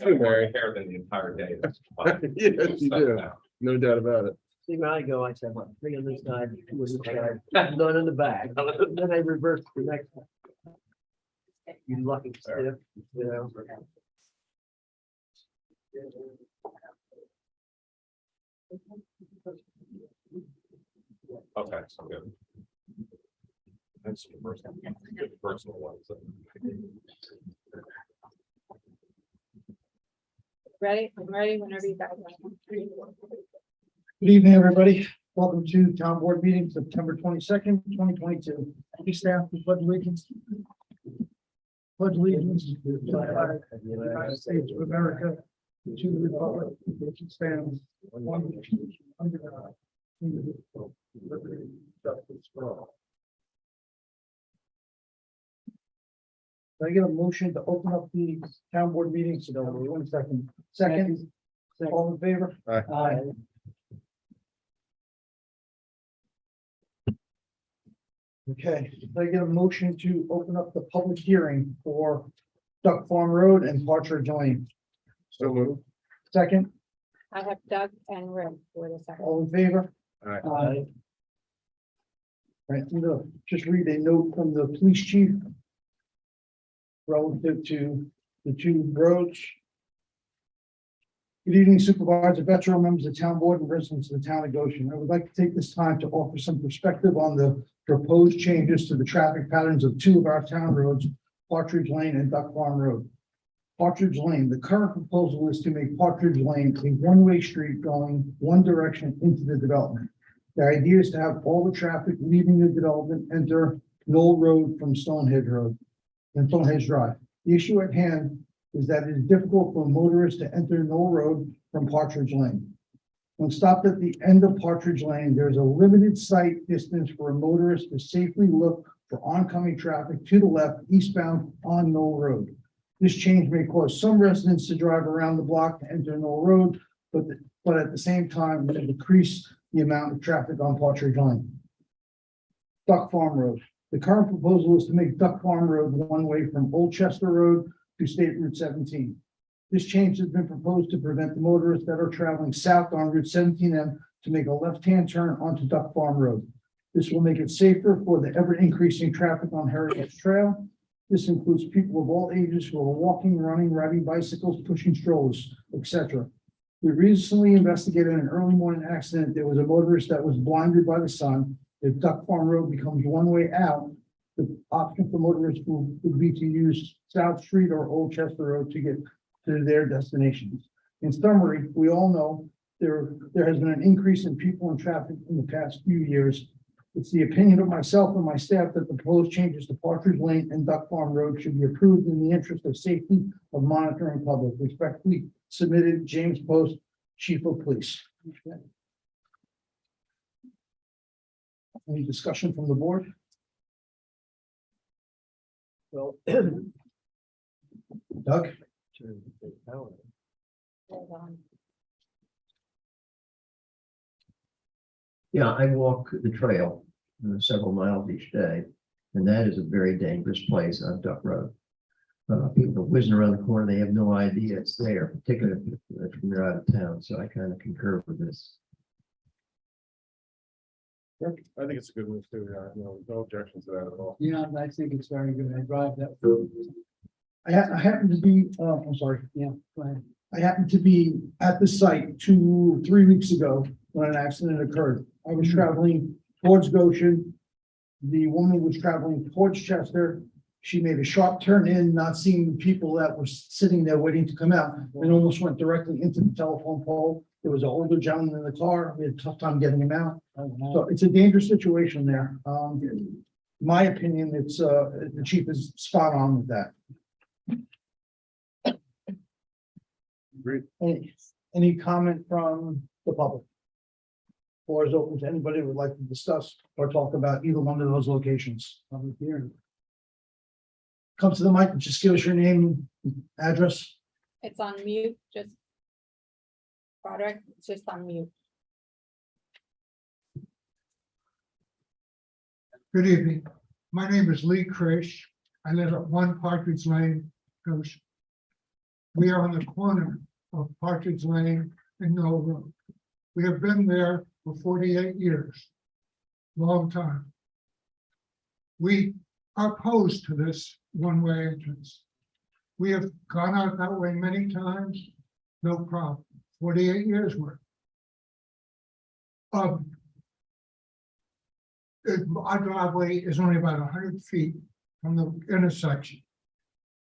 Very hair than the entire day. That's fine. Yes, you do. No doubt about it. See, when I go, I said, what, 3 on this side, 2 on this side, none in the back, then I reverse the next one. You lucky stiff, you know. Okay, so good. That's the first good personal ones. Ready? I'm ready whenever you guys are. Good evening, everybody. Welcome to town board meeting, September 22nd, 2022. Please stand for pledge allegiance. Pledge allegiance to the flag of the United States of America, to the republic which stands one nation under God, indivisible, with liberty and justice for all. Can I get a motion to open up the town board meeting? So, 1 second. Second, all in favor? Aye. Aye. Okay, can I get a motion to open up the public hearing for Duck Farm Road and Partridge Lane? So moved. Second, I have Doug and Rick for the second. all in favor? Aye. Aye. Right, I'm gonna just read a note from the police chief relative to the 2 roads. Good evening Supervisor Betro, members of the town board and residents of the town of Goshen. I would like to take this time to offer some perspective on the proposed changes to the traffic patterns of 2 of our town roads, Partridge Lane and Duck Farm Road. Partridge Lane, the current proposal is to make Partridge Lane a one-way street going one direction into the development. The idea is to have all the traffic leaving the development enter Knoll Road from Stonehenge Road and Stonehenge Drive. The issue at hand is that it is difficult for motorists to enter Knoll Road from Partridge Lane. When stopped at the end of Partridge Lane, there's a limited sight distance for a motorist to safely look for oncoming traffic to the left eastbound on Knoll Road. This change may cause some residents to drive around the block to enter Knoll Road, but at the same time, will decrease the amount of traffic on Partridge Lane. Duck Farm Road. The current proposal is to make Duck Farm Road one way from Old Chester Road to State Route 17. This change has been proposed to prevent the motorists that are traveling south on Route 17M to make a left-hand turn onto Duck Farm Road. This will make it safer for the ever-increasing traffic on Heritage Trail. This includes people of all ages who are walking, running, riding bicycles, pushing strollers, etc. We recently investigated an early morning accident. There was a motorist that was blinded by the sun. If Duck Farm Road becomes one way out, the option for motorists would be to use South Street or Old Chester Road to get to their destinations. In summary, we all know there has been an increase in people and traffic in the past few years. It's the opinion of myself and my staff that the proposed changes to Partridge Lane and Duck Farm Road should be approved in the interest of safety of monitoring public. Respectfully submitted, James Post, Chief of Police. Any discussion from the board? Well. Doug? Hold on. Yeah, I walk the trail several miles each day, and that is a very dangerous place on Duck Road. People are whizzing around the corner, they have no idea it's there, particularly if you're out of town, so I kind of concur with this. I think it's a good move too. Yeah, no objection to that at all. Yeah, I think it's very good. I drive that. I happen to be, I'm sorry, yeah, go ahead. I happened to be at the site 2 or 3 weeks ago when an accident occurred. I was traveling towards Goshen. The woman was traveling towards Chester. She made a sharp turn in, not seeing the people that were sitting there waiting to come out, and almost went directly into the telephone pole. There was an older gentleman in the car. We had a tough time getting him out. So it's a dangerous situation there. In my opinion, it's the chief is spot on with that. Agreed. Any comment from the public? Floor is open to anybody who would like to discuss or talk about either one of those locations. Public hearing. Come to the mic and just give us your name, address. It's on mute, just. Product, it's just on mute. Good evening. My name is Lee Krish. I live at 1 Partridge Lane, Goshen. We are on the corner of Partridge Lane and Knoll Road. We have been there for 48 years, long time. We are opposed to this one-way entrance. We have gone out that way many times, no problem, 48 years worth. Our driveway is only about 100 feet from the intersection.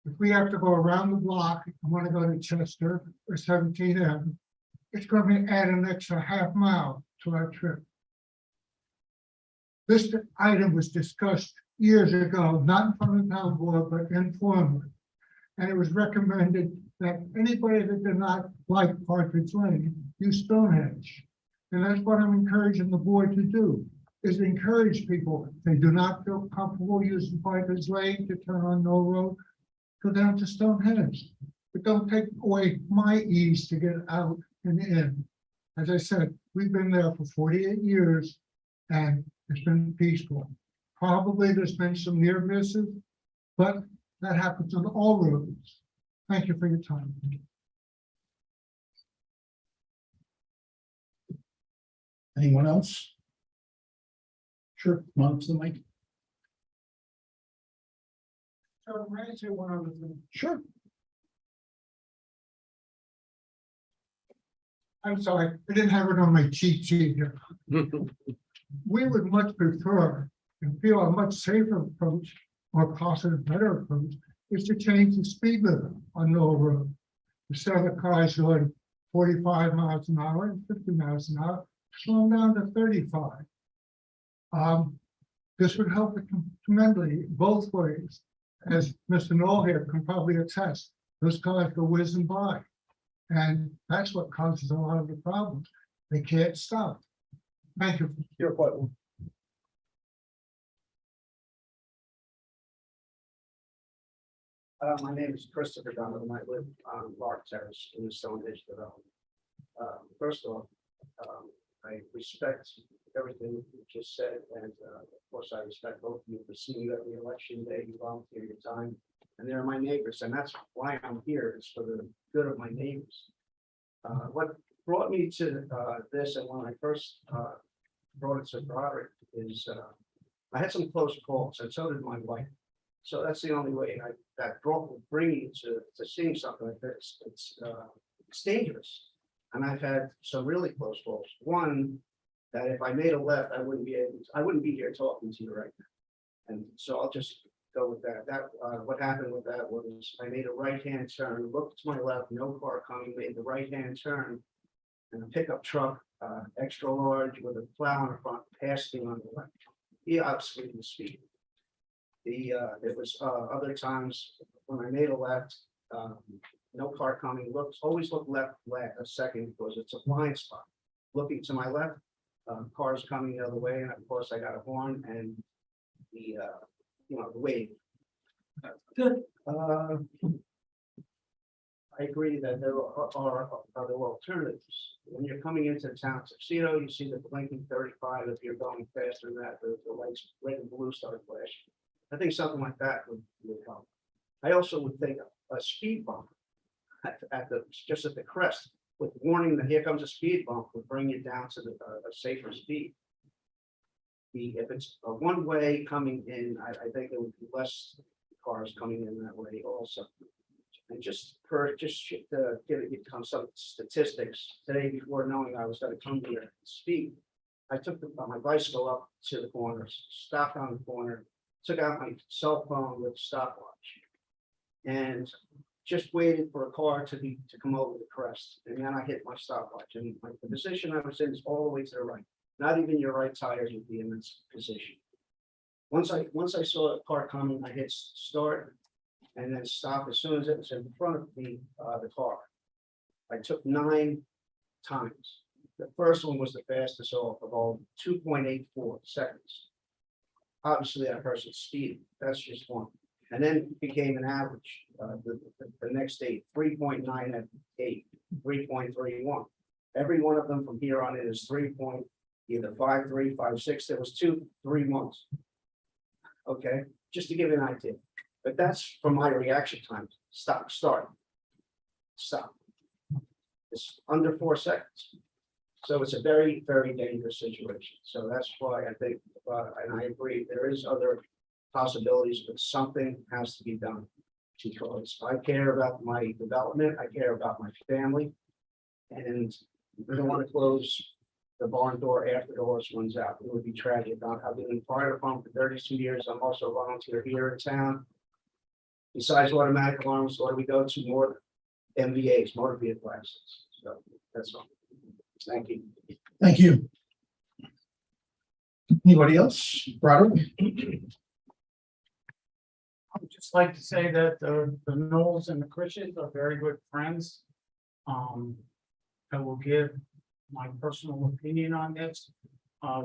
If we have to go around the block, I want to go to Chester or 17 Avenue, it's going to add an extra half mile to our trip. This item was discussed years ago, not in front of the town board, but informally. And it was recommended that anybody that did not like Partridge Lane use Stonehenge. And that's what I'm encouraging the board to do, is encourage people, if they do not feel comfortable using Partridge Lane to turn on Knoll Road, go down to Stonehenge. But don't take away my ease to get out and in. As I said, we've been there for 48 years and it's been peaceful. Probably there's been some near misses, but that happens on all roads. Thank you for your time. Anyone else? Sure, come on to the mic. So may I say one other thing? Sure. I'm sorry, I didn't have it on my cheat sheet here. We would much prefer and feel a much safer approach or possibly better approach is to change the speed limit on Knoll Road. Instead of cars going 45 miles an hour and 50 miles an hour, slow them down to 35. This would help tremendously both ways. As Mr. Knoll here can probably attest, those cars go whizzing by. And that's what causes a lot of the problems. They can't stop. Thank you. You're quite welcome. My name is Christopher Donovan. I live on Lark Terrace in the Stonehenge development. First off, I respect everything you just said, and of course, I respect both of you for seeing you every election day. You volunteer your time, and they're my neighbors, and that's why I'm here, is for the good of my neighbors. What brought me to this, and when I first brought it to Broderick, is I had some close calls, and so did my wife. So that's the only way that brought will bring you to seeing something like this. It's dangerous, and I've had some really close calls. One, that if I made a left, I wouldn't be here talking to you right now. And so I'll just go with that. What happened with that was I made a right-hand turn, looked to my left, no car coming, made the right-hand turn, and a pickup truck, extra large with a plow in the front, passed me on the left. He obviously was speeding. There was other times when I made a left, no car coming, always look left a second because it's a blind spot. Looking to my left, cars coming the other way, and of course I got a horn and the wave. Good. I agree that there are other alternatives. When you're coming into the town of Tuxedo, you see the blinking 35. If you're going faster than that, the lights red and blue start flashing. I think something like that would help. I also would think a speed bump just at the crest with warning that here comes a speed bump would bring you down to a safer speed. If it's a one-way coming in, I think there would be less cars coming in that way also. And just to give some statistics today, before knowing I was going to come here and speak, I took my bicycle up to the corner, stopped on the corner, took out my cell phone with stopwatch, and just waited for a car to come over the crest, and then I hit my stopwatch. And the position I was in is all the way to the right. Not even your right tires would be in this position. Once I saw a car coming, I hit start and then stop as soon as it was in front of the car. I took 9 times. The first one was the fastest of all, 2.84 seconds. Obviously, that person's speeding. That's just one. And then it became an average. The next 8, 3.98, 3.31. Every one of them from here on in is 3. Either 5.3, 5.6. There was 2 3.1s. Okay, just to give you an idea. But that's from my reaction time. Start. stop. It's under 4 seconds. So it's a very, very dangerous situation. So that's why I think, and I agree, there is other possibilities, but something has to be done. Because I care about my development, I care about my family. And we don't want to close the barn door after the horse runs out. It would be tragic. I've been in the fire department for 32 years. I'm also a volunteer here in town. Besides automatic alarms, what do we go to? More MVAs, motor vehicle accidents. So that's all. Thank you. Thank you. Anybody else? Broderick? I would just like to say that the Knowles and the Christians are very good friends. I will give my personal opinion on this.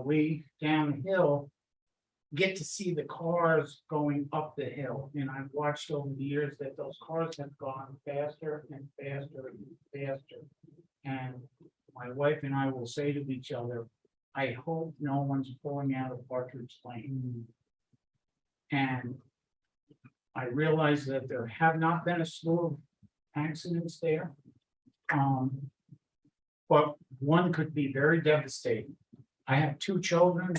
We downhill get to see the cars going up the hill, and I've watched over the years that those cars have gone faster and faster and faster. And my wife and I will say to each other, I hope no one's pulling out of Partridge Lane. And I realize that there have not been a slew of accidents there. But one could be very devastating. I have 2 children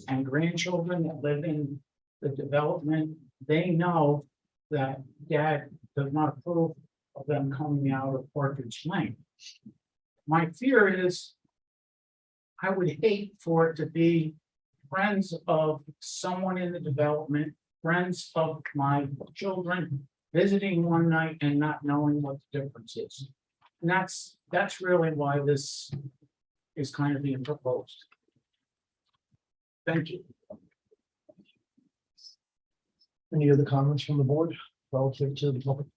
and grandchildren that live in the development. They know that Dad does not approve of them coming out of Partridge Lane. My fear is I would hate for it to be friends of someone in the development, friends of my children visiting one night and not knowing what the difference is. And that's really why this is kind of being proposed. Thank you. Any other comments from the board relative to the public?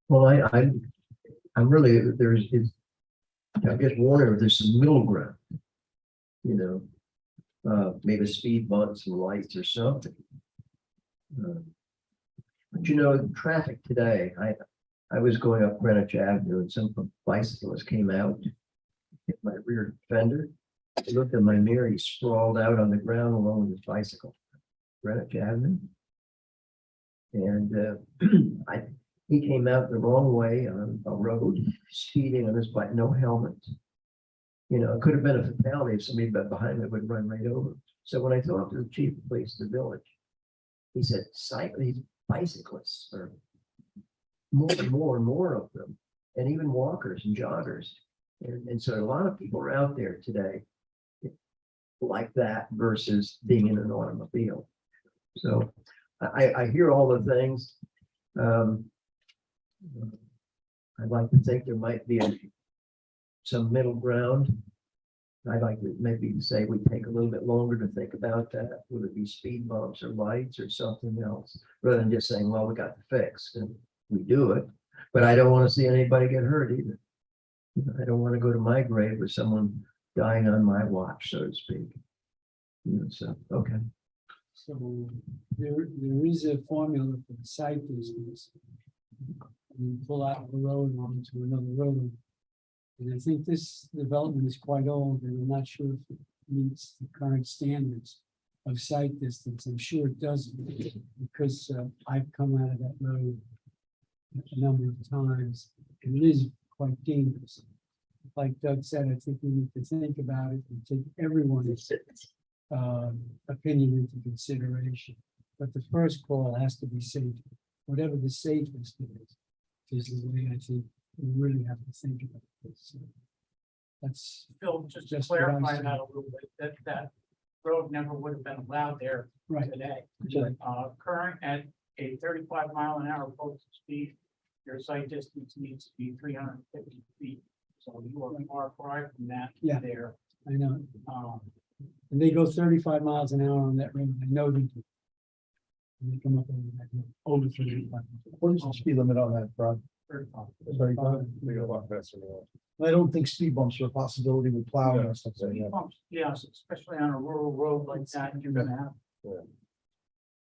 Well, I'm really, I guess wondering if there's some middle ground. You know, maybe speed bumps and lights or something. But you know, traffic today, I was going up Greenwich Avenue and some bicyclists came out, hit my rear fender. I looked at my mirror, he sprawled out on the ground along with his bicycle, Greenwich Avenue. And he came out the wrong way on a road, speeding on his bike, no helmet. You know, it could have been a fatality if somebody behind me would run right over. So when I talked to the chief of police of the village, he said, these bicyclists are more and more and more of them, and even walkers and joggers. And so a lot of people are out there today like that versus being in an automobile. So I hear all the things. I'd like to think there might be some middle ground. I'd like to maybe say we take a little bit longer to think about that. Would it be speed bumps or lights or something else, rather than just saying, well, we got the fix and we do it. But I don't want to see anybody get hurt either. I don't want to go to my grave with someone dying on my watch, so to speak. You know, so, okay. So there is a formula for the site distance. You pull out of the road onto another road. And I think this development is quite old and I'm not sure if it meets the current standards of site distance. I'm sure it doesn't because I've come out of that road a number of times and it is quite dangerous. Like Doug said, I think we need to think about it and take everyone's opinion into consideration. But the first call has to be safety. Whatever the safest is the way I think we really have to think about this. So that's Phil, just to Just what I clarify said. that a little bit, that road never would have been allowed there right. today. Right. Current at a 35-mile-an-hour posted speed, your site distance needs to be 350 feet. So you are far cry from that Yeah. there. I know. And they go 35 miles an hour on that road. I know they do. And they come up over that road, over 35. What is the speed limit on that, Brad? 35. 35? They go a lot faster than that. I don't think speed bumps are a possibility with plowing Yeah. and stuff like Speed that. bumps, yes, especially on a rural road like that, you're gonna have.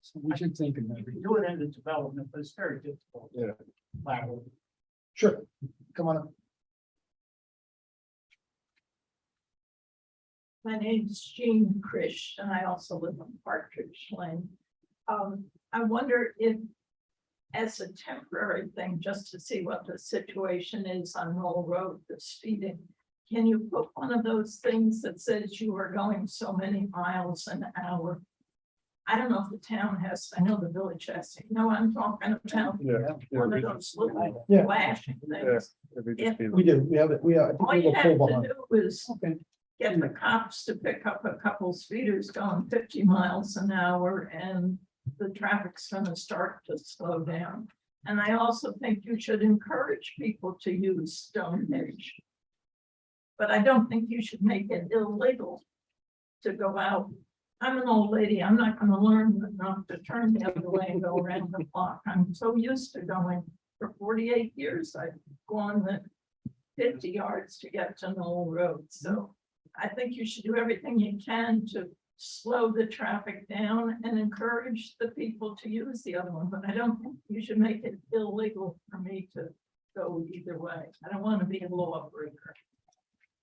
So we should think about You it. can do it in the development, but it's very difficult. Yeah. Lateral. Sure, come on up. My name's Jean Krish, and I also live on Partridge Lane. I wonder if, as a temporary thing, just to see what the situation is on Knoll Road, the speeding, can you put one of those things that says you are going so many miles an hour? I don't know if the town has, I know the village has, you know what I'm talking about? Yeah. One of those little Yeah. flashing things. We do, we have it, we are. I think All we you have a have pole to behind. do is Okay. get the cops to pick up a couple speeders going 50 miles an hour, and the traffic's gonna start to slow down. And I also think you should encourage people to use Stonehenge. But I don't think you should make it illegal to go out. I'm an old lady, I'm not gonna learn enough to turn the other way and go around the block. I'm so used to going for 48 years. I've gone the 50 yards to get to Knoll Road, so I think you should do everything you can to slow the traffic down and encourage the people to use the other one, but I don't think you should make it illegal for me to go either way. I don't want to be a lawbreaker.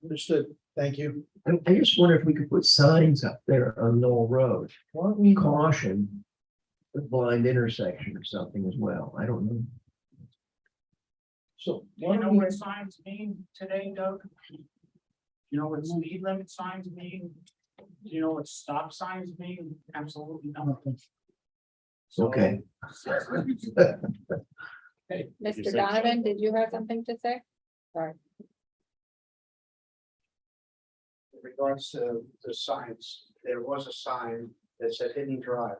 Understood, thank you. I just wonder if we could put signs up there on Knoll Road, Why don't we caution, the blind intersection or something as well. I don't know. So, Do why you know don't we, what signs mean today, Doug? You know what speed limit signs mean? Do you know what stop signs mean? Absolutely nothing. So- Okay. Mr. Donovan, did you have something to say? Sorry. In regards to the signs, there was a sign that said Hidden Drive.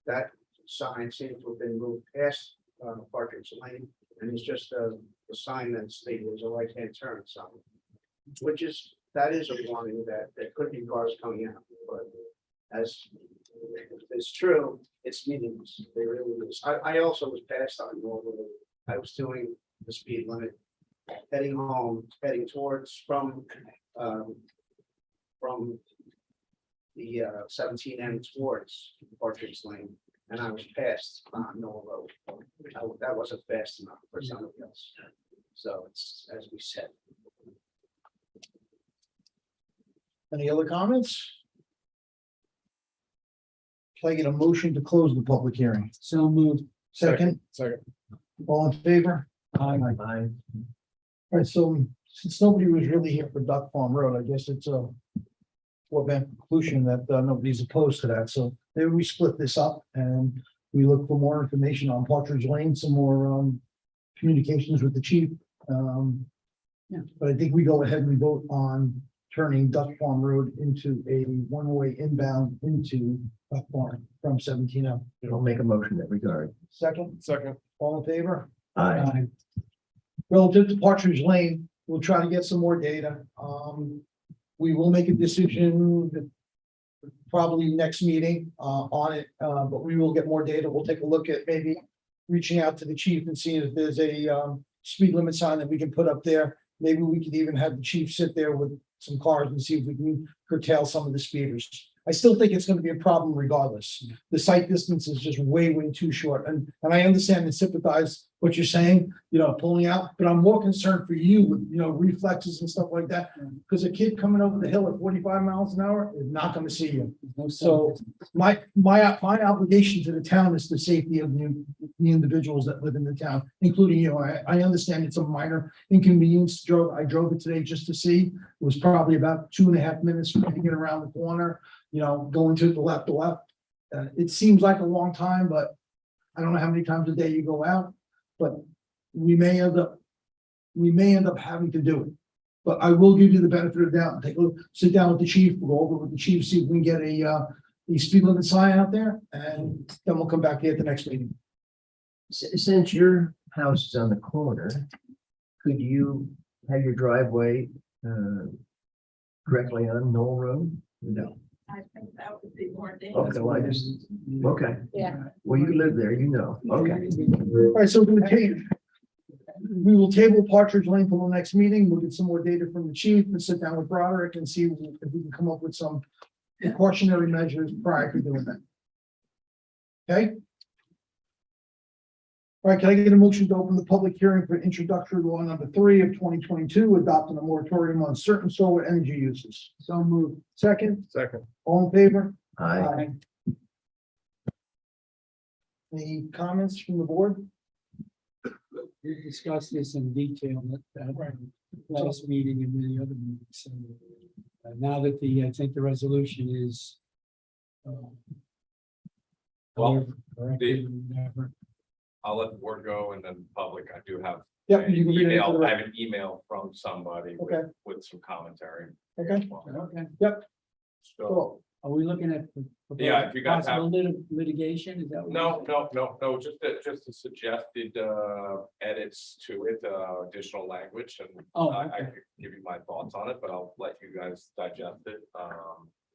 That sign seems to have been moved past Partridge Lane, and it's just a sign that stated it was a right-hand turn sign. Which is, that is a warning that there could be cars coming out, but as it's true, it's meaningless. They really is. I also was passed on Knoll Road. I was doing the speed limit, heading home, heading towards from the 17 towards Partridge Lane, and I was passed on Knoll Road. That wasn't fast enough for somebody else. So it's, as we said. any other comments? Can I get a motion to close the public hearing? So moved. Second, Second. all in favor? Aye. Aye. All right, so since nobody was really here for Duck Farm Road, I guess it's a foregone conclusion that nobody's opposed to that, so maybe we split this up and we look for more information on Partridge Lane, some more communications with the chief. Yeah, but I think we go ahead and we vote on turning Duck Farm Road into a one-way inbound into Duck Farm from 17 up. I'll make a motion in that regard. Second, Second. all in favor? Aye. Relative to Partridge Lane, we'll try to get some more data. We will make a decision probably next meeting on it, but we will get more data. We'll take a look at maybe reaching out to the chief and seeing if there's a speed limit sign that we can put up there. Maybe we could even have the chief sit there with some cars and see if we can curtail some of the speeders. I still think it's gonna be a problem regardless. The sight distance is just way too short, and I understand and sympathize what you're saying, pulling out, but I'm more concerned for you with, reflexes and stuff like that. Because a kid coming over the hill at 45 miles an hour is not gonna see you. So my obligation to the town is the safety of the individuals that live in the town, including you. I understand it's a minor inconvenience. I drove it today just to see. It was probably about 2.5 minutes for me to get around the corner, going to the left. It seems like a long time, but I don't know how many times a day you go out, but we may end up having to do it. But I will give you the benefit of the doubt and take a look, sit down with the chief, we'll go over with the chief, see if we can get a speed limit sign out there, and then we'll come back here at the next meeting. Since your house is on the corner, could you have your driveway directly on Knoll Road? No. I think that would be more Okay, dangerous. well, I just, okay, Yeah. well, you live there, okay. All right, so we will table Partridge Lane for the next meeting. We'll get some more data from the chief and sit down with Broderick and see if we can come up with some precautionary measures prior to doing that. Okay? All right, can I get a motion to open the public hearing for introductory law number 3 of 2022, adopting a moratorium on certain solar energy uses? So moved. Second, Second. all in favor? Aye. Any comments from the board? We discussed this in detail at last meeting and many other meetings. So, now that I think the resolution is. Well, corrected or whatever. I'll let the board go and then public, I do have. Yep, you can read it into Email, the I have an email from somebody Okay. with some commentary. Okay. Okay, So, Cool. are we looking at? Yeah, if you guys have- possible litigation, is that? what no, you're saying? just a suggested edits to it, additional language, and Oh, I okay. could give you my thoughts on it, but I'll let you guys digest it.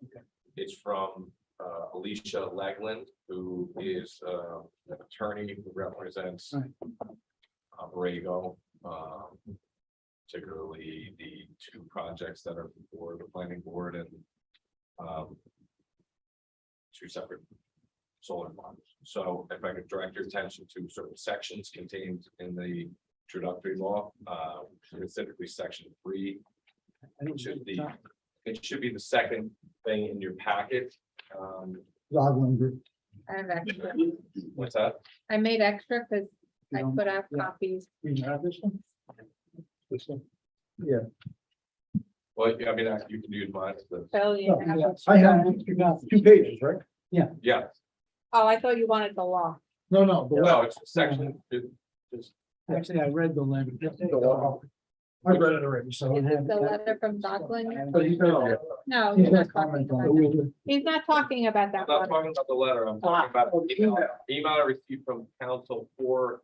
Okay. It's from Alicia Legland, who is an attorney who represents Right. Borrego, particularly the two projects that are before the planning board and two separate solar farms. So if I could direct your attention to certain sections contained in the introductory law, specifically section 3, I don't should know. be, it should be the second thing in your packet. Logland Group. I have extra. What's that? I made extra because I You put out yeah. copies. You have this one? This one? Yeah. Well, I mean, you can use mine. Phil, you have it? I have 2 pages, right? Yeah, Oh, I thought you wanted the law. No, the no, letter. it's a section. Just Actually, I read the letter. I read it already, so. Is this the letter from Dockland? But he's gonna. No, He's he's gonna not talking comment on about that. it. He's not talking about that I'm not letter. talking about the letter, I'm talking about Oh, the the email I received from council for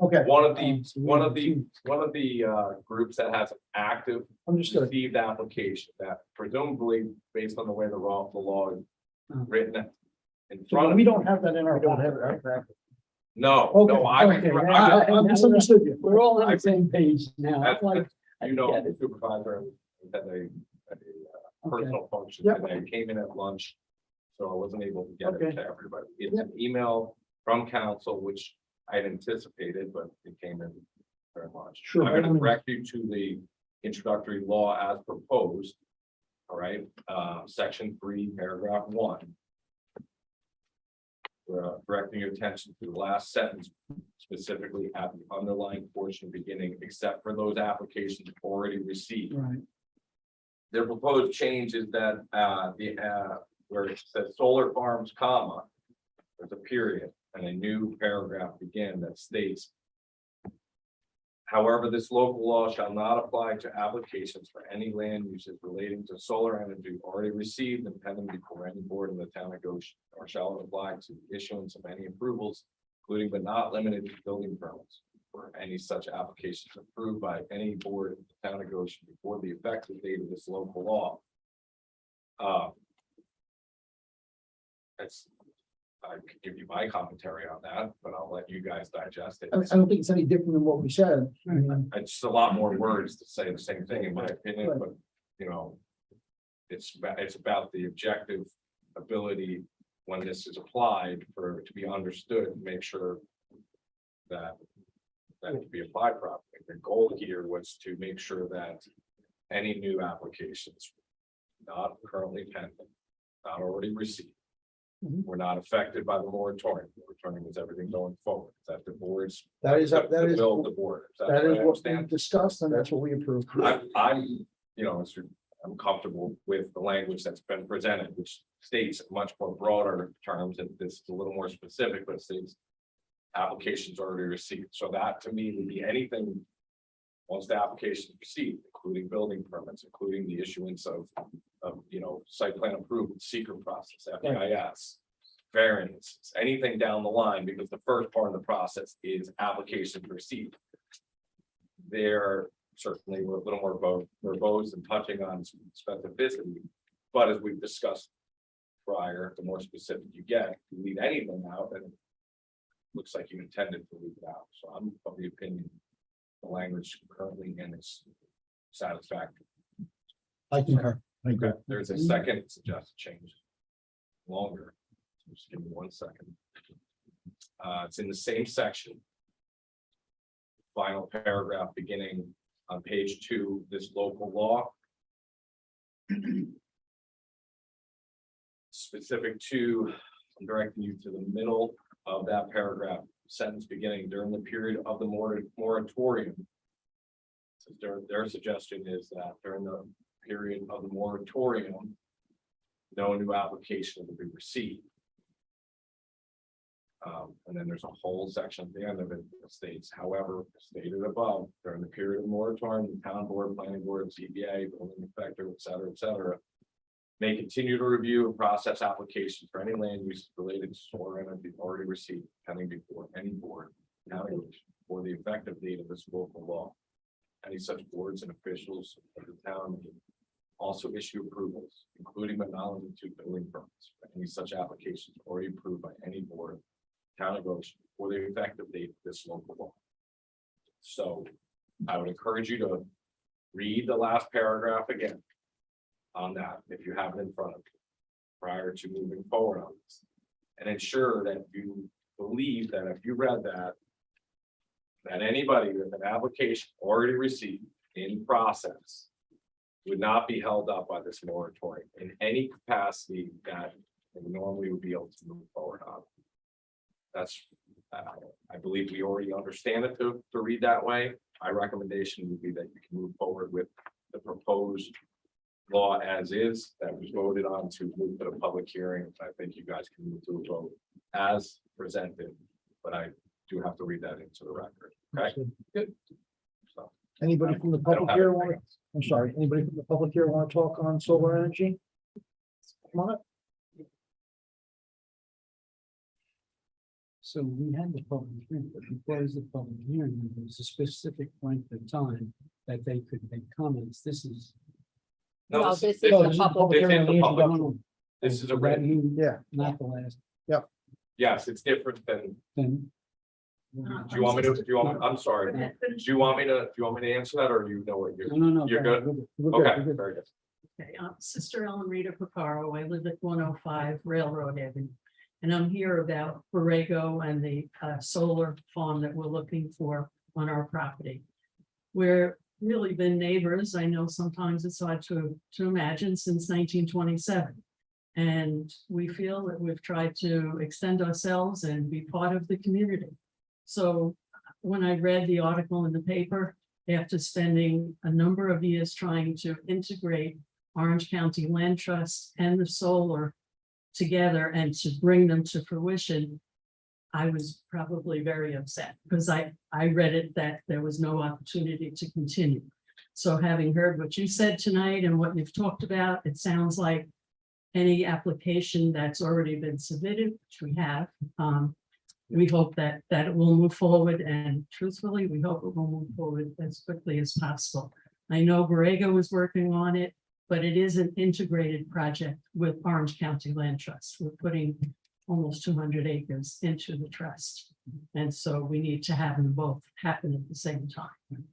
Okay, one of the, so one of we- the groups that has an active understood. received application that presumably, based on the way the law is written in front So of. we don't have that in our. We don't have it. No, Okay, no, I okay, was. I misunderstood you. We're all on the same page now. That's Like, You know, get the it. supervisor had a personal function, Yep. and they came in at lunch. So I wasn't able to get Okay. it to everybody. It's an email from council, which I had anticipated, but it came in very much. Sure. I'm gonna direct you to the introductory law as proposed. All right, section 3, paragraph 1. We're directing your attention to the last sentence, specifically at the underlying portion beginning, except for those applications already received. Right, Their proposed change is that where it says solar farms, comma, there's a period and a new paragraph begin that states. However, this local law shall not apply to applications for any land uses relating to solar energy already received and pending before any board in the town of Goshen, or shall it apply to the issuance of any approvals, including but not limited to building permits for any such applications approved by any board in the town of Goshen before the effective date of this local law. That's, I could give you my commentary on that, but I'll let you guys digest it. I don't think it's any different than what we said. I mean, It's just a lot more words to say the same thing, in my opinion, but, you know. It's about the objective ability when this is applied for it to be understood, and make sure. That it can be applied properly. The goal here was to make sure that any new applications. Not currently pending, not already received. Mhm. Were not affected by the moratorium. The moratorium is everything going forward. Is that the board's? That is, the that is, will of the board. that what is I what we understand? discussed and that's what we approved. I'm, you know, I'm comfortable with the language that's been presented, which states much more broader terms, and this is a little more specific, but states. Applications already received, so that to me would be anything. Once the application is received, including building permits, including the issuance of, site plan approval, secret process, FEIS. Variances, anything down the line, because the first part of the process is application received. They're certainly a little more verbose and touching on specificity, but as we've discussed. Prior, the more specific you get, you leave anything out, and. Looks like you intended to leave it out, so I'm of the opinion. The language currently in is satisfactory. I concur. I agree. There's a second suggested change. Longer. Just give me 1 second. It's in the same section. Final paragraph beginning on page 2, this local law. Specific to, I'm directing you to the middle of that paragraph, sentence beginning during the period of the moratorium. So their suggestion is that during the period of the moratorium, no new application will be received. And then there's a whole section at the end of it that states, however, stated above, during the period of moratorium, the town board, planning board, ZBA, building inspector, et cetera, may continue to review and process applications for any land use related to solar energy already received pending before any board, county, or the effective date of this local law. Any such boards and officials of the town may also issue approvals, including but not limited to building permits for any such applications already approved by any board, town of Goshen, for the effective date of this local law. So I would encourage you to read the last paragraph again on that, if you have it in front of you, prior to moving forward on this. And ensure that you believe that if you read that, that anybody with an application already received in process would not be held up by this moratorium in any capacity that they normally would be able to move forward on. That's, I believe we already understand it to read that way. My recommendation would be that you can move forward with the proposed law as is that was voted on to move to the public hearing. I think you guys can move to a vote as presented, but I do have to read that into the record. Okay. Good. So, Anybody from the I don't public have here anything want, else. I'm sorry, anybody from the public here want to talk on solar energy? Come on up. So we had the public hearing, but before the public hearing, there was a specific point of time that they could make comments. This is. No, Well, this this is is No, the this is the public. public hearing on the This is the public- introduction. This is a That written, mean- Yeah. Not the last, yes, it's different than, then. do you want me to, I'm sorry. Do you want me to answer that, or do you know what you're, No. you're go good? ahead. We're good, Okay, we're good. very good. Okay, Sister Ellen Rita Picaro. I live at 105 Railroad Avenue. And I'm here about Borrego and the solar farm that we're looking for on our property. We're really been neighbors. I know sometimes it's hard to imagine, since 1927. And we feel that we've tried to extend ourselves and be part of the community. So when I read the article in the paper, after spending a number of years trying to integrate Orange County Land Trust and the solar together and to bring them to fruition, I was probably very upset because I read it that there was no opportunity to continue. So having heard what you said tonight and what you've talked about, it sounds like any application that's already been submitted, which we have, we hope that it will move forward, and truthfully, we hope it will move forward as quickly as possible. I know Borrego is working on it, but it is an integrated project with Orange County Land Trust. We're putting almost 200 acres into the trust. And so we need to have them both happen at the same time.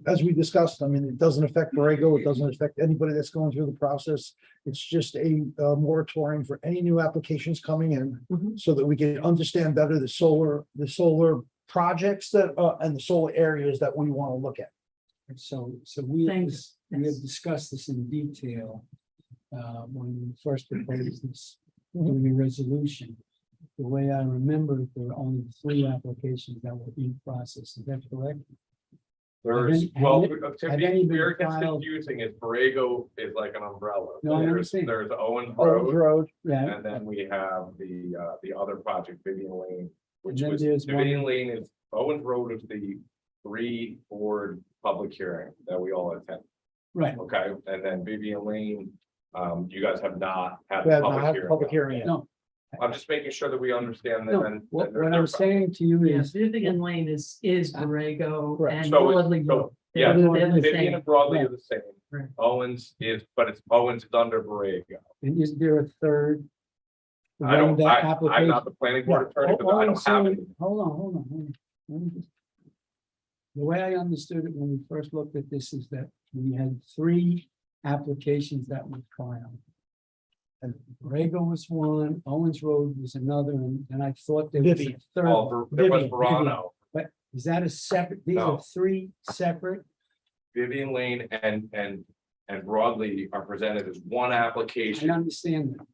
As we discussed, I mean, it doesn't affect Borrego, it doesn't affect anybody that's going through the process. It's just a moratorium for any new applications coming in, Mhm. so that we can understand better the solar projects that, and the solar areas that we want to look at. So we have Thanks. we have discussed this in detail. When we first proposed this, doing a resolution. The way I remember it, there were only 3 applications that were in process. Is that correct? There's, Have well, any- to have be any been clear, it gets filed? confusing, is Borrego is like an umbrella. No, I There's understand. Owens Owens Road, Road, Yeah. and then we have the other project, Vivian Lane, which And then was, there's Vivian one- Lane is, Owens Road is the 3 board public hearing that we all attend, Right. okay? And then Vivian Lane, you guys have not had we the have not had a public public hearing. hearing yet. No, I'm just making sure that we understand that. no. then What they're- I'm saying to you Yes, is, Vivian Lane is Borrego Correct. and So it- Broadley so, Road. yeah, They're the Vivian same. and Broadley Right. are the same. Right. Owens is, but it's Owens is under Borrego. and is there a third? I don't, one that I'm application- not the planning board attorney, because I don't have any. Hold on. Let me just- The way I understood it when we first looked at this is that we had 3 applications that were filed. And Borrego was one, Owens Road was another, and I thought there was a Vivian. third. Oh, there was Vivian. Verano, But is that a separate, these No. are 3 separate? Vivian Lane and Broadley are presented as one I application. understand that.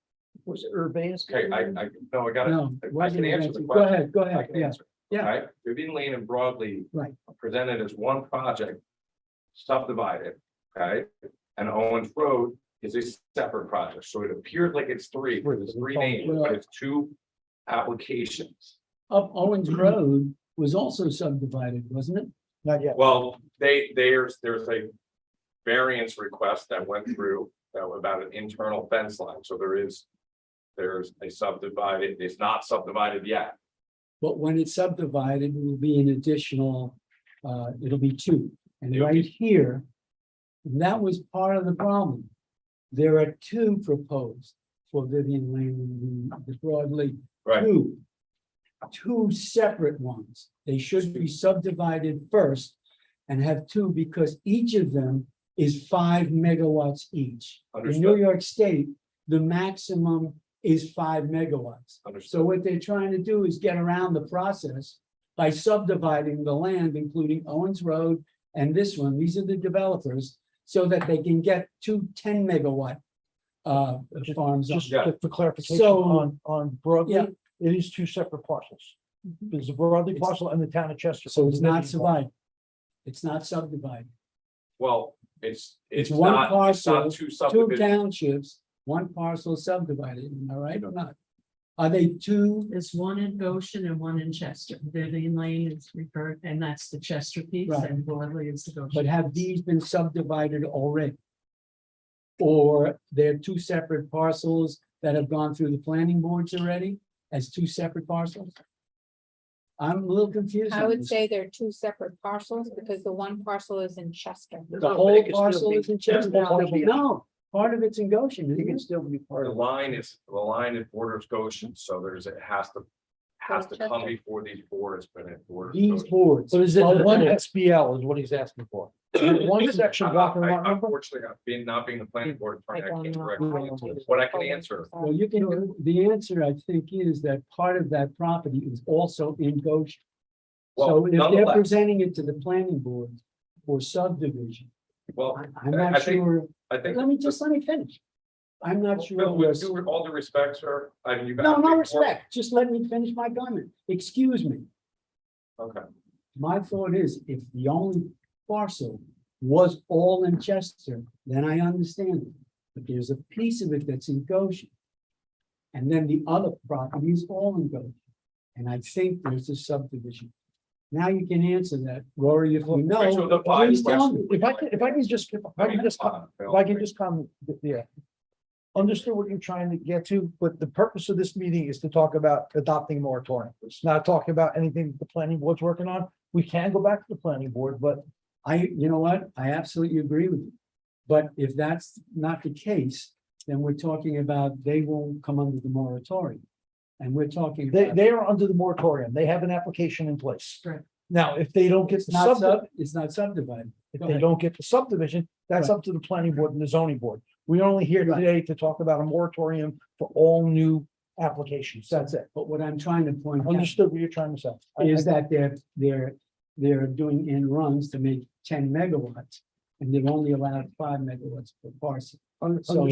Was it Urbanus? Okay, no, I gotta, No. it I wasn't can answer answered. the Go question. ahead, go I ahead, can yeah, answer. yeah. Okay, Vivian Lane and Broadleaf. Right. Presented as one project, subdivided, okay? And Owens Road is a separate project, so it appears like it's three, there's three names, but it's two applications. Up Owens Road was also subdivided, wasn't it? Not yet. Well, there's a variance request that went through that was about an internal fence line, so there's a subdivided, it's not subdivided yet. But when it's subdivided, it will be an additional, it'll be two. And It'll right here, that was part of the problem. There are two proposed for Vivian Lane and the Broadleaf. Right. Two separate ones. They should be subdivided first and have two because each of them is 5 megawatts each. In New Understood. York State, the maximum is 5 megawatts. So Understood. what they're trying to do is get around the process by subdividing the land, including Owens Road and this one. These are the developers, so that they can get two 10 megawatt farms. Just Yeah. for clarification So- on Broadleaf, Yeah. it is two separate parcels. There's a Broadleaf It's- parcel and the town of Chester. So it's not Vivian parcel. divided. It's not subdivided. Well, it's one not, it's parcel, not two Two subdivisions. townships, one parcel subdivided, am I right or not? Are they two? There's one in Goshen and one in Chester. Vivian Lane is referred, and that's the Chester piece, Right. and Broadway is the Goshen. But have these been subdivided already? Or they're two separate parcels that have gone through the planning boards already as two separate parcels? I'm a little confused. I on would this. say they're two separate parcels because the one parcel is in Chester. The whole parcel is in Chester. No, part of it's in Goshen, It isn't can it? still be part The of it. line is borders Goshen, so it has to come Chester. before these boards, but it borders. These Goshen. boards. So is it one SBL is what he's asking for? One section block and lot number? Unfortunately, not being the planning board attorney, I don't can't know. directly answer this. What I can answer, Well, you can, the answer, I think, is that part of that property is also in Goshen. well, So if they're nonetheless, presenting it to the planning board for subdivision, well, I'm I not think- sure, I think. let me finish. I'm not sure. Bill, with all due respect, sir, I mean, you. No respect, just let me finish my comment, excuse me. Okay, My thought is, if the only parcel was all in Chester, then I understand it. But there's a piece of it that's in Goshen. And then the other property is all in Goshen. And I think there's a subdivision. Now you can answer that, Rory, if you Right, so the know, five please tell me. questions- If I can just, if I can just comment, yeah. Understood what you're trying to get to, but the purpose of this meeting is to talk about adopting a moratorium. It's not talking about anything the planning board's working on. We can go back to the planning board, but You know what? I absolutely agree with you. But if that's not the case, then we're talking about they won't come under the moratorium. And we're talking. about- they are under the moratorium. They have an application in place. Right. Now, if they don't get It's the not it's not subdivided. if Go they ahead. don't get the subdivision, that's Right. up to the planning board and the zoning board. We're only here Right. today to talk about a moratorium for all new applications. That's it. But what I'm trying to point out Understood what you're trying to say. is that they're doing in runs to make 10 megawatts. And they've only allowed 5 megawatts per parcel. So,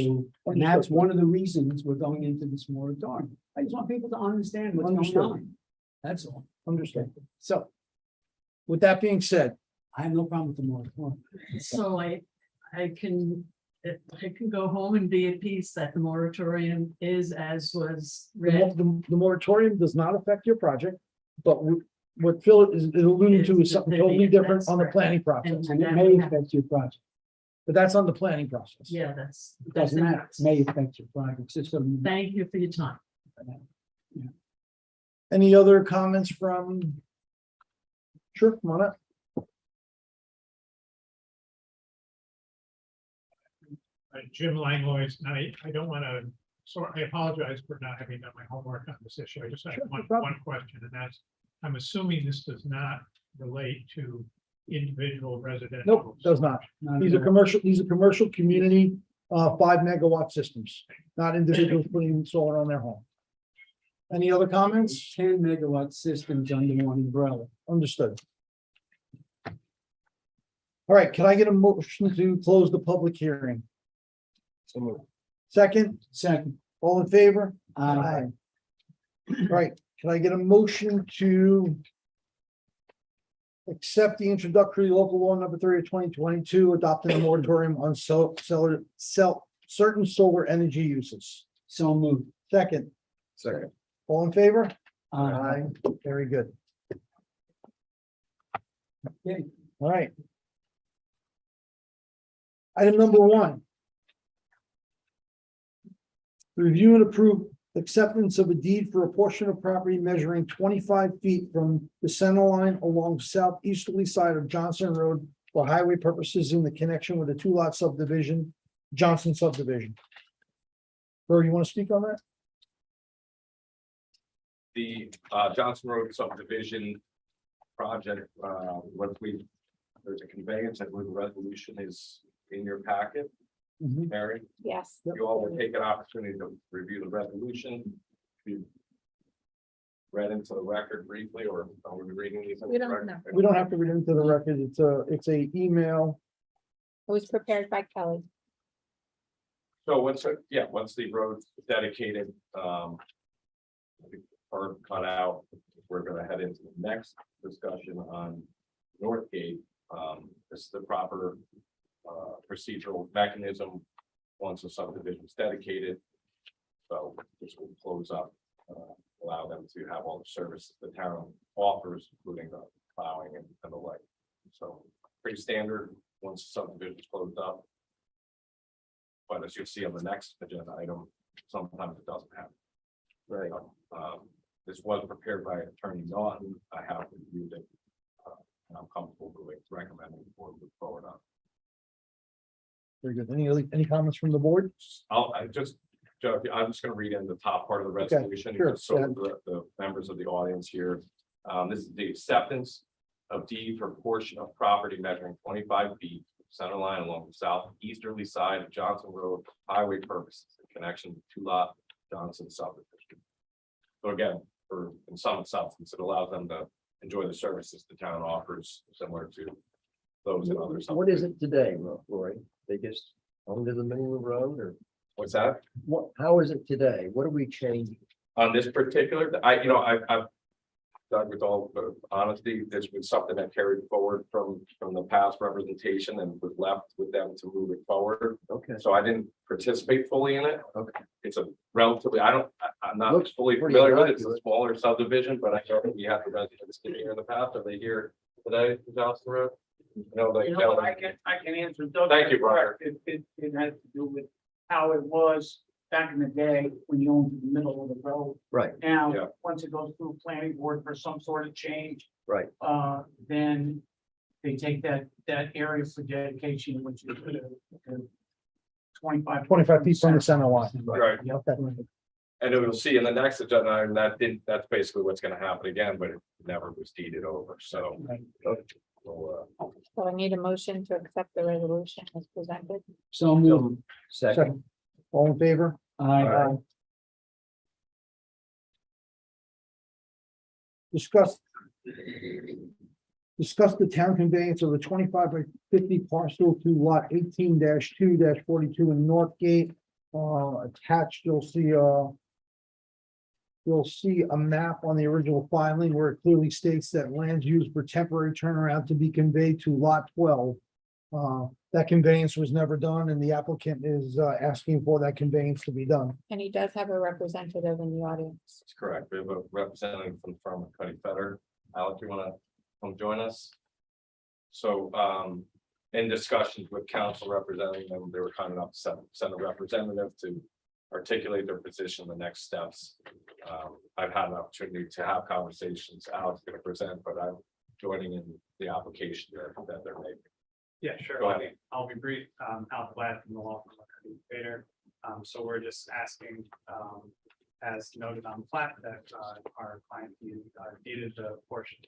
and that's one of the reasons we're going into this moratorium. I just want people to understand what's going Understood. on. That's all. Understood. So With that being said, I have no problem with the moratorium. So I can go home and be at peace that the moratorium is as was read. the moratorium does not affect your project, but what Phil is alluding to is something totally different on the planning process. And it may affect your project. But that's on the planning process. Yeah, that's. It doesn't matter. It may affect your project. It's just gonna- Thank you for your time. Any other comments from? Sure, come on up. Jim Langlois, and I don't want to, so I apologize for not having done my homework on this issue. I just have Sure, no one problem. question, and that's, I'm assuming this does not relate to individual residential. Nope, does not. not These at are all. commercial community, 5 megawatt systems, not individuals putting solar on their home. Any other comments? 10 megawatt systems under one umbrella. Understood. All right, can I get a motion to close the public hearing? Second, Second, All in favor? Aye. Right, can I get a motion to accept the introductory local law number 30 of 2022, adopting a moratorium on certain solar energy uses? So moved. Second, Second. all in favor? Aye. Very good. Okay. All right. Item number 1. Review and approve acceptance of a deed for a portion of property measuring 25 feet from the center line along southeasterly side of Johnson Road for highway purposes in the connection with the 2-lot subdivision, Johnson subdivision. Bro, you want to speak on that? The Johnson Road subdivision project, there's a conveyance, I believe the resolution is in your packet, Mary. Yes. You all will take an opportunity to review the resolution. You read into the record briefly, or are we reading these? We don't know. We don't have to read into the record. It's a email. It was prepared by Kelly. So once the road is dedicated, or cut out, we're gonna head into the next discussion on Northgate. This is the proper procedural mechanism once a subdivision is dedicated. So this will close up, allow them to have all the services the town offers, including the plowing and the like. So pretty standard once the subdivision is closed up. But as you'll see on the next agenda item, sometimes it doesn't happen. Right. This was prepared by Attorney Naughton. I have reviewed it. And I'm comfortable with recommending the board move forward on. Very good. Any comments from the board? I'm just going to read in the top part of the Okay, resolution. sure. Just so the members of the audience here. This is the acceptance of deed for portion of property measuring 25 feet center line along the southeasterly side of Johnson Road for highway purposes in connection with 2-lot Johnson subdivision. So again, in some substance, it allows them to enjoy the services the town offers, similar to those and others. What is it today, Rory? They just own to the middle of the road, or What's that? how is it today? What are we changing? On this particular, I've done with all the honesty, this was something that carried forward from the past representation and was left with them to move it forward. Okay. So I didn't participate fully in it. Okay. It's a relatively, I'm not Looks fully pretty familiar with it. It's a good. smaller subdivision, but I know that we had the residents here in the past. Are they here today, Johnson Road? No, they. You know, I can answer. Doug. Thank you, Brian. It has to do with how it was back in the day when you owned the middle of the road. Right, Now, Yeah. once it goes through planning board for some sort of change, right. then they take that area for dedication, which is 25. 25 feet from the center line. Right. Okay. And we'll see in the next agenda, item that's basically what's gonna happen again, but it never was deeded over, so. We'll, So I need a motion to accept the resolution as presented. So moved. Second. All in favor? Aye. Discuss the town conveyance of the 25 by 50 parcel to lot 18-2-42 in Northgate. Attached, you'll see a map on the original filing where it clearly states that lands used for temporary turnaround to be conveyed to lot 12. That conveyance was never done, and the applicant is asking for that conveyance to be done. And he does have a representative in the audience. That's correct. We have a representative from the firm of Cuddy Fetter. Alec, you wanna come join us? So, in discussions with council representing them, they were kind enough to send a representative to articulate their position, the next steps. I've had an opportunity to have conversations. Alec's gonna present, but I'm joining in the application that they're making. Yeah, sure. Go ahead. I'll be brief. Al Glad from the law firm of Cuddy Fetter. So we're just asking, as noted on the plat, that our client deeded the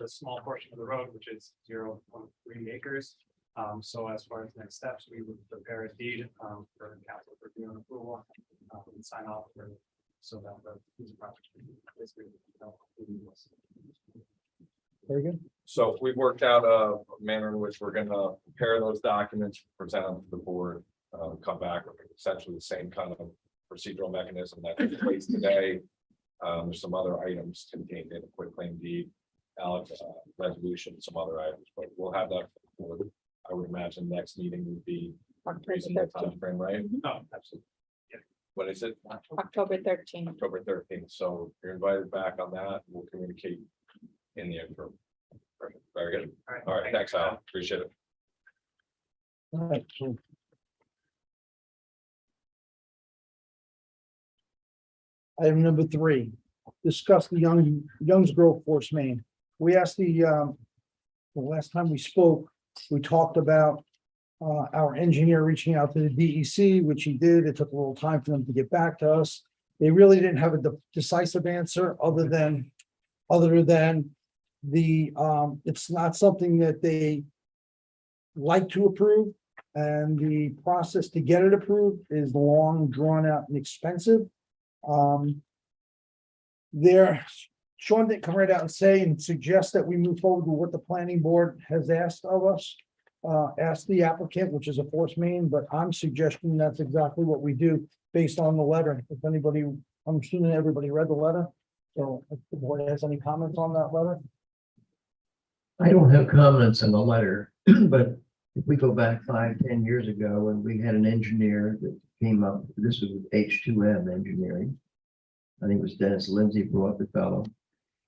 small portion of the road, which is 0.3 acres. So as far as next steps, we would prepare a deed for council review and approval and sign off for, so that the piece of property basically. Very good. So we worked out a manner in which we're gonna prepare those documents, present them to the board, come back with essentially the same kind of procedural mechanism that's in place today. There's some other items contained in a quick claim deed, resolution, some other items, but we'll have that. I would imagine next meeting would be October reasonable 13th. timeframe, right? Oh, absolutely. What is it? October 13th. October 13th. So you're invited back on that. We'll communicate in the interim. Perfect. Very good. All right. Thanks, Al. Appreciate it. All right, so item number 3, discuss the Youngs Grove Force Main. We asked the last time we spoke, we talked about our engineer reaching out to the DEC, which he did. It took a little time for them to get back to us. They really didn't have a decisive answer other than the it's not something that they like to approve, and the process to get it approved is long, drawn out, and expensive. Sean didn't come right out and say and suggest that we move forward with what the planning board has asked of us. Asked the applicant, which is a force main, but I'm suggesting that's exactly what we do based on the letter. If anybody, I'm assuming everybody read the letter. So if the board has any comments on that letter? I don't have comments on the letter, but if we go back 5-10 years ago, when we had an engineer that came up, this was H2M engineering. I think it was Dennis Lindsay brought the fellow.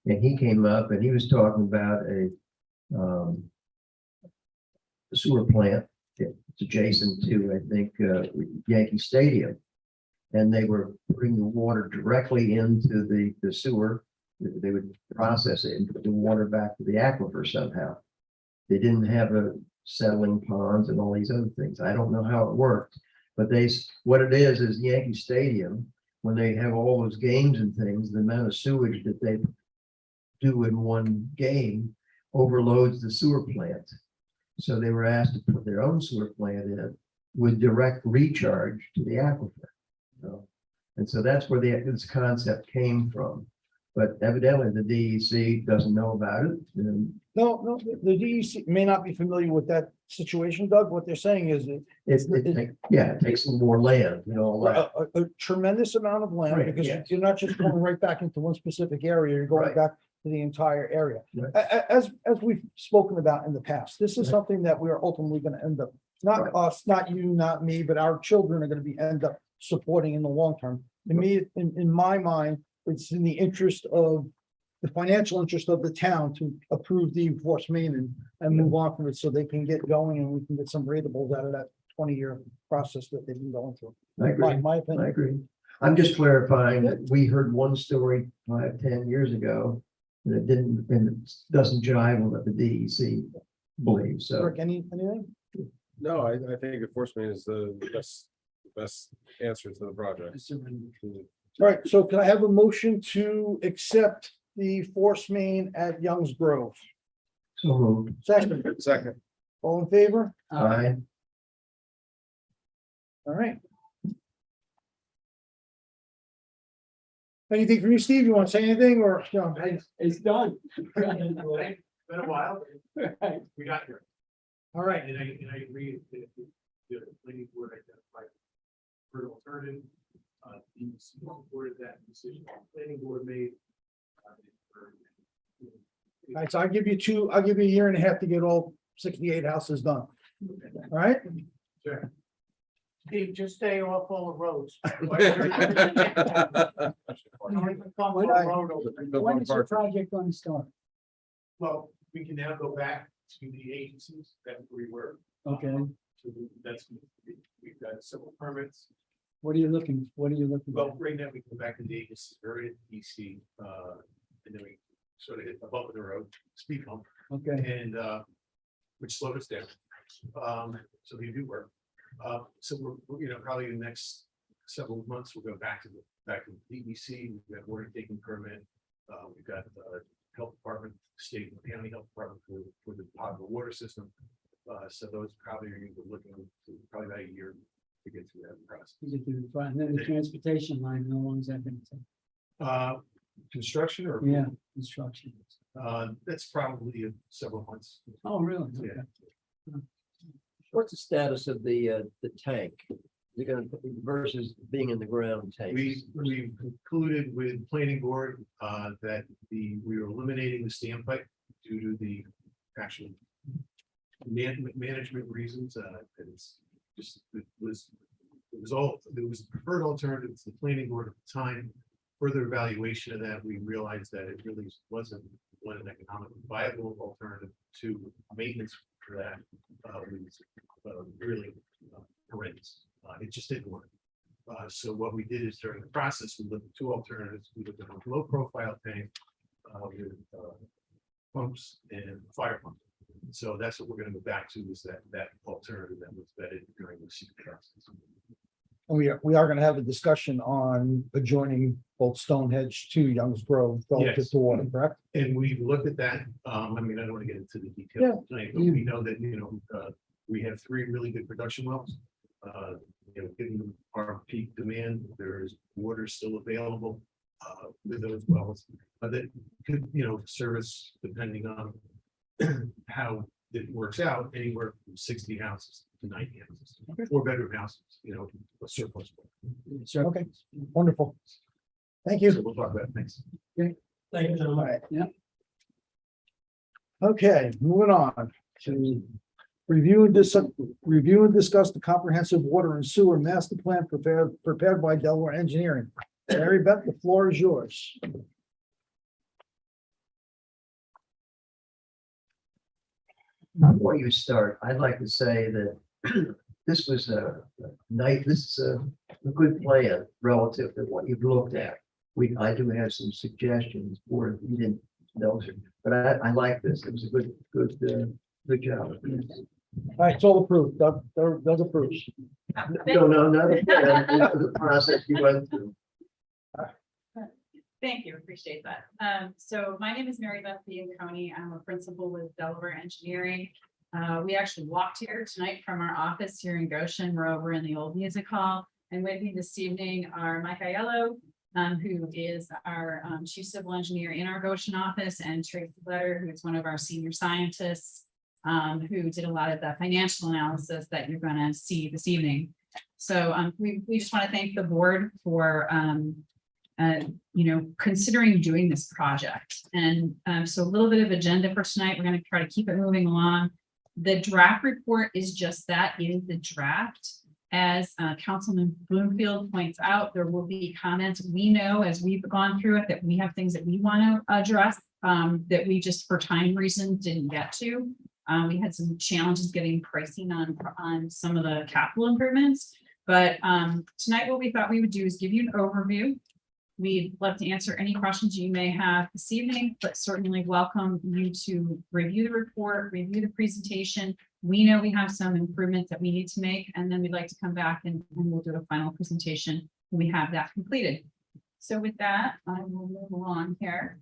And he came up and he was talking about a sewer plant. It's adjacent to, I think, Yankee Stadium. And they were putting the water directly into the sewer. They would process it and put the water back to the aquifer somehow. They didn't have a settling ponds and all these other things. I don't know how it worked, but what it is Yankee Stadium, when they have all those games and things, the amount of sewage that they do in one game overloads the sewer plant. So they were asked to put their own sewer plant in with direct recharge to the aquifer. And so that's where this concept came from. But evidently the DEC doesn't know about it. And No, the DEC may not be familiar with that situation, Doug. What they're saying is that it takes some more land, all that. a tremendous amount of land, Right, because yes. you're not just going right back into one specific area, you're going Right. back to the entire area. Right. As we've spoken about in the past, this is Right. something that we are ultimately going to end up, not Right. us, not you, not me, but our children are going to end up supporting in the long term. To me, in my mind, it's in the interest of the financial interest of the town to approve the force main and move on from it so they can get going and we can get some ratables out of that 20-year process that they've been going through. I agree. My opinion. I agree. I'm just clarifying that we heard one story 5-10 years ago and it doesn't jive with what the DEC believes. So Rick, anything? No, I think a force main is the best answer to the project. All right, so can I have a motion to accept the force main at Youngs Grove? so moved. Second. All in favor? Aye. All right. Anything from you, Steve? You want to say anything or? It's done. Been a while. We got here. All right. And I agree that the planning board identified for an alternative. The supported that decision. Planning board made. All right, so I'll give you a year and a half to get all 68 houses done. All right? Sure. Steve, just stay off all the roads. When is the project going to start? Well, we can now go back to the agencies that we were. Okay, So we've got civil permits. what are you looking Well, for? right now we go back to the agencies, we're at DC, and then we sort of hit above the road, speed bump, Okay, and, which slowed us down. So they do work. So we're, probably in the next several months, we'll go back to the DEC, we've got water taking permit. We've got the health department, state and county health department for the potable water system. So those probably are looking to probably about a year to get through that process. and then the transportation line, how long is that going to take? Construction or? Yeah, construction. That's probably several months. Oh, really? Yeah. Okay. What's the status of the tank? You're gonna, versus being in the ground tanks. We concluded with planning board, that we were eliminating the standpipe due to the actual management reasons, it's just, it was preferred alternative to the planning board at the time. Further evaluation of that, we realized that it really wasn't an economically viable alternative to maintenance for that. Was really horrendous. It just didn't work. So what we did is during the process, we looked at two alternatives. We looked at a low profile tank with pumps and fire pump. So that's what we're going to go back to, is that alternative that was vetted during the secret process. We are gonna have a discussion on adjoining both Stonehenge to Youngs Grove relative Yes. to water, correct? And we looked at that. I mean, I don't want to get into the details tonight, but we know that, we have 3 really good production wells. Given our peak demand, there is water still available with those wells that could, service, depending on how it works out, anywhere from 60 houses to 90 houses, 4-bedroom houses, a surplus. Okay, wonderful. Thank So you. we'll talk about it next. Thank you so much. Alright, yeah. Okay, moving on to review and discuss the comprehensive water and sewer master plan prepared by Delaware Engineering. Mary Beth, the floor is yours. Before you start, I'd like to say that this was a good plan relative to what you've looked at. I do have some suggestions for it. You didn't know, but I like this. It was a good job. All right, it's all approved. Doug approves. No, not the process you went through. Thank you, appreciate that. So my name is Mary Beth Bianconi. I'm a principal with Delaware Engineering. We actually walked here tonight from our office here in Goshen. We're over in the old music hall. And with me this evening are Mike Aiello, who is our chief civil engineer in our Goshen office, and Tracy Letter, who is one of our senior scientists, who did a lot of the financial analysis that you're going to see this evening. So we just want to thank the board for considering doing this project. And so a little bit of agenda for tonight. We're going to try to keep it moving along. The draft report is just that, it is the draft. As Councilman Bloomfield points out, there will be comments. We know as we've gone through it that we have things that we want to address that we just for time reasons didn't get to. We had some challenges getting pricing on some of the capital improvements. But tonight what we thought we would do is give you an overview. We'd love to answer any questions you may have this evening, but certainly welcome you to review the report, review the presentation. We know we have some improvements that we need to make, and then we'd like to come back and we'll do a final presentation when we have that completed. So with that, I will move along here.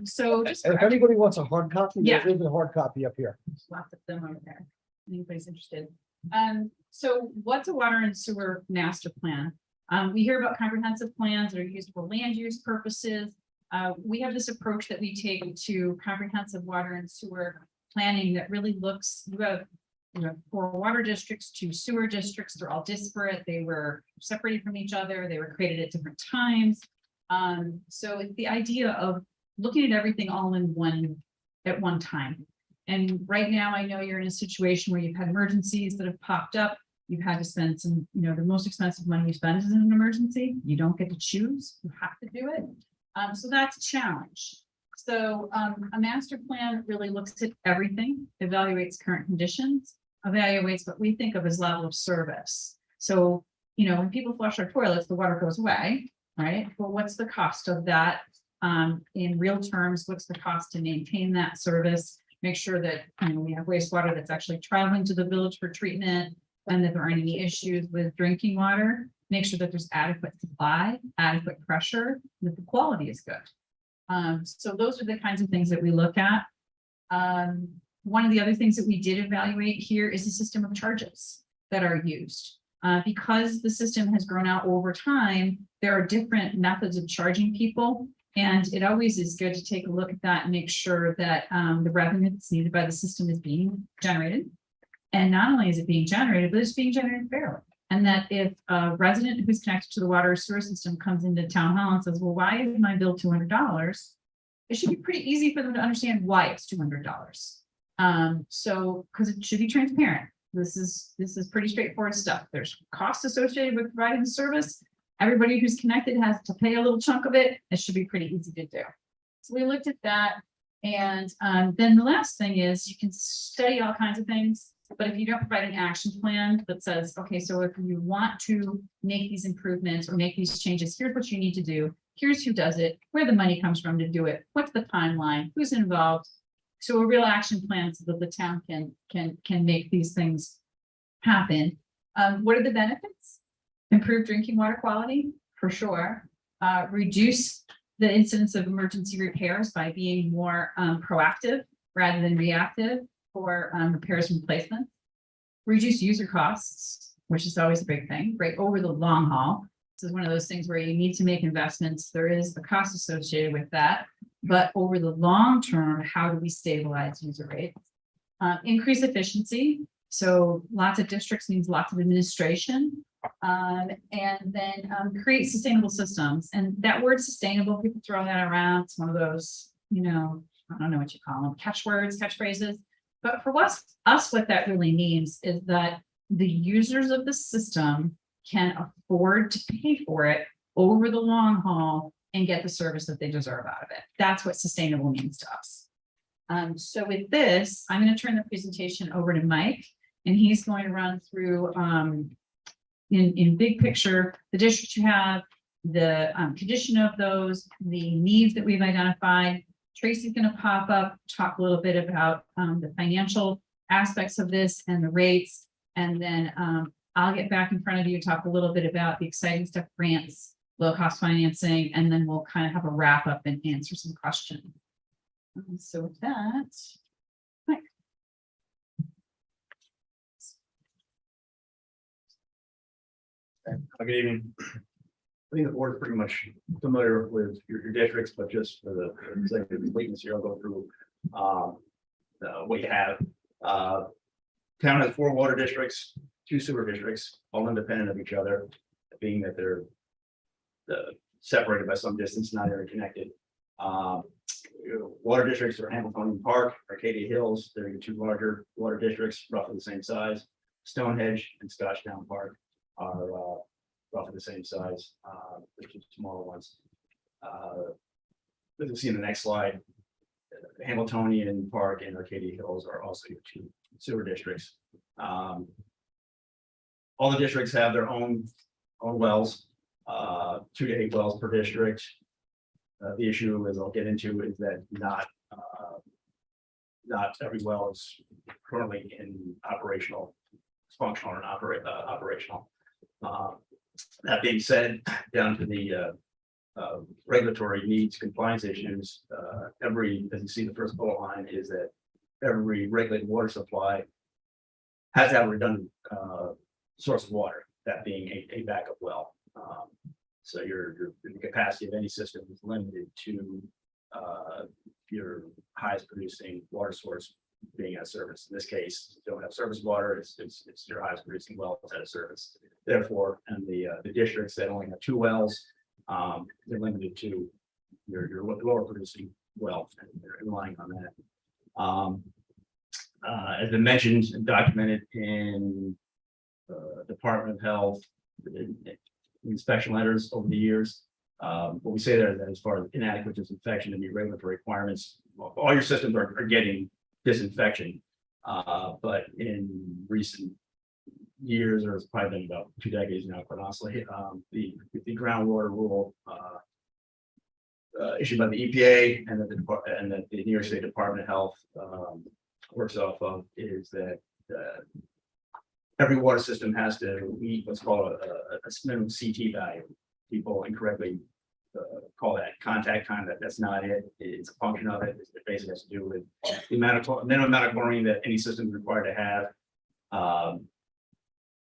So just If anybody wants a hard copy, Yeah. there's a hard copy up here. lots of them over there. Anybody's interested. So what's a water and sewer master plan? We hear about comprehensive plans that are used for land use purposes. We have this approach that we take to comprehensive water and sewer planning that really looks, you have 4 water districts, 2 sewer districts. They're all disparate. They were separated from each other. They were created at different times. So it's the idea of looking at everything all in at one time. And right now, I know you're in a situation where you've had emergencies that have popped up. You've had to spend some, the most expensive money you spend is in an emergency. You don't get to choose. You have to do it. So that's a challenge. So a master plan really looks at everything, evaluates current conditions, evaluates what we think of as level of service. So, when people flush our toilets, the water goes away, right? But what's the cost of that in real terms? What's the cost to maintain that service? Make sure that we have wastewater that's actually traveling to the village for treatment, and that there aren't any issues with drinking water. Make sure that there's adequate supply, adequate pressure, that the quality is good. So those are the kinds of things that we look at. One of the other things that we did evaluate here is the system of charges that are used. Because the system has grown out over time, there are different methods of charging people. And it always is good to take a look at that and make sure that the revenue that's needed by the system is being generated. And not only is it being generated, but it's being generated fairly. And that if a resident who's connected to the water or sewer system comes into town hall and says, well, why is my bill $200? It should be pretty easy for them to understand why it's $200. So, because it should be transparent. This is pretty straightforward stuff. There's costs associated with providing the service. Everybody who's connected has to pay a little chunk of it. It should be pretty easy to do. So we looked at that. And then the last thing is you can study all kinds of things, but if you don't provide an action plan that says, okay, so if you want to make these improvements or make these changes, here's what you need to do. Here's who does it, where the money comes from to do it, what's the timeline, who's involved. So a real action plan so that the town can make these things happen. What are the benefits? Improve drinking water quality, for sure. Reduce the incidence of emergency repairs by being more proactive rather than reactive for repairs and replacements. Reduce user costs, which is always a big thing, right? Over the long haul. This is one of those things where you need to make investments. There is a cost associated with that. But over the long term, how do we stabilize user rates? Increase efficiency. So lots of districts means lots of administration. And then create sustainable systems. And that word sustainable, people throw that around. It's one of those, I don't know what you call them, catchwords, catchphrases. But for us, what that really means is that the users of the system can afford to pay for it over the long haul and get the service that they deserve out of it. That's what sustainable means to us. So with this, I'm going to turn the presentation over to Mike, and he's going to run through in big picture, the districts you have, the condition of those, the needs that we've identified. Tracy's going to pop up, talk a little bit about the financial aspects of this and the rates. And then I'll get back in front of you, talk a little bit about the exciting stuff, grants, low cost financing, and then we'll kind of have a wrap up and answer some questions. So with that, Mike. Good evening. I think the board is pretty much familiar with your districts, but just for the executive completeness here, I'll go through what you have. Town has 4 water districts, 2 sewer districts, all independent of each other, being that they're separated by some distance, not interconnected. Water districts are Hamiltonian Park, Arcadia Hills. They're the 2 larger water districts, roughly the same size. Stonehenge and Scotchtown Park are roughly the same size. There's 2 smaller ones. As you'll see in the next slide, Hamiltonian Park and Arcadia Hills are also your 2 sewer districts. All the districts have their own wells, 2 to 8 wells per district. The issue, as I'll get into, is that not every well is currently in operational, functional, and operational. That being said, down to the regulatory needs, compliance issues, as you see, the first bullet line is that every regulated water supply has to have a redundant source of water, that being a backup well. So the capacity of any system is limited to your highest producing water source being out of service. In this case, you don't have service water, it's your highest producing well that's out of service. Therefore, and the districts that only have 2 wells, they're limited to your lower producing well, and they're relying on that. As I mentioned and documented in Department of Health inspection letters over the years, what we say there is that as far as inadequate disinfection and your regulatory requirements, all your systems are getting disinfection, but in recent years, or it's probably been about 2 decades now, quite honestly, the groundwater rule issued by the EPA and that the New York State Department of Health works off of is that every water system has to meet what's called a minimum CT value. People incorrectly call that contact time. That's not it. It's a function of it. It basically has to do with the minimum amount of chlorine that any system is required to have.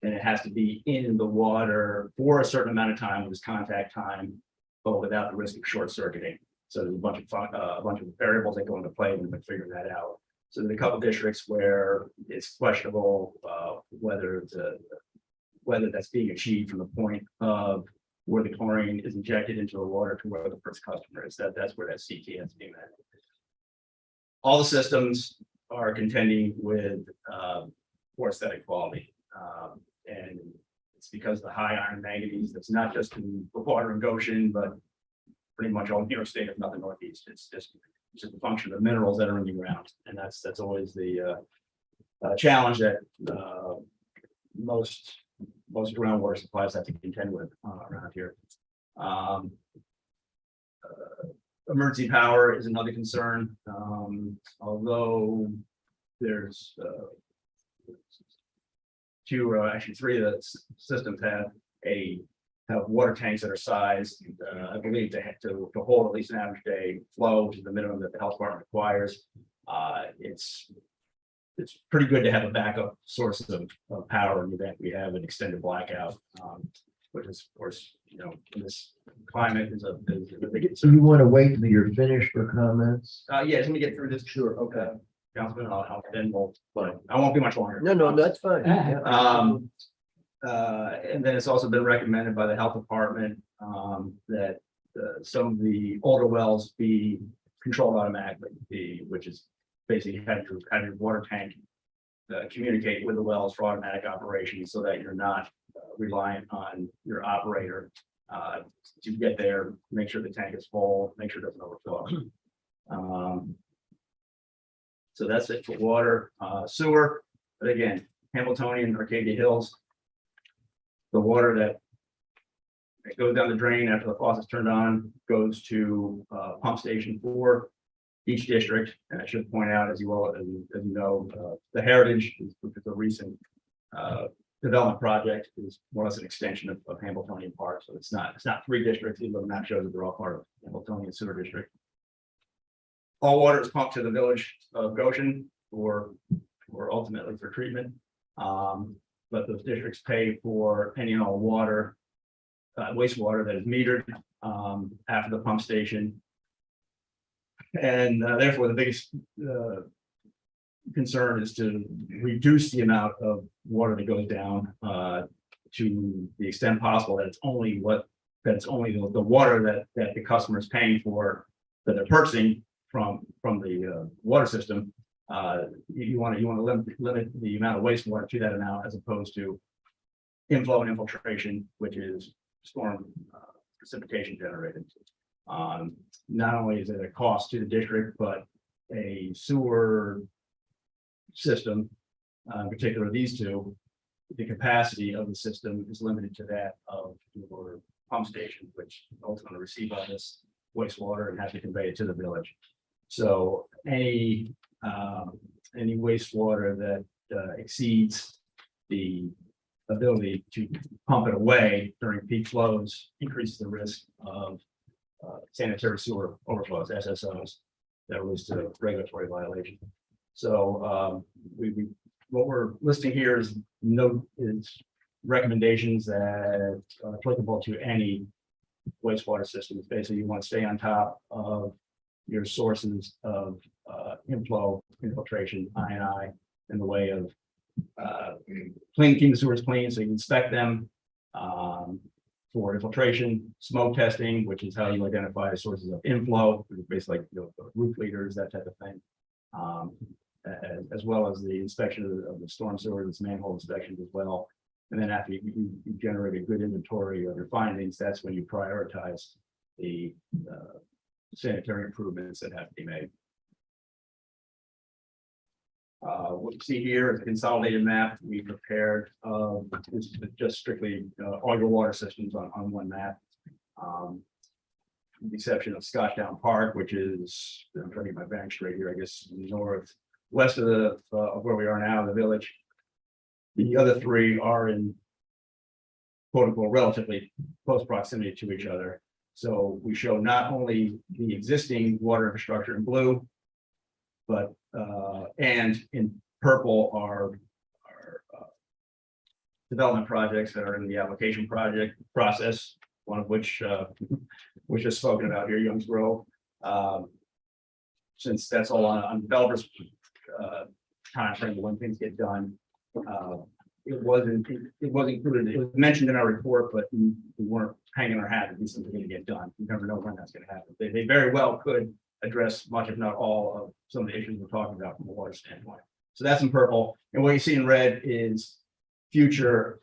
And it has to be in the water for a certain amount of time, with this contact time, but without the risk of short circuiting. So there's a bunch of variables that go into play when we figure that out. So there's a couple districts where it's questionable whether whether that's being achieved from the point of where the chlorine is injected into the water to where the first customer is. That's where that CT has to be met. All the systems are contending with poor aesthetic quality. And it's because of the high iron manganese that's not just in the water in Goshen, but pretty much all New York State, if not the Northeast. It's just a function of the minerals that are in the ground. And that's always the challenge that most groundwater supplies have to contend with around here. Emergency power is another concern. Although there's actually three of the systems have water tanks that are sized, I believe, to hold at least an average day flow, which is the minimum that the health department requires. It's pretty good to have a backup source of power in the event we have an extended blackout, which is, of course, in this climate is a big So you concern. want to wait till you're finished for comments? Yeah, let me get through this. Sure, okay. Councilman, then but I won't be much longer. No, that's fine. Yeah. And then it's also been recommended by the health department that some of the older wells be controlled automatically, which is basically have your water tank communicate with the wells for automatic operations so that you're not reliant on your operator to get there, make sure the tank is full, make sure it doesn't overflow. So that's it for water. Sewer, but again, Hamiltonian, Arcadia Hills, the water that goes down the drain after the faucet's turned on goes to pump station 4 each district. And I should point out, as you know, the Heritage, which is a recent development project, is more or less an extension of Hamiltonian Park. So it's not 3 districts, even though the map shows that they're all part of Hamiltonian Sewer District. All water is pumped to the village of Goshen or ultimately for treatment. But those districts pay for any and all water, wastewater that is metered after the pump station. And therefore, the biggest concern is to reduce the amount of water that goes down to the extent possible that it's only the water that the customer is paying for, that they're purchasing from the water system. You want to limit the amount of wastewater to that amount, as opposed to inflow and infiltration, which is storm precipitation generated. Not only is it a cost to the district, but a sewer system, in particular these two, the capacity of the system is limited to that of your pump station, which ultimately receive all this wastewater and have to convey it to the village. So any wastewater that exceeds the ability to pump it away during peak flows increases the risk of sanitary sewer overflows, SSOs, that leads to regulatory violation. So what we're listing here is recommendations that are applicable to any wastewater systems. Basically, you want to stay on top of your sources of inflow, infiltration, I&I, in the way of keeping the sewers clean, so you inspect them for infiltration, smoke testing, which is how you identify the sources of inflow, basically like roof leaders, that type of thing, as well as the inspection of the storm sewers, manhole inspections as well. And then after you generate a good inventory of your findings, that's when you prioritize the sanitary improvements that have to be made. What you see here is a consolidated map we prepared. This is just strictly all your water systems on one map. With the exception of Scotchtown Park, which is, I'm trying to get my bank straight here, I guess northwest of where we are now, the village. The other 3 are in quote unquote relatively close proximity to each other. So we show not only the existing water infrastructure in blue, but and in purple are development projects that are in the application process, one of which was just spoken about here, Young's Grove. Since that's all on developers timeframe when things get done, it wasn't included. It was mentioned in our report, but we weren't hanging our hat that these things are gonna get done. You never know when that's gonna happen. They very well could address much, if not all, of some of the issues we're talking about from a water standpoint. So that's in purple, and what you see in red is future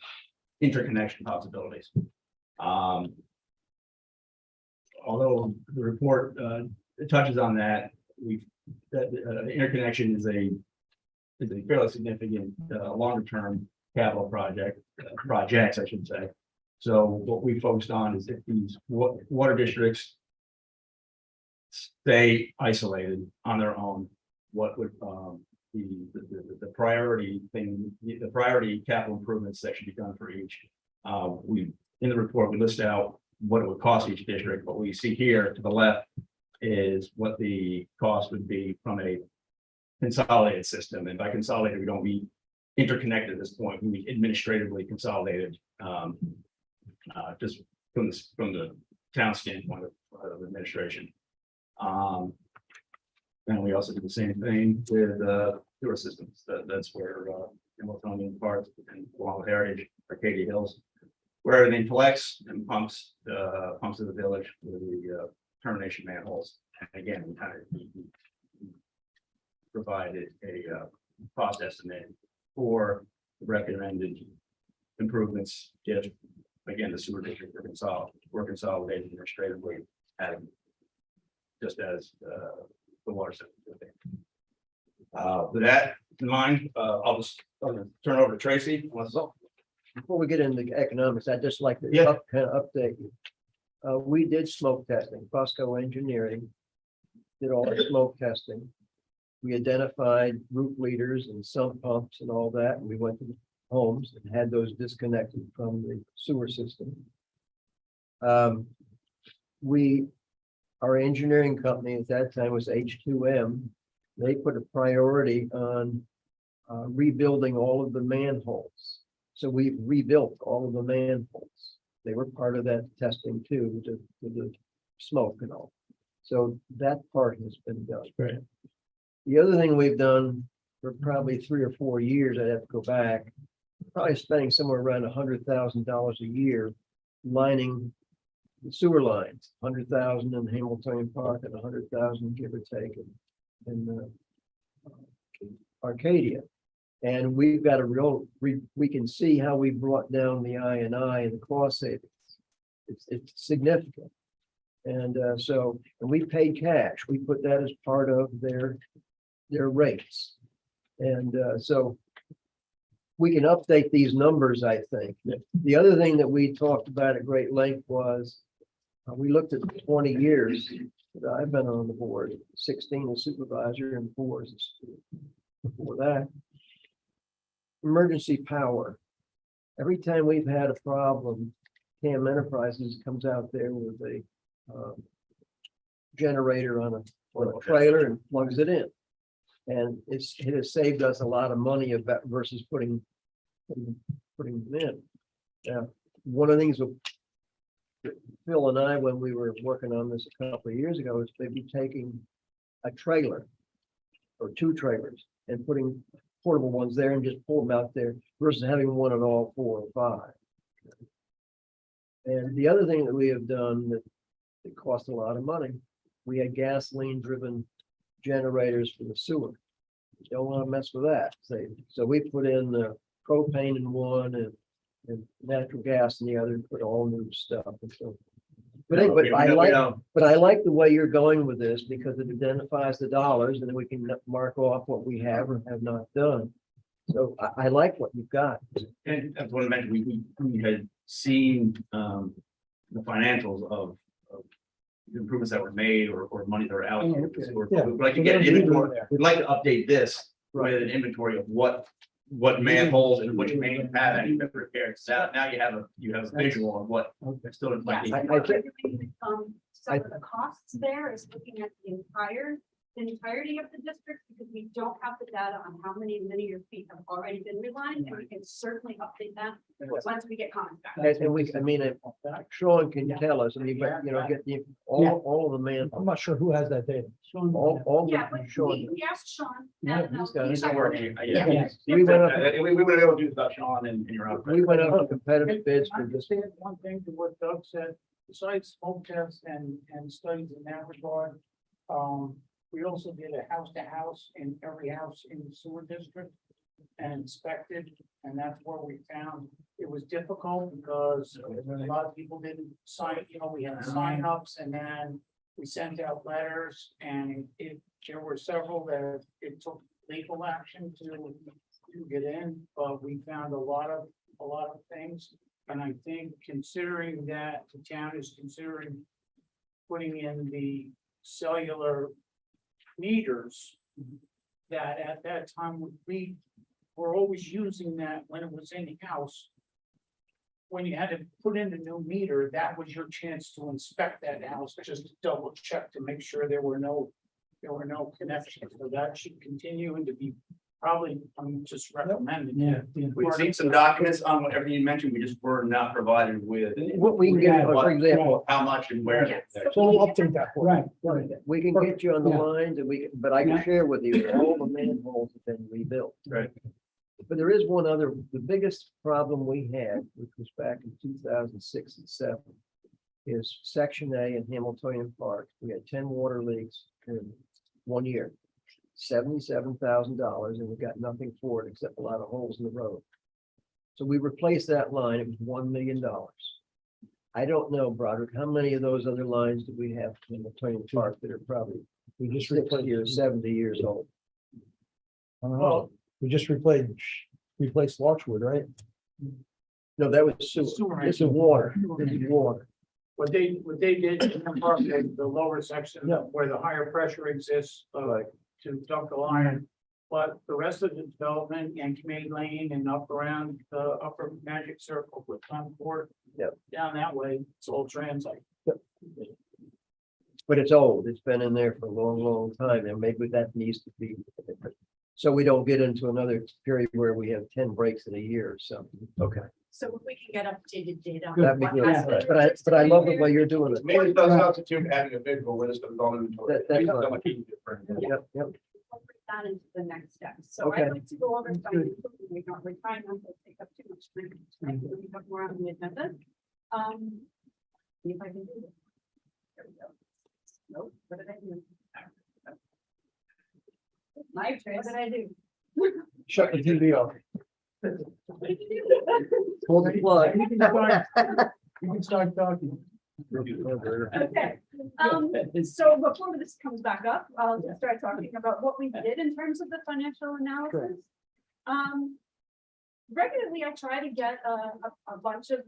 interconnection possibilities. Although the report touches on that, the interconnection is a fairly significant longer term capital projects, I should say. So what we focused on is if these water districts stay isolated on their own, what would the priority thing, the priority capital improvements that should be done for each. In the report, we list out what it would cost each district. What we see here to the left is what the cost would be from a consolidated system. And by consolidated, we don't mean interconnected at this point. We mean administratively consolidated, just from the town standpoint of administration. And we also do the same thing with sewer systems. That's where Hamiltonian Park and along with Heritage, Arcadia Hills, where everything collects and pumps to the village with the termination manholes. And again, we kind of provided a cost estimate for the recommended improvements if, again, the sewer district were consolidated administratively, and just as the water system. With that in mind, I'll turn over to Tracy. Before we get into economics, I'd just like to Yeah. kind of update you. We did smoke testing. Fosco Engineering did all the smoke testing. We identified roof leaders and sump pumps and all that. And we went to the homes and had those disconnected from the sewer system. Our engineering company at that time was H2M. They put a priority on rebuilding all of the manholes. So we rebuilt all of the manholes. They were part of that testing too, to the smoke and all. So that part has been done. Right. The other thing we've done for probably 3 or 4 years, I'd have to go back, probably spending somewhere around $100,000 a year lining the sewer lines, 100,000 in Hamiltonian Park and 100,000 give or take in Arcadia. And we've got a real, we can see how we brought down the I&I and the cost savings. It's significant. And so we paid cash. We put that as part of their rates. And so we can update these numbers, I think. The other thing that we talked about at great length was we looked at 20 years that I've been on the board, 16 as supervisor and 4 as a student. Before that, emergency power. Every time we've had a problem, CAM Enterprises comes out there with a generator on a trailer and plugs it in. And it has saved us a lot of money versus putting them in. Now, one of the things with Phil and I, when we were working on this a couple of years ago, is they'd be taking a trailer or 2 trailers and putting portable ones there and just pull them out there versus having one on all 4 or 5. And the other thing that we have done that it cost a lot of money, we had gasoline driven generators for the sewer. You don't want to mess with that. So we put in the propane in one and natural gas in the other, and put all new stuff. And so, but I like the way you're going with this because it identifies the dollars and then we can mark off what we have or have not done. So I like what you've got. And as one mentioned, we had seen the financials of the improvements that were made or money that were allocated. We'd like to get an inventory. We'd like to update this with an inventory of what manholes and which main had any been repaired. So now you have a visual of what still might be. I think Some of the costs there is looking at the entire the entirety of the district because we don't have the data on how many linear feet have already been relined, and we can certainly update that once we get comments back. And we, I mean, if Sean can tell us, I mean, but, you know, get the, all of the man, I'm not sure who has that data. all Yeah, the but Sean. we asked Sean. Yeah, and, he's got it. he He's checked working. it. Yeah. We went up, We would be able to do without Sean and your own. we went up to competitive bids I for this. understand one thing to what Doug said, besides smoke tests and studies in that regard. We also did a house to house in every house in the sewer district and inspected, and that's where we found it was difficult because a lot of people didn't sign, you know, we had sign ups and then we sent out letters and there were several that it took legal action to get in, but we found a lot of things. And I think considering that the town is considering putting in the cellular meters, that at that time we were always using that when it was in the house. When you had to put in a new meter, that was your chance to inspect that house, just to double check to make sure there were no connections. So that should continue and to be probably, I'm just recommending. We've seen some documents on whatever you mentioned, we just were not provided with. What we can get, for example, How much and where. Yes. So we'll update that. Right. we can get you on the Yeah. lines and but I can share with you, all the manholes have been rebuilt. Right. But there is one other, the biggest problem we had, which was back in 2006 and 7, is Section A in Hamiltonian Park. We had 10 water leaks in 1 year, $77,000, and we got nothing for it except a lot of holes in the road. So we replaced that line. It was $1 million. I don't know, Broderick, how many of those other lines do we have in Hamiltonian Park that are probably We just 60 replaced, or 70 years old? I don't know, we just replaced Larchwood, right? No, that was sewer. Sewer. This is water. This is water. What they did in the park, the lower section Yeah. where the higher pressure exists, Right. to dump the line. But the rest of the development and Main Lane and up around the upper Magic Circle with Concord. Yep. Down that way, it's all transit. But it's old. It's been in there for a long, long time, and maybe that needs to be. So we don't get into another period where we have 10 breaks in a year or something. Okay, So if we can get updated data. on that'd be what good. has been But I love the way you're doing it. Maybe it does constitute having a visual with us to go inventory. That's It's fine. so much easier for him. Yep, yep. Incorporate that into the next step. So Okay. I'd like to go over some, we're trying not to take up too much time. tonight, so we have more on the agenda. See if I can do this. There we go. Nope, what did I do? My choice. What did I do? Shut the TV off. What did you do? Pull the plug. You can start talking. Okay, so before this comes back up, I'll just start talking about what we did in terms of the financial analysis. Regularly, I try to get a bunch of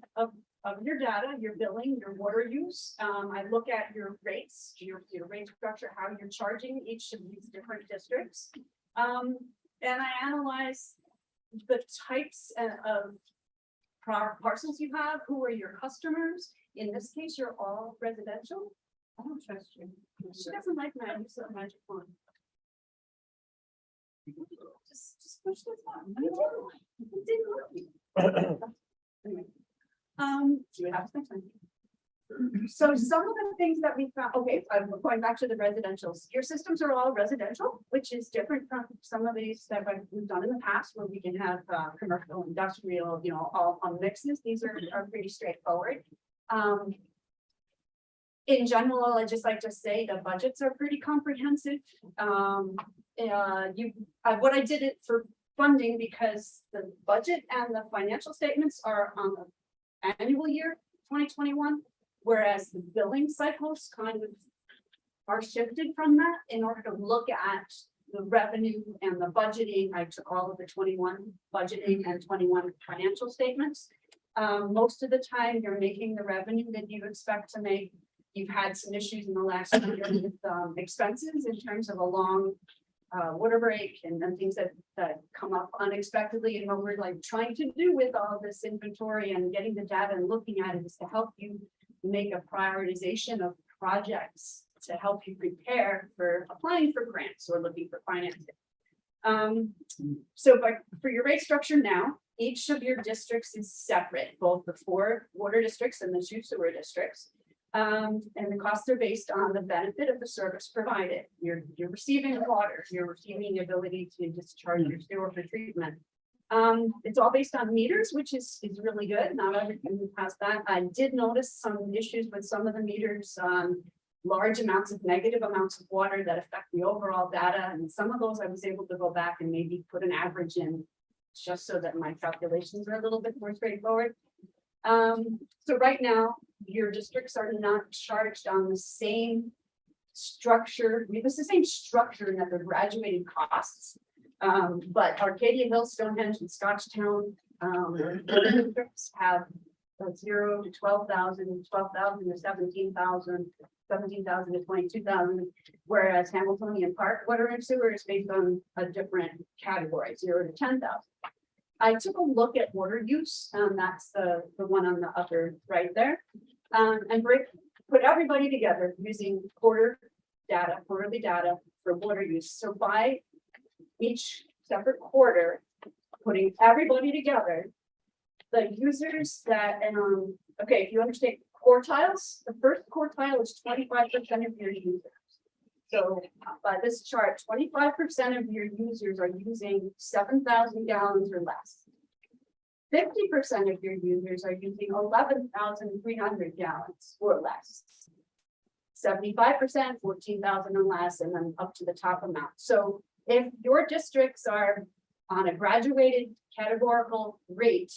your data, your billing, your water use. I look at your rates, your rate structure, how you're charging each of these different districts. And I analyze the types of parcels you have, who are your customers. In this case, you're all residential. I don't trust you. She doesn't like my use of magic wand. Just push this on. It didn't work. Anyway. So that was my time. So some of the things that we found, okay, I'm going back to the residentials. Your systems are all residential, which is different from some of these that we've done in the past where we can have commercial, industrial, you know, all on mixes. These are pretty straightforward. In general, I'd just like to say the budgets are pretty comprehensive. What I did it for funding because the budget and the financial statements are on the annual year 2021, whereas the billing cycles kind of are shifted from that in order to look at the revenue and the budgeting. I took all of the 21 budgeting and 21 financial statements. Most of the time you're making the revenue that you expect to make. You've had some issues in the last year with expenses in terms of a long water break and things that come up unexpectedly. And what we're like trying to do with all this inventory and getting the data and looking at it is to help you make a prioritization of projects to help you prepare for applying for grants or looking for financing. For your rate structure now, each of your districts is separate, both the 4 water districts and the 2 sewer districts. And the costs are based on the benefit of the service provided. You're receiving water, you're receiving the ability to discharge your sewer for treatment. It's all based on meters, which is really good. Not everything has that. I did notice some issues with some of the meters, large amounts of negative amounts of water that affect the overall data. And some of those I was able to go back and maybe put an average in just so that my calculations are a little bit more straightforward. So right now, your districts are not charged on the same structure. It's the same structure that they're graduated costs. But Arcadia Hill, Stonehenge, and Scotchtown districts have 0 to 12,000, 12,000 to 17,000, 17,000 to 22,000, whereas Hamiltonian Park water and sewer is based on a different category, 0 to 10,000. I took a look at water use, that's the one on the upper right there, and put everybody together using quarterly data for water use. So by each separate quarter, putting everybody together, the users that, okay, if you understand quartiles, the first quartile is 25% of your users. So by this chart, 25% of your users are using 7,000 gallons or less. 50% of your users are using 11,300 gallons or less. 75%, 14,000 or less, and then up to the top amount. So if your districts are on a graduated categorical rate,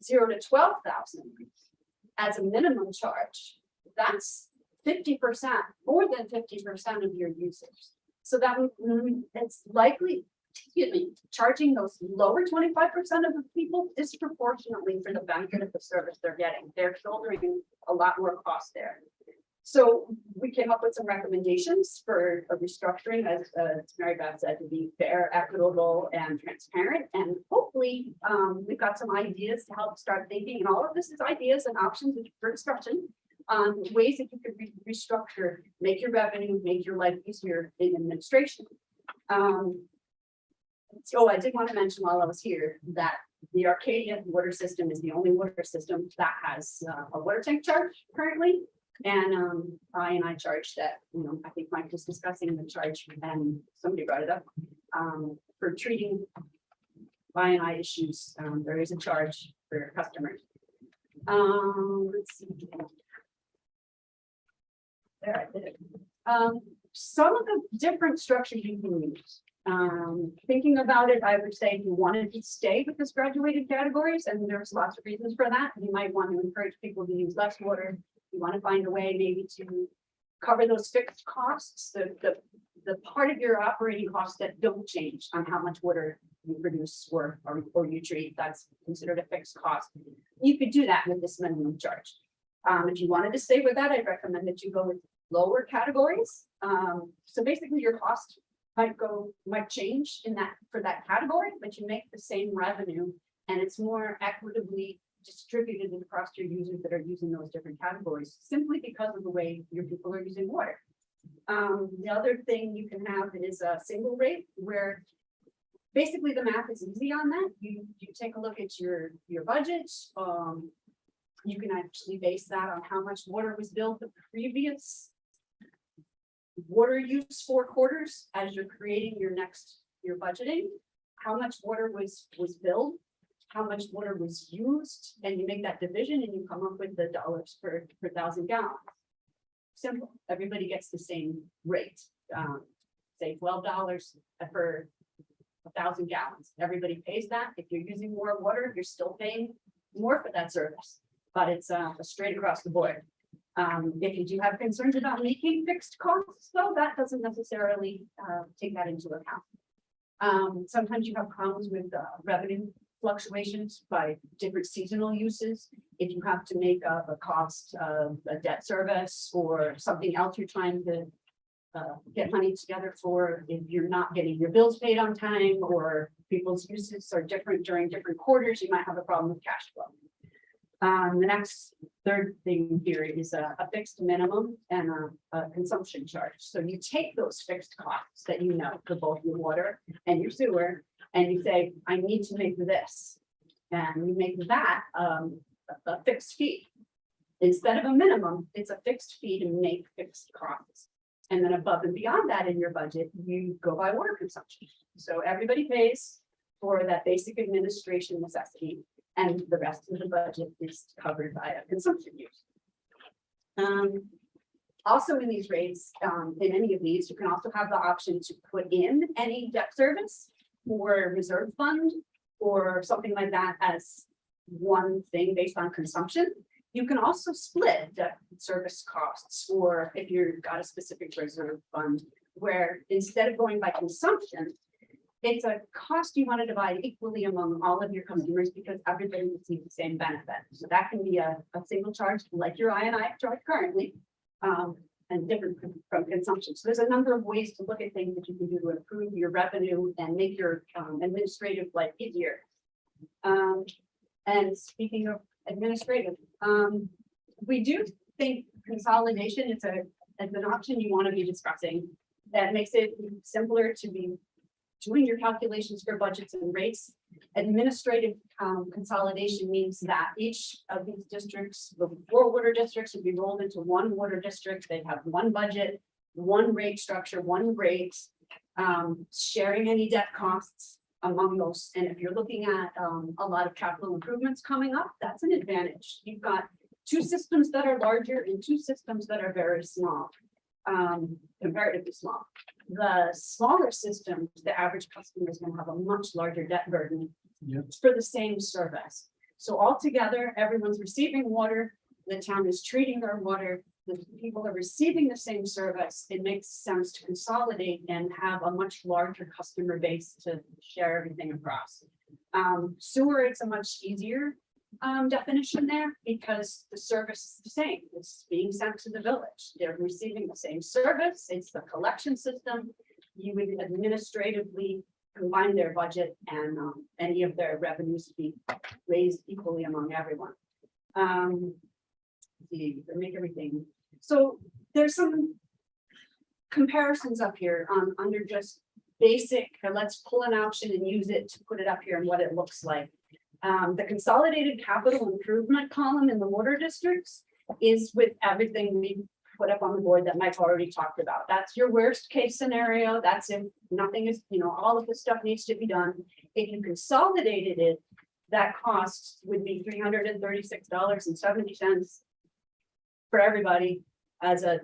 0 to 12,000 as a minimum charge, that's 50%, more than 50% of your users. So that it's likely, charging those lower 25% of the people disproportionately for the benefit of the service they're getting. They're shouldering a lot more cost there. So we came up with some recommendations for a restructuring, as Mary Beth said, to be fair, equitable, and transparent. And hopefully we've got some ideas to help start thinking. And all of this is ideas and options for discussion on ways that you could restructure, make your revenue, make your life easier in administration. So I did want to mention while I was here that the Arcadia water system is the only water system that has a water tank charge currently. And I charge that, I think Mike was discussing the charge and somebody brought it up for treating I issues. There is a charge for customers. Let's see. There, I did it. Some of the different structures you can use. Thinking about it, I would say if you wanted to stay with this graduated categories, and there's lots of reasons for that, you might want to encourage people to use less water. You want to find a way maybe to cover those fixed costs, the part of your operating costs that don't change on how much water you produce or you treat. That's considered a fixed cost. You could do that with this minimum charge. If you wanted to stay with that, I'd recommend that you go with lower categories. So basically your cost might change for that category, but you make the same revenue and it's more equitably distributed across your users that are using those different categories, simply because of the way your people are using water. The other thing you can have is a single rate, where basically the math is easy on that. You take a look at your budget. You can actually base that on how much water was billed the previous water use 4 quarters as you're creating your budgeting. How much water was billed, how much water was used, and you make that division and you come up with the dollars per 1,000 gallons. Simple. Everybody gets the same rate. Say $12 for 1,000 gallons. Everybody pays that. If you're using more water, you're still paying more for that service, but it's straight across the board. If you do have concerns about making fixed costs, though, that doesn't necessarily take that into account. Sometimes you have problems with revenue fluctuations by different seasonal uses. If you have to make up a cost of a debt service or something else you're trying to get money together for, if you're not getting your bills paid on time or people's uses are different during different quarters, you might have a problem with cash flow. The next third thing here is a fixed minimum and a consumption charge. So you take those fixed costs that you know for both your water and your sewer, and you say, I need to make this. And you make that a fixed fee. Instead of a minimum, it's a fixed fee to make fixed costs. And then above and beyond that in your budget, you go by water consumption. So everybody pays for that basic administration necessity, and the rest of the budget is covered by a consumption use. Also in these rates, in any of these, you can also have the option to put in any debt service or reserve fund or something like that as one thing based on consumption. You can also split debt service costs, or if you've got a specific reserve fund, where instead of going by consumption, it's a cost you want to divide equally among all of your customers because everybody receives the same benefit. So that can be a single charge like your I&I charge currently, and different from consumption. So there's a number of ways to look at things that you can do to improve your revenue and make your administrative life easier. And speaking of administrative, we do think consolidation is an option you want to be discussing. That makes it simpler to be doing your calculations for budgets and rates. Administrative consolidation means that each of these districts, the 4 water districts, would be rolled into one water district. They'd have one budget, one rate structure, one rate, sharing any debt costs among those. And if you're looking at a lot of capital improvements coming up, that's an advantage. You've got 2 systems that are larger and 2 systems that are very small, comparatively small. The smaller systems, the average customer is going to have a much larger debt burden for the same service. So altogether, everyone's receiving water, the town is treating their water, the people are receiving the same service. It makes sense to consolidate and have a much larger customer base to share everything across. Sewer, it's a much easier definition there because the service is the same. It's being sent to the village. They're receiving the same service. It's the collection system. You would administratively combine their budget and any of their revenues to be raised equally among everyone. Make everything. So there's some comparisons up here under just basic, let's pull an option and use it to put it up here and what it looks like. The consolidated capital improvement column in the water districts is with everything we put up on the board that Mike already talked about. That's your worst case scenario. That's if nothing is, all of this stuff needs to be done. If you consolidated it, that cost would be $336.70 for everybody as a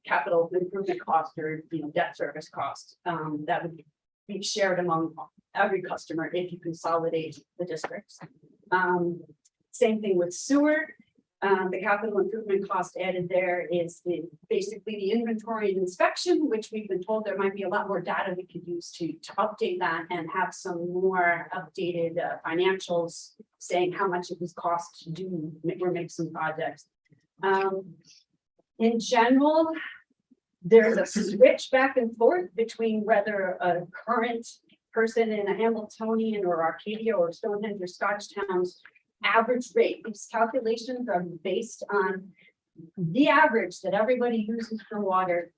capital improvement cost or debt service cost. That would be shared among every customer if you consolidate the districts. Same thing with sewer. The capital improvement cost added there is basically the inventory and inspection, which we've been told there might be a lot more data we could use to update that and have some more updated financials saying how much it was cost to do or make some projects. In general, there's a switch back and forth between whether a current person in a Hamiltonian or Arcadia or Stonehenge or Scotchtown's average rate. These calculations are based on the average that everybody uses for water.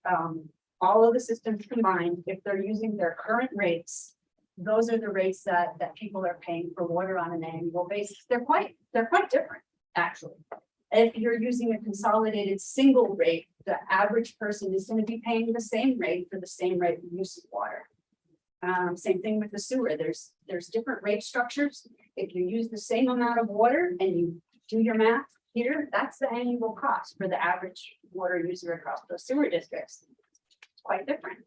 All of the systems combined, if they're using their current rates, those are the rates that people are paying for water on an annual basis. They're quite different, actually. If you're using a consolidated single rate, the average person is going to be paying the same rate for the same rate of use of water. Same thing with the sewer. There's different rate structures. If you use the same amount of water and you do your math here, that's the annual cost for the average water user across those sewer districts. It's quite different.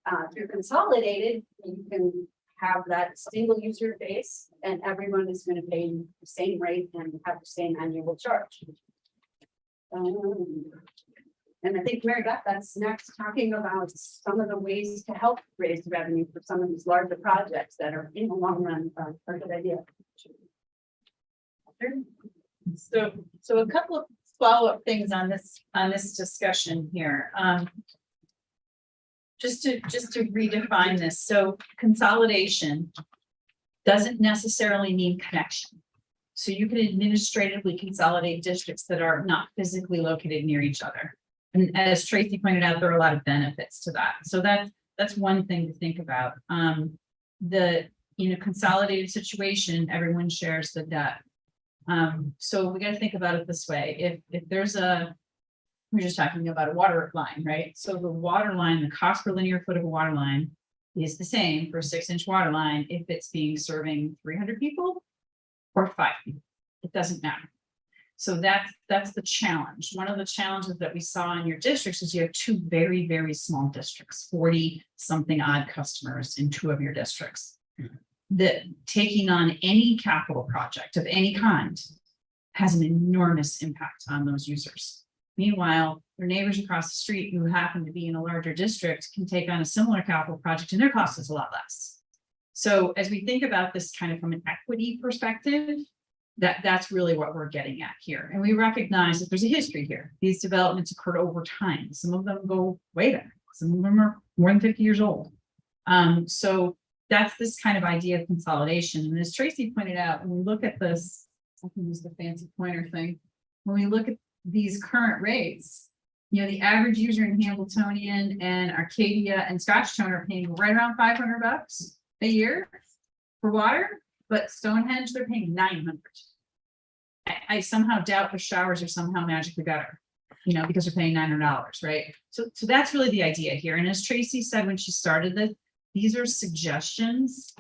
If you're consolidated, you can have that single user base and everyone is going to pay the same rate and have the same annual charge. And I think Mary Beth, that's next, talking about some of the ways to help raise revenue for some of these larger projects that are in the long run are a good idea. So a couple of follow-up things on this discussion here. Just to redefine this. So consolidation doesn't necessarily mean connection. So you can administratively consolidate districts that are not physically located near each other. And as Tracy pointed out, there are a lot of benefits to that. So that's one thing to think about. In a consolidated situation, everyone shares the debt. So we got to think about it this way. If there's we're just talking about a water line, right? So the water line, the cost per linear foot of a water line is the same for a 6-inch water line if it's being serving 300 people or 5 people. It doesn't matter. So that's the challenge. One of the challenges that we saw in your districts is you have 2 very, very small districts, 40 something odd customers in 2 of your districts. That taking on any capital project of any kind has an enormous impact on those users. Meanwhile, their neighbors across the street who happen to be in a larger district can take on a similar capital project and their cost is a lot less. So as we think about this kind of from an equity perspective, that's really what we're getting at here. And we recognize that there's a history here. These developments occurred over time. Some of them go way back. Some of them are more than 50 years old. So that's this kind of idea of consolidation. And as Tracy pointed out, when we look at this, I can use the fancy pointer thing. When we look at these current rates, you know, the average user in Hamiltonian and Arcadia and Scotchtown are paying right around $500 a year for water, but Stonehenge, they're paying $900. I somehow doubt the showers are somehow magically better, you know, because they're paying $900, right? So that's really the idea here. And as Tracy said when she started this, these are suggestions.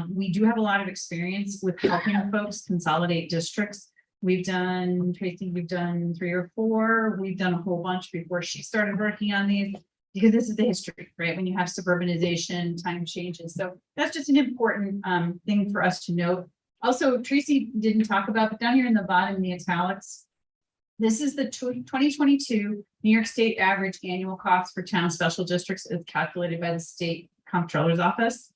We do have a lot of experience with helping folks consolidate districts. We've done 3 or 4. We've done a whole bunch before she started working on these, because this is the history, right? When you have suburbanization, time changes. So that's just an important thing for us to note. Also, Tracy didn't talk about, but down here in the bottom in the italics, this is the 2022 New York State average annual cost for town special districts as calculated by the state comptroller's office.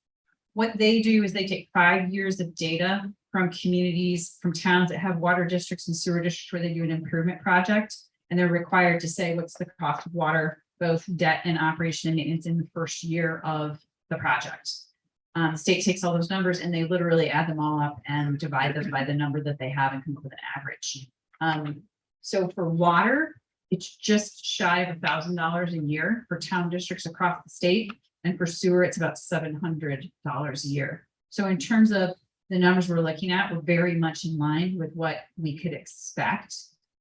What they do is they take 5 years of data from communities, from towns that have water districts and sewer districts where they do an improvement project, and they're required to say what's the cost of water, both debt and operation and maintenance in the first year of the project. The state takes all those numbers and they literally add them all up and divide them by the number that they have and come up with an average. So for water, it's just shy of $1,000 a year for town districts across the state. And for sewer, it's about $700 a year. So in terms of the numbers we're looking at, we're very much in line with what we could expect.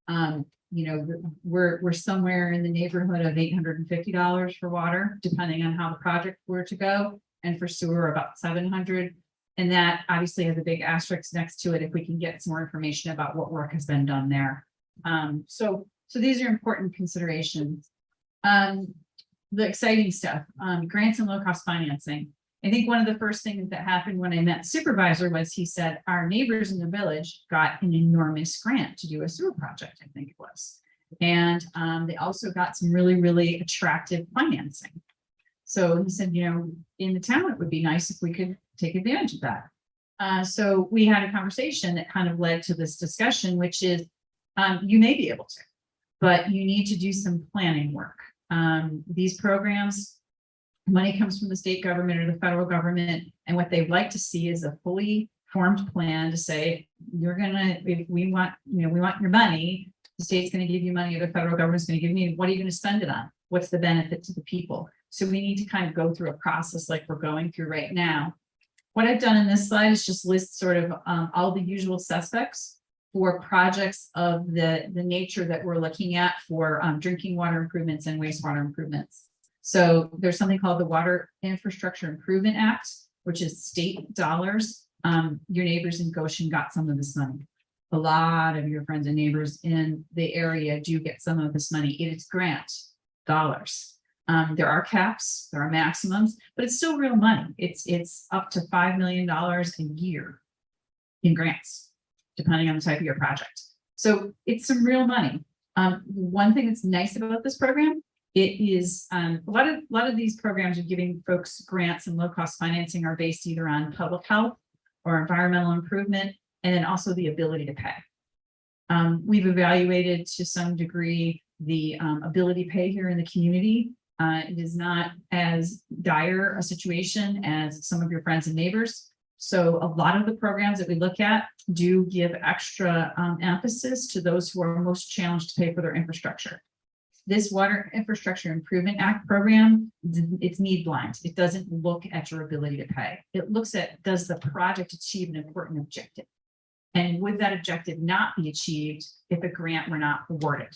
You know, we're somewhere in the neighborhood of $850 for water, depending on how the project were to go. And for sewer, about $700. And that obviously has a big asterisk next to it if we can get some more information about what work has been done there. So these are important considerations. The exciting stuff, grants and low-cost financing. I think one of the first things that happened when I met the supervisor was he said, our neighbors in the village got an enormous grant to do a sewer project, I think it was. And they also got some really, really attractive financing. So he said, you know, in the town, it would be nice if we could take advantage of that. So we had a conversation that kind of led to this discussion, which is you may be able to, but you need to do some planning work. These programs, money comes from the state government or the federal government, and what they'd like to see is a fully formed plan to say, you're gonna, if we want, you know, we want your money, the state's gonna give you money, or the federal government's gonna give me, what are you gonna spend it on? What's the benefit to the people? So we need to kind of go through a process like we're going through right now. What I've done in this slide is just list sort of all the usual suspects for projects of the nature that we're looking at for drinking water improvements and wastewater improvements. So there's something called the Water Infrastructure Improvement Act, which is state dollars. Your neighbors in Goshen got some of this money. A lot of your friends and neighbors in the area do get some of this money. It is grant dollars. There are caps, there are maximums, but it's still real money. It's up to $5 million a year in grants, depending on the type of your project. So it's some real money. One thing that's nice about this program, it is a lot of these programs are giving folks grants, and low-cost financing are based either on public health or environmental improvement, and then also the ability to pay. We've evaluated to some degree the ability to pay here in the community. It is not as dire a situation as some of your friends and neighbors. So a lot of the programs that we look at do give extra emphasis to those who are most challenged to pay for their infrastructure. This Water Infrastructure Improvement Act program, it's need blind. It doesn't look at your ability to pay. It looks at, does the project achieve an important objective? And would that objective not be achieved if a grant were not awarded?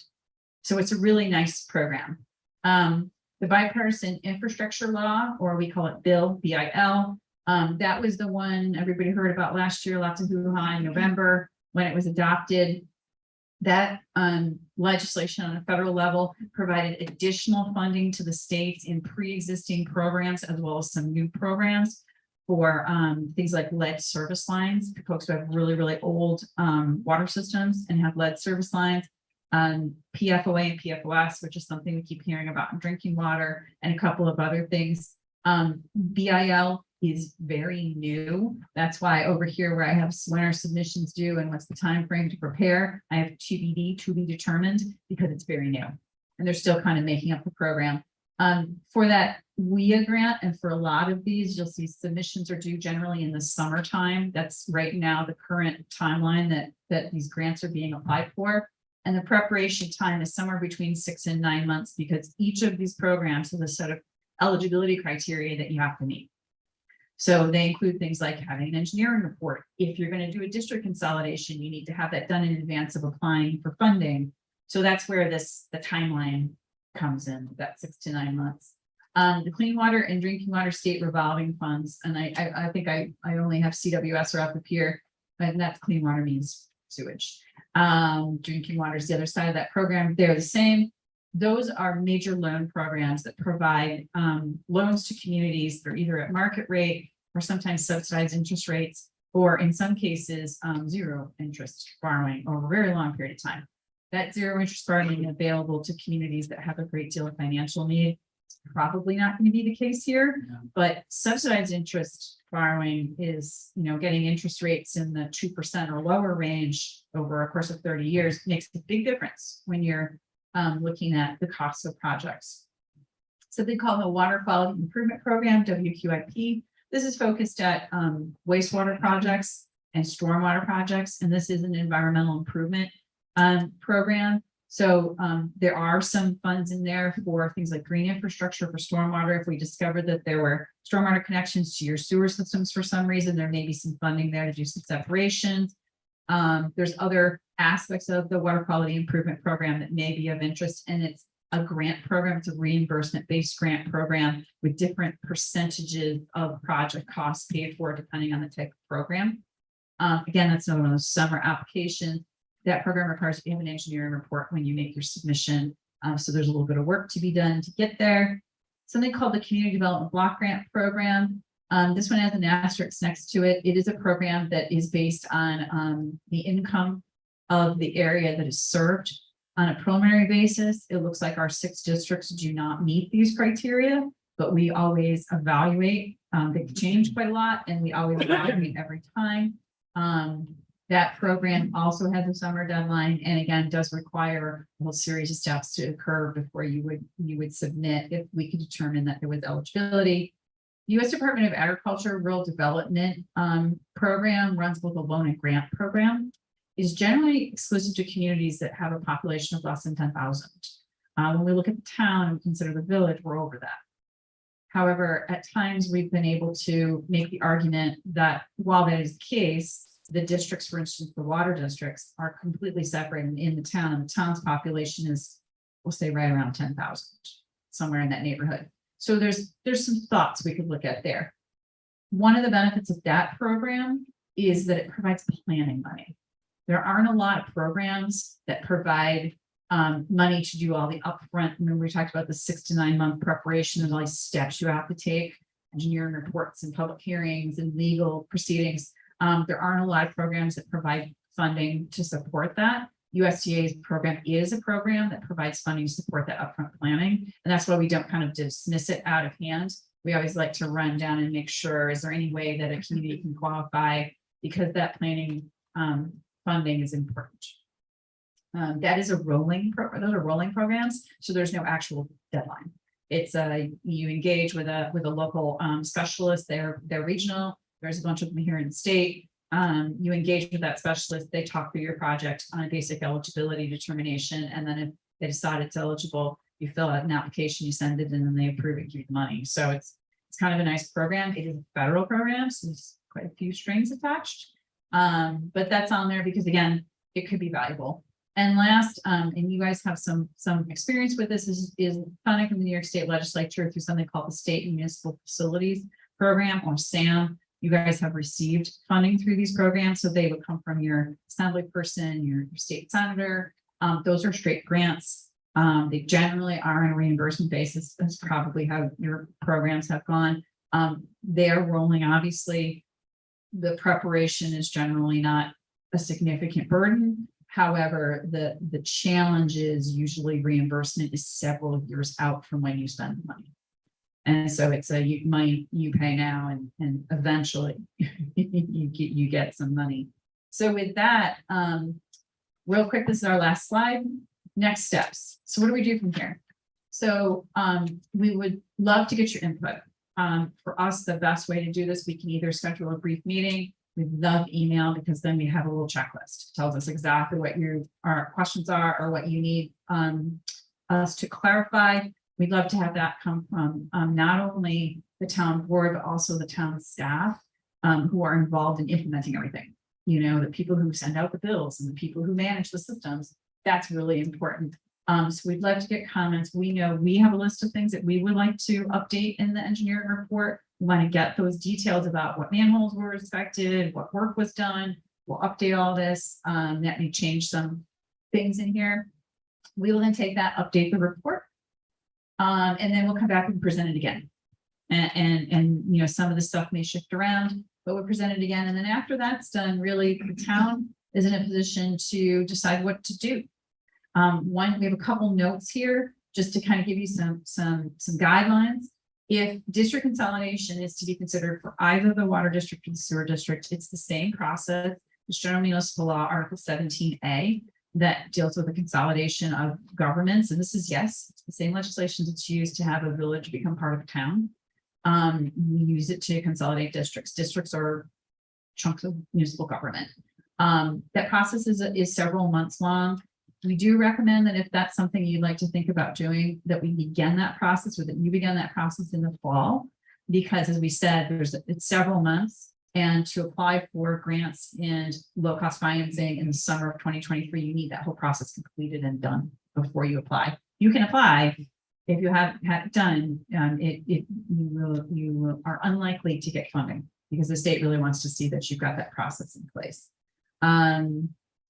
So it's a really nice program. The bipartisan infrastructure law, or we call it Bill, BIL, that was the one everybody heard about last year, lots of hoo-ha in November when it was adopted. That legislation on a federal level provided additional funding to the states in pre-existing programs as well as some new programs for things like lead service lines, for folks who have really, really old water systems and have lead service lines, PFOA and PFOS, which is something we keep hearing about in drinking water, and a couple of other things. BIL is very new. That's why over here where I have when our submissions due and what's the time frame to prepare, I have TBD, to be determined, because it's very new and they're still kind of making up the program. For that WIA grant, and for a lot of these, you'll see submissions are due generally in the summertime. That's right now the current timeline that these grants are being applied for. And the preparation time is somewhere between 6 and 9 months, because each of these programs has a set of eligibility criteria that you have to meet. So they include things like having an engineering report. If you're going to do a district consolidation, you need to have that done in advance of applying for funding. So that's where the timeline comes in, that 6 to 9 months. The Clean Water and Drinking Water State Revolving Funds, and I think I only have CWS or up here, and that's clean water means sewage. Drinking water is the other side of that program. They're the same. Those are major loan programs that provide loans to communities that are either at market rate or sometimes subsidized interest rates, or in some cases, zero interest borrowing over a very long period of time. That zero interest borrowing available to communities that have a great deal of financial need. It's probably not going to be the case here, but subsidized interest borrowing is, getting interest rates in the 2% or lower range over a course of 30 years makes a big difference when you're looking at the costs of projects. So they call the Water Quality Improvement Program, WQIP. This is focused at wastewater projects and stormwater projects, and this is an environmental improvement program. So there are some funds in there for things like green infrastructure for stormwater. If we discovered that there were stormwater connections to your sewer systems for some reason, there may be some funding there to do some separations. There's other aspects of the water quality improvement program that may be of interest, and it's a grant program. It's a reimbursement-based grant program with different percentages of project costs paid for depending on the type of program. Again, that's not one of those summer applications. That program requires you have an engineering report when you make your submission. So there's a little bit of work to be done to get there. Something called the Community Development Block Grant Program. This one has an asterisk next to it. It is a program that is based on the income of the area that is served. On a preliminary basis, it looks like our 6 districts do not meet these criteria, but we always evaluate. They change quite a lot, and we always evaluate every time. That program also has a summer deadline, and again, does require a whole series of steps to occur before you would submit if we could determine that there was eligibility. The U.S. Department of Agriculture Rural Development program runs both a loan and grant program. Is generally exclusive to communities that have a population of less than 10,000. When we look at the town and we consider the village, we're over that. However, at times we've been able to make the argument that while that is the case, the districts, for instance, the water districts are completely separated in the town, and the town's population is, we'll say, right around 10,000, somewhere in that neighborhood. So there's some thoughts we could look at there. One of the benefits of that program is that it provides planning money. There aren't a lot of programs that provide money to do all the upfront. Remember, we talked about the 6 to 9 month preparation and all these steps you have to take, engineering reports and public hearings and legal proceedings. There aren't a lot of programs that provide funding to support that. USDA's program is a program that provides funding to support that upfront planning. And that's why we don't kind of dismiss it out of hand. We always like to run down and make sure, is there any way that a community can qualify, because that planning funding is important. That is a rolling program. Those are rolling programs, so there's no actual deadline. It's you engage with a local specialist. They're regional. There's a bunch of them here in the state. You engage with that specialist, they talk through your project on a basic eligibility determination, and then if they decide it's eligible, you fill out an application, you send it, and then they approve it, give you the money. So it's kind of a nice program. It is a federal program, so there's quite a few strings attached. But that's on there because again, it could be valuable. And last, and you guys have some experience with this, is funding from the New York State Legislature through something called the State and Municipal Facilities Program, or SAM. You guys have received funding through these programs, so they would come from your assembly person, your state senator. Those are straight grants. They generally are on a reimbursement basis. That's probably how your programs have gone. They're rolling, obviously. The preparation is generally not a significant burden. However, the challenge is usually reimbursement is several years out from when you spend the money. And so it's money you pay now, and eventually you get some money. So with that, real quick, this is our last slide. Next steps. So what do we do from here? So we would love to get your input. For us, the best way to do this, we can either schedule a brief meeting. We love email because then we have a little checklist. It tells us exactly what our questions are or what you need us to clarify. We'd love to have that come from not only the town board, but also the town staff who are involved in implementing everything. You know, the people who send out the bills and the people who manage the systems. That's really important. So we'd love to get comments. We know we have a list of things that we would like to update in the engineering report. We want to get those details about what manholes were inspected, what work was done. We'll update all this. That may change some things in here. We will then take that, update the report. And then we'll come back and present it again. And you know, some of the stuff may shift around, but we'll present it again. And then after that's done, really the town is in a position to decide what to do. We have a couple notes here just to kind of give you some guidelines. If district consolidation is to be considered for either the water district or the sewer district, it's the same process. It's General Municipal Law, Article 17A, that deals with the consolidation of governments. And this is, yes, it's the same legislation that's used to have a village become part of a town. We use it to consolidate districts. Districts are chunks of municipal government. That process is several months long. We do recommend that if that's something you'd like to think about doing, that we begin that process, or that you begin that process in the fall, because as we said, it's several months. And to apply for grants and low-cost financing in the summer of 2023, you need that whole process completed and done before you apply. You can apply if you have had it done. You are unlikely to get funding because the state really wants to see that you've got that process in place.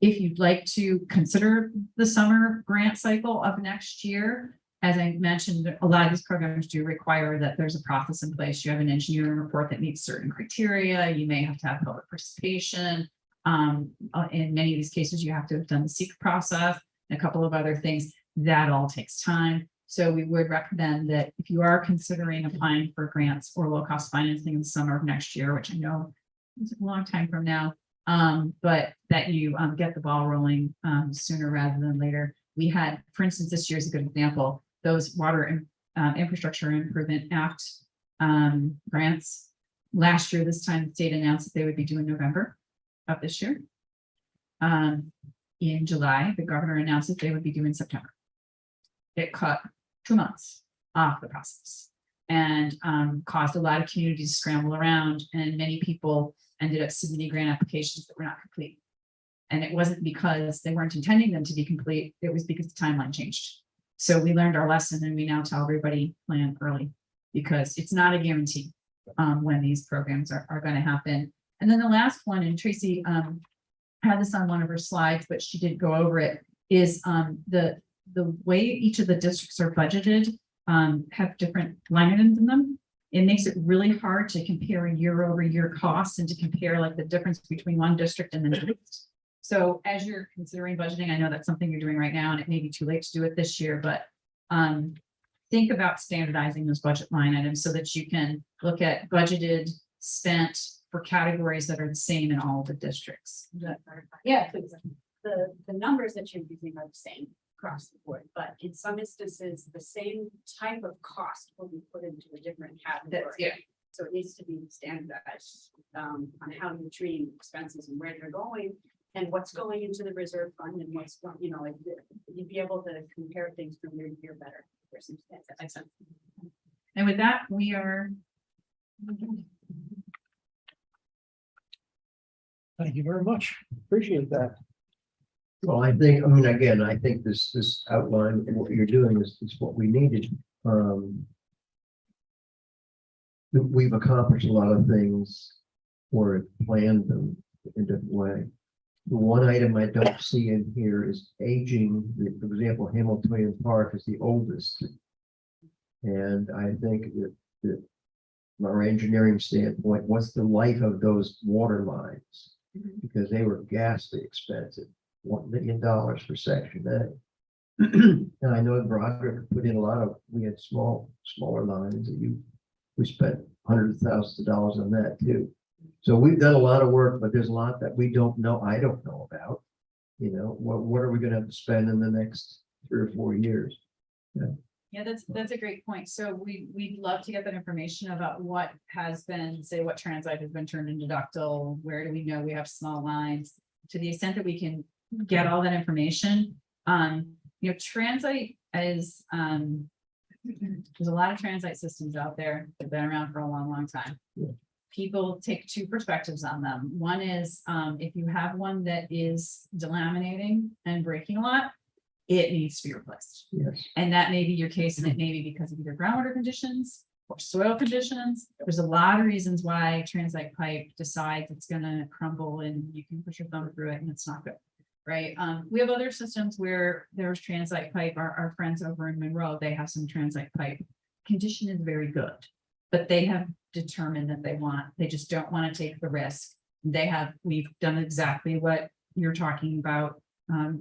If you'd like to consider the summer grant cycle of next year, as I mentioned, a lot of these programs do require that there's a process in place. You have an engineering report that meets certain criteria. You may have to have public participation. In many of these cases, you have to have done the SEEK process and a couple of other things. That all takes time. So we would recommend that if you are considering applying for grants or low-cost financing in the summer of next year, which I know is a long time from now, but that you get the ball rolling sooner rather than later. We had, for instance, this year's a good example, those Water Infrastructure Improvement Act grants. Last year, this time, the state announced that they would be due in November of this year. In July, the governor announced that they would be due in September. It cut 2 months off the process and caused a lot of communities to scramble around, and many people ended up submitting grant applications that were not complete. And it wasn't because they weren't intending them to be complete, it was because the timeline changed. So we learned our lesson, and we now tell everybody plan early, because it's not a guarantee when these programs are going to happen. And then the last one, and Tracy had this on one of her slides, but she did go over it, is the way each of the districts are budgeted have different line items in them. It makes it really hard to compare year-over-year costs and to compare like the difference between one district and the next. So as you're considering budgeting, I know that's something you're doing right now, and it may be too late to do it this year, but think about standardizing those budget line items so that you can look at budgeted, spent for categories that are the same in all the districts. Yeah, the numbers that you're using are the same across the board, but in some instances, the same type of cost will be put into a different category. Yeah. So it needs to be standardized on how you treat expenses and where they're going and what's going into the reserve fund and what's going, you know, like you'd be able to compare things from year to year better. That makes sense. And with that, we are. Thank you very much. Appreciate that. Well, I think, I mean, again, I think this outline and what you're doing is what we needed. We've accomplished a lot of things or planned them in a different way. The one item I don't see in here is aging. For example, Hamiltonian Park is the oldest. And I think that from our engineering standpoint, what's the life of those water lines? Because they were ghastly expensive, $1 million for section A. And I know Broderick put in a lot of, we had smaller lines that we spent hundreds of thousands of dollars on that too. So we've done a lot of work, but there's a lot that we don't know, I don't know about. You know, what are we gonna have to spend in the next 3 or 4 years? Yeah, that's a great point. So we'd love to get that information about what has been, say, what transite has been turned into ductile, where do we know we have small lines? To the extent that we can get all that information. You know, transite is, there's a lot of transite systems out there that have been around for a long, long time. Yeah. People take two perspectives on them. One is, if you have one that is delaminating and breaking a lot, it needs to be replaced. Yes. And that may be your case, and it may be because of either groundwater conditions or soil conditions. There's a lot of reasons why transite pipe decides it's gonna crumble and you can put your thumb through it and it's not good, right? We have other systems where there's transite pipe. Our friends over in Monroe, they have some transite pipe. Condition is very good, but they have determined that they just don't want to take the risk. We've done exactly what you're talking about,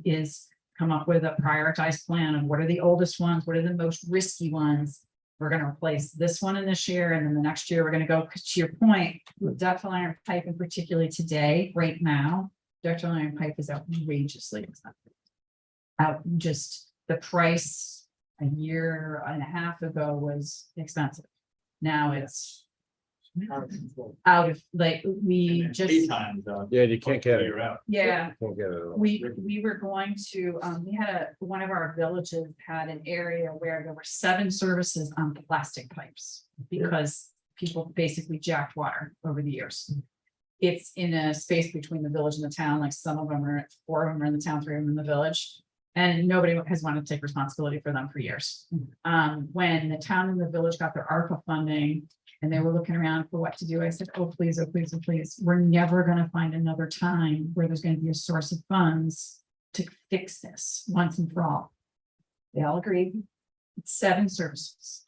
is come up with a prioritized plan of what are the oldest ones, what are the most risky ones. We're going to replace this one in this year, and then the next year we're going to go, to your point, with ductile iron pipe, and particularly today, right now, ductile iron pipe is outrageously expensive. Just the price a year and a half ago was expensive. Now it's out of, like, we just, Yeah, you can't get it. yeah. Can't get it. at all. We were going to, we had one of our villages had an area where there were 7 services on plastic pipes because people basically jacked water over the years. It's in a space between the village and the town, like some of them are, 4 of them are in the town, 3 of them in the village. And nobody has wanted to take responsibility for them for years. When the town and the village got their ARPA funding, and they were looking around for what to do, I said, oh, please, oh, please, oh, please. We're never going to find another time where there's going to be a source of funds to fix this once and for all. They all agreed. It's 7 services.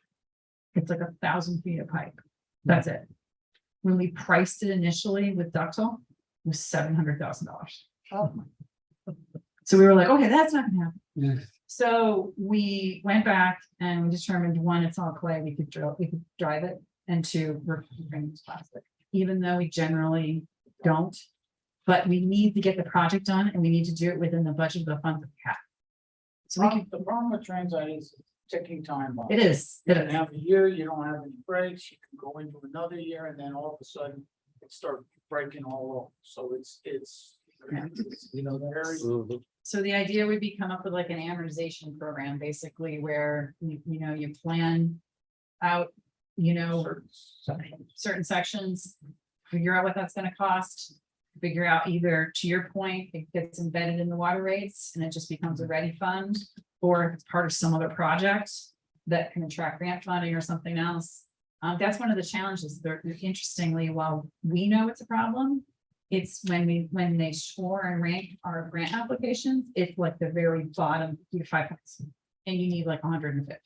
It's like 1,000 feet of pipe. That's it. When we priced it initially with ductile, it was $700,000. Oh. So we were like, okay, that's not going to happen. Yeah. So we went back and we determined, 1, it's all clay. We could drive it. And 2, we're bringing plastic, even though we generally don't. But we need to get the project done, and we need to do it within the budget of the funds that we have. So we can, The problem with transite is ticking time bomb. it is, You it don't is. have a year, you don't have any breaks, you can go into another year, and then all of a sudden it starts breaking all over. So it's, you know, very. So the idea would be come up with like an amortization program, basically, where you plan out, certain sections, figure out what that's gonna cost, figure out either, to your point, it gets embedded in the water rates and it just becomes a ready fund, or if it's part of some other project that can attract grant funding or something else. That's one of the challenges. Interestingly, while we know it's a problem, it's when they score and rank our grant applications, it's like the very bottom 5 points, and you need like 150.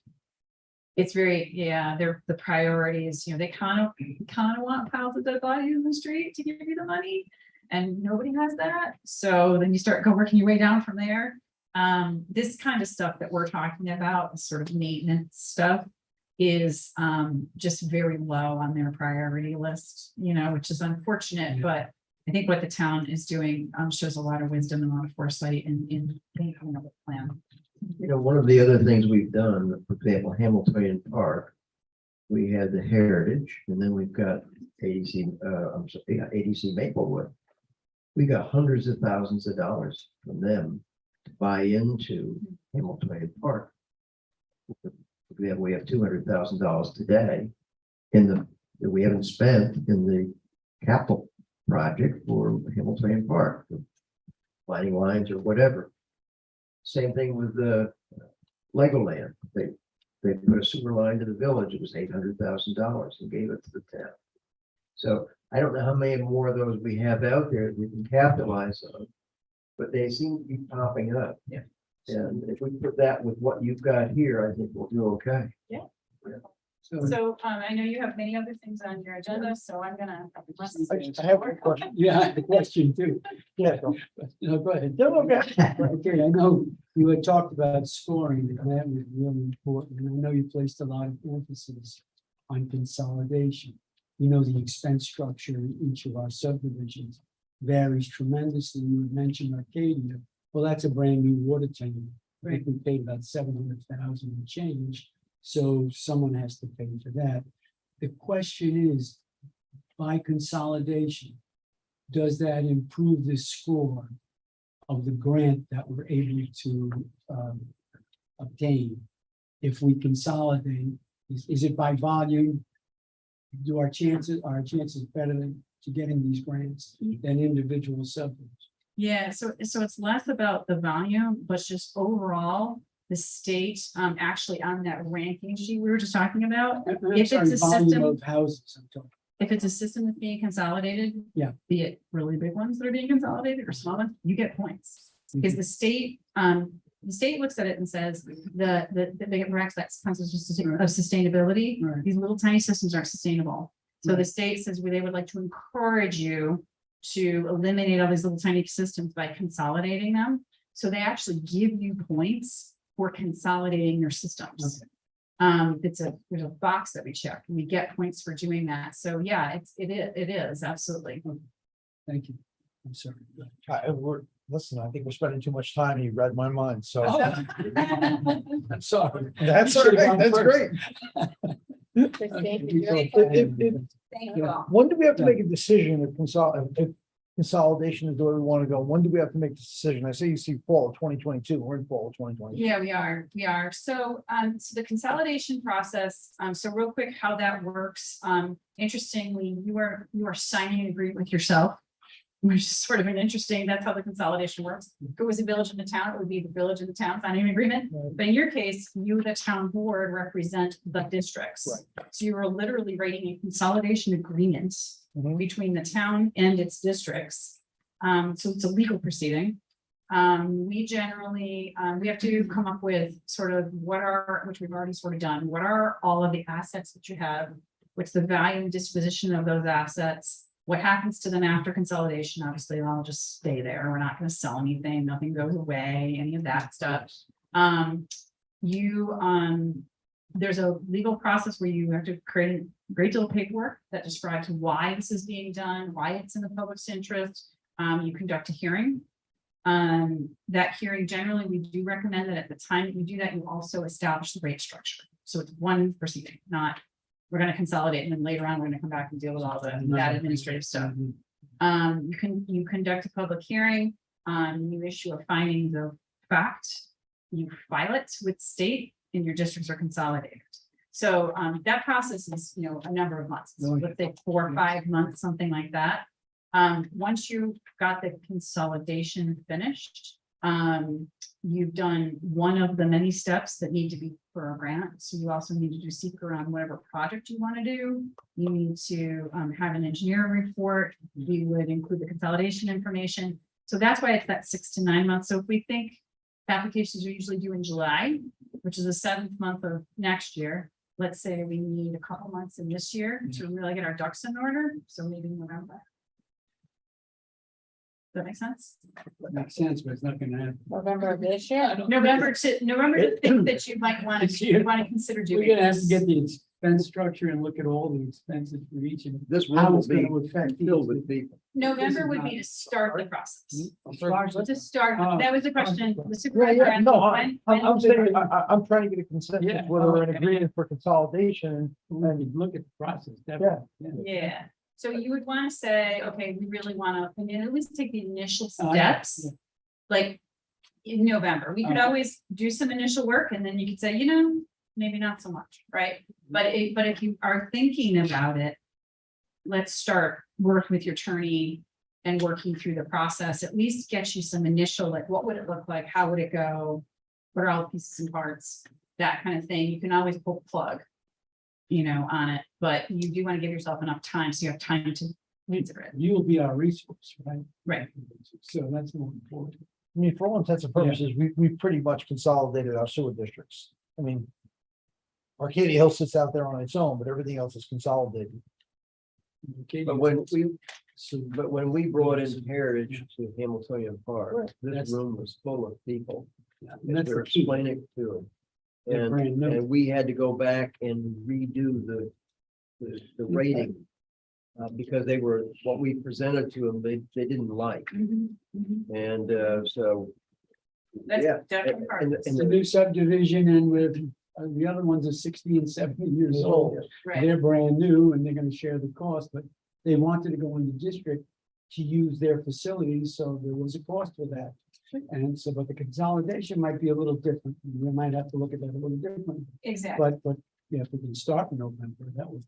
It's very, they're the priorities, they kind of want piles of dead bodies in the street to give you the money, and nobody has that. So then you start working your way down from there. This kind of stuff that we're talking about, sort of maintenance stuff, is just very low on their priority list, which is unfortunate, but I think what the town is doing shows a lot of wisdom and a lot of foresight in coming up with a plan. One of the other things we've done, for example, Hamiltonian Park, we had the Heritage, and then we've got ADC, ADC Maplewood. We got hundreds of thousands of dollars from them to buy into Hamilton Park. We have $200,000 today that we haven't spent in the capital project for Hamilton Park, lining lines or whatever. Same thing with the Legoland. They put a sewer line to the village. It was $800,000 and gave it to the town. So I don't know how many more of those we have out there that we can capitalize on, but they seem to be popping up. Yeah. And if we put that with what you've got here, I think we'll do okay. So I know you have many other things on your agenda, so I'm gonna. I have a question. Yeah, I have a question too. Yeah. No, go ahead. Okay, I know you had talked about scoring, and that was really important, and I know you placed a lot of emphasis on consolidation. You know, the expense structure in each of our subdivisions varies tremendously. You had mentioned Arcadia. Well, that's a brand new water tank. I think we paid about 700,000 and change. So someone has to pay for that. The question is, by consolidation, does that improve the score of the grant that we're able to obtain? If we consolidate, is it by volume? Do our chances better to getting these grants than individual subdivisions? Yeah, so it's less about the volume, but just overall, the state actually on that ranking sheet we were just talking about. If it's a system of houses, I'm talking. If it's a system that's being consolidated, Yeah. be it really big ones that are being consolidated or small ones, you get points. Because the state looks at it and says the big ranks that concept of sustainability. Right. These little tiny systems aren't sustainable. So the state says they would like to encourage you to eliminate all these little tiny systems by consolidating them. So they actually give you points for consolidating your systems. Okay. There's a box that we check and we get points for doing that. So yeah, it is absolutely. Thank you. I'm sorry. Listen, I think we're spending too much time. You read my mind, so. I'm sorry. That's You all should've right. gone That's first. great. Christine, did We you have any thought- questions? Thank you all. When do we have to make a decision if consolidation is the way we want to go? When do we have to make the decision? I say you see fall of 2022. We're in fall of 2022. Yeah, we are. So the consolidation process, so real quick, how that works. Interestingly, you are signing an agreement with yourself, which is sort of that's how the consolidation works. If it was a village and the town, it would be the village and the town signing an agreement. But in your case, you, the town board, represent the districts. Right. So you are literally writing a consolidation agreement between the town and its districts. So it's a legal proceeding. We generally, we have to come up with sort of which we've already sort of done, what are all of the assets that you have? What's the value and disposition of those assets? What happens to them after consolidation? Obviously, they'll just stay there. We're not going to sell anything. Nothing goes away, any of that stuff. There's a legal process where you have to create a great deal of paperwork that describes why this is being done, why it's in the public's interest. You conduct a hearing. That hearing, generally, we do recommend that at the time that you do that, you also establish the rate structure. So it's one proceeding, not we're going to consolidate and then later on, we're going to come back and deal with all that administrative stuff. You conduct a public hearing, you issue a findings of fact, you file it with state and your districts are consolidated. So that process is, a number of months, let's say 4 or 5 months, something like that. Once you've got the consolidation finished, you've done one of the many steps that need to be for a grant. So you also need to do seeker on whatever project you want to do. You need to have an engineering report. You would include the consolidation information. So that's why it's that 6 to 9 months. So if we think applications are usually due in July, which is the 7th month of next year, let's say we need a couple months in this year to really get our ducks in order. So maybe November. Does that make sense? Makes sense, but it's not gonna happen. November of this year? November to think that you might want to consider We're doing gonna have to this. get the expense structure and look at all the expenses for each and This how room it's will gonna be affect each. filled with people. November would not- be to start the process. To Start- start, that was the question, the Yeah, supervisor. yeah, no, asked, I'm when- saying, I'm trying to get a consensus, Yeah, whether we're in okay. agreement for consolidation. We could look at the process, definitely. Yeah, so you would want to say, okay, we really want to, at least take the initial Oh, yeah, steps. Like in November, we could Okay. always do some initial work and then you could say, maybe not so much, right? But if you are thinking about it, let's start working with your attorney and working through the process, at least get you some initial, like, what would it look like? How would it go? What are all the pieces and parts? That kind of thing. You can always pull the plug, on it, but you do want to give yourself enough time, so you have time to consider it. You'll be our resource, right? Right. So that's more important. I mean, for all intents and purposes, we pretty much consolidated our sewer districts. I mean, Arcadia Hill sits out there on its own, but everything else is consolidated. Okay, But when we brought in Heritage to Hamiltonian Park, this That's- room was full of people. and And that's we were the key. explaining it to them. They're brand And, new. and we had to go back and redo the rating. Because they were, what we presented to them, they didn't like. And, so. That's yeah, definitely part of and- this. It's a new subdivision and with, the other ones are 60 and 70 years old. Right, They're brand new and they're gonna share the cost, but they wanted to go in the district to use their facilities, so there was a cost for that. And so, but the consolidation might be a little different. We might have to look at that a little different, exactly. but yeah, if we can start in November, that would.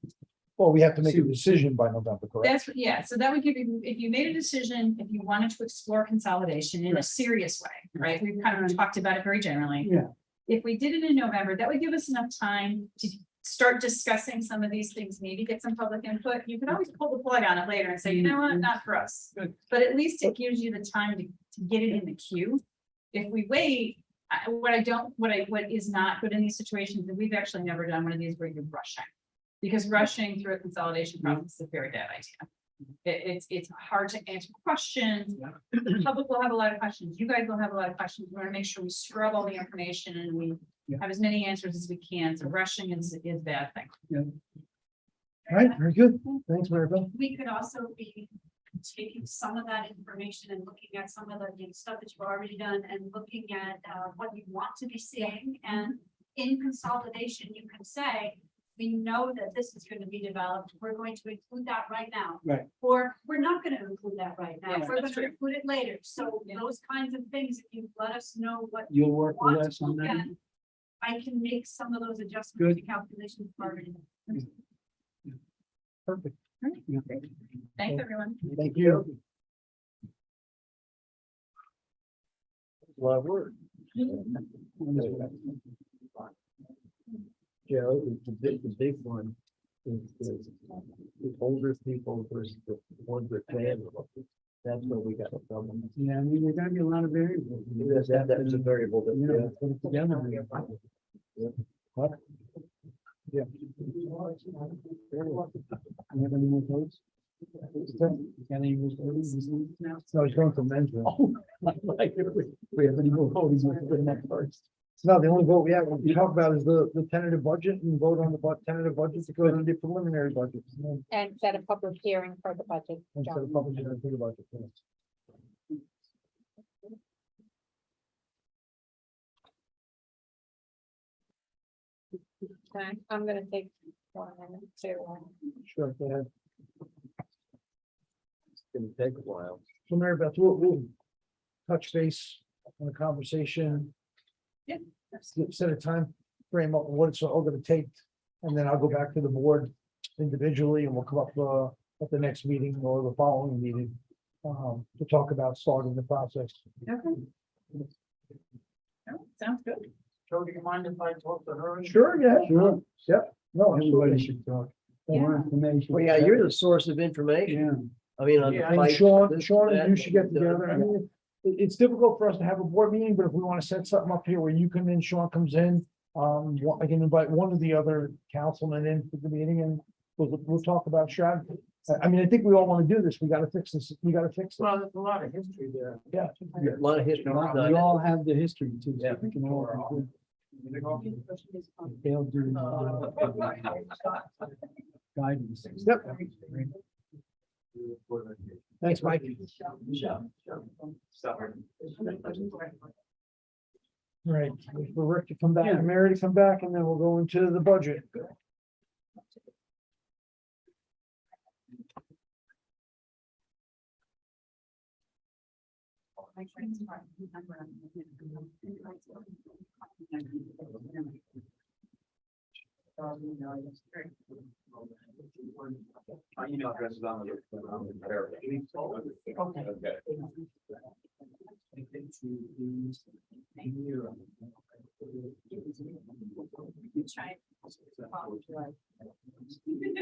Well, we have to make a decision by November, correct? That's, yeah, so that would give you, if you made a decision, if you wanted to explore consolidation in a Right. serious way, right? We've kind of talked about it very generally. Yeah. If we did it in November, that would give us enough time to start discussing some of these things, maybe get some public input. You can always pull the plug on it later and say, you know what, not for us. Good. But at least it gives you the time to get it in the queue. If we wait, what is not good in these situations, and we've actually never done one of these where you're rushing. Because rushing through a consolidation process is a very bad idea. It's hard to answer questions. The public will have a lot of questions. You guys will have a lot of questions. We want to make sure we scrub all the information and we have as many answers as we can. So rushing is a bad thing. All right, very good. Thanks, Maribel. We could also be taking some of that information and looking at some of the stuff that you've already done and looking at what you want to be seeing. And in consolidation, you can say, we know that this is going to be developed. We're going to include that right now. Right. Or we're not going to include that right now. Yeah, We're going that's to true. include it later. So Yeah. those kinds of things, if you let us know what You'll work with want us to on look that. at, I can make some of those adjustments Good. to calculations already. Perfect. Yeah. Thanks, everyone. Thank you. A lot of work. Joe, the big one is the older people versus the ones with families. That's where we got a problem. Yeah, I mean, there's gonna be a lot of variables. That is a variable that, You know, yeah. put it together. Yeah. You have any more votes? Got any more votes? No, he's going to men's room. Oh, like, if we have any more votes, we can put in that first. No, the only vote we have, we talk about is the tentative budget and vote on the tentative budget to go to the preliminary budget. And set a public hearing for the budget. Instead John. of publishing it to the budget. Okay, I'm gonna take 1 minute to. Sure, go ahead. It's gonna take a while. So Mary Beth, we'll touch base on the conversation. Yeah. Set a time frame up, what it's all gonna take, and then I'll go back to the board individually and we'll come up at the next meeting or the following meeting. To talk about starting the process. Okay. Oh, sounds good. Joe, do you mind if I talk to her? Sure, yeah. Sure. Yep. No, Everybody absolutely. should talk. More information. Well, yeah, you're the source of information. Yeah. I mean, on the Yeah, And fight, Sean this, and that, you should get that. together. I mean, it's difficult for us to have a board meeting, but if we want to set something up here where you come in, Sean comes in. I can invite one of the other councilmen in for the meeting and we'll talk about strategy. I mean, I think we all want to do this. We got to fix this. We got to fix it. Well, there's a lot of history there. Yeah. A lot of history. We all have the history too. So Yeah. we can all. They'll do guidance. Yep. Thanks, Mike. All right, for Rick to come back and Mary to come back, and then we'll go into the budget. My email address is on the. Okay.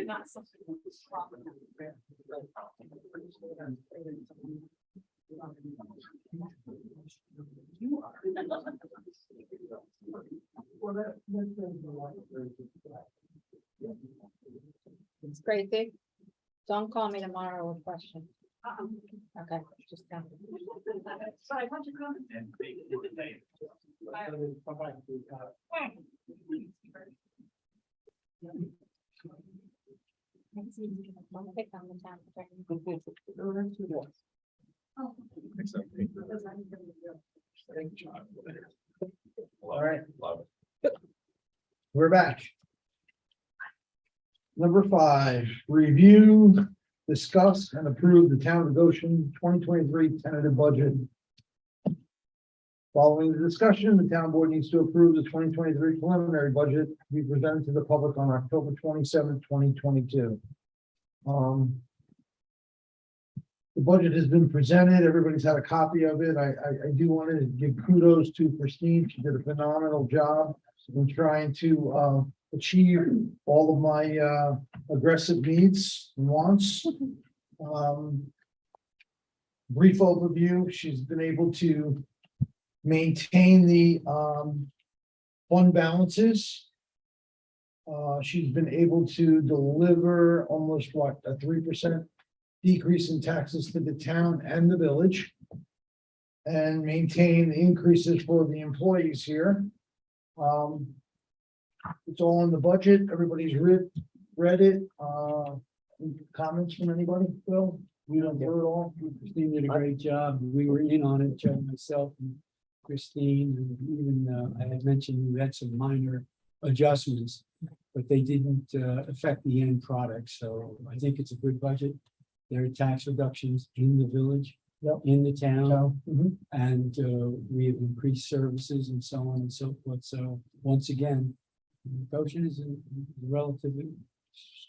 Not something that's problem. You are. It's crazy. Don't call me tomorrow with questions. Okay, just tell me. Sorry, what'd you call Don't pick on the town. All right. Love it. We're back. Number 5, review, discuss, and approve the town of Goshen 2023 tentative budget. Following the discussion, the town board needs to approve the 2023 preliminary budget to be presented to the public on October 27, 2022. The budget has been presented. Everybody's had a copy of it. I do want to give kudos to Christine. She did a phenomenal job in trying to achieve all of my aggressive needs and wants. Brief overview, she's been able to maintain the fund balances. She's been able to deliver almost what, a 3% decrease in taxes to the town and the village, and maintain the increases for the employees here. It's all in the budget. Everybody's read it. Comments from anybody? Bill? We don't do it all. Christine did a great job. We were in on it, Joe, myself, and Christine, and even I had mentioned we had some minor adjustments, but they didn't affect the end product. So I think it's a good budget. There are tax reductions in the village, in the town, and we have increased services and so on and so forth. So once again, Goshen is a relatively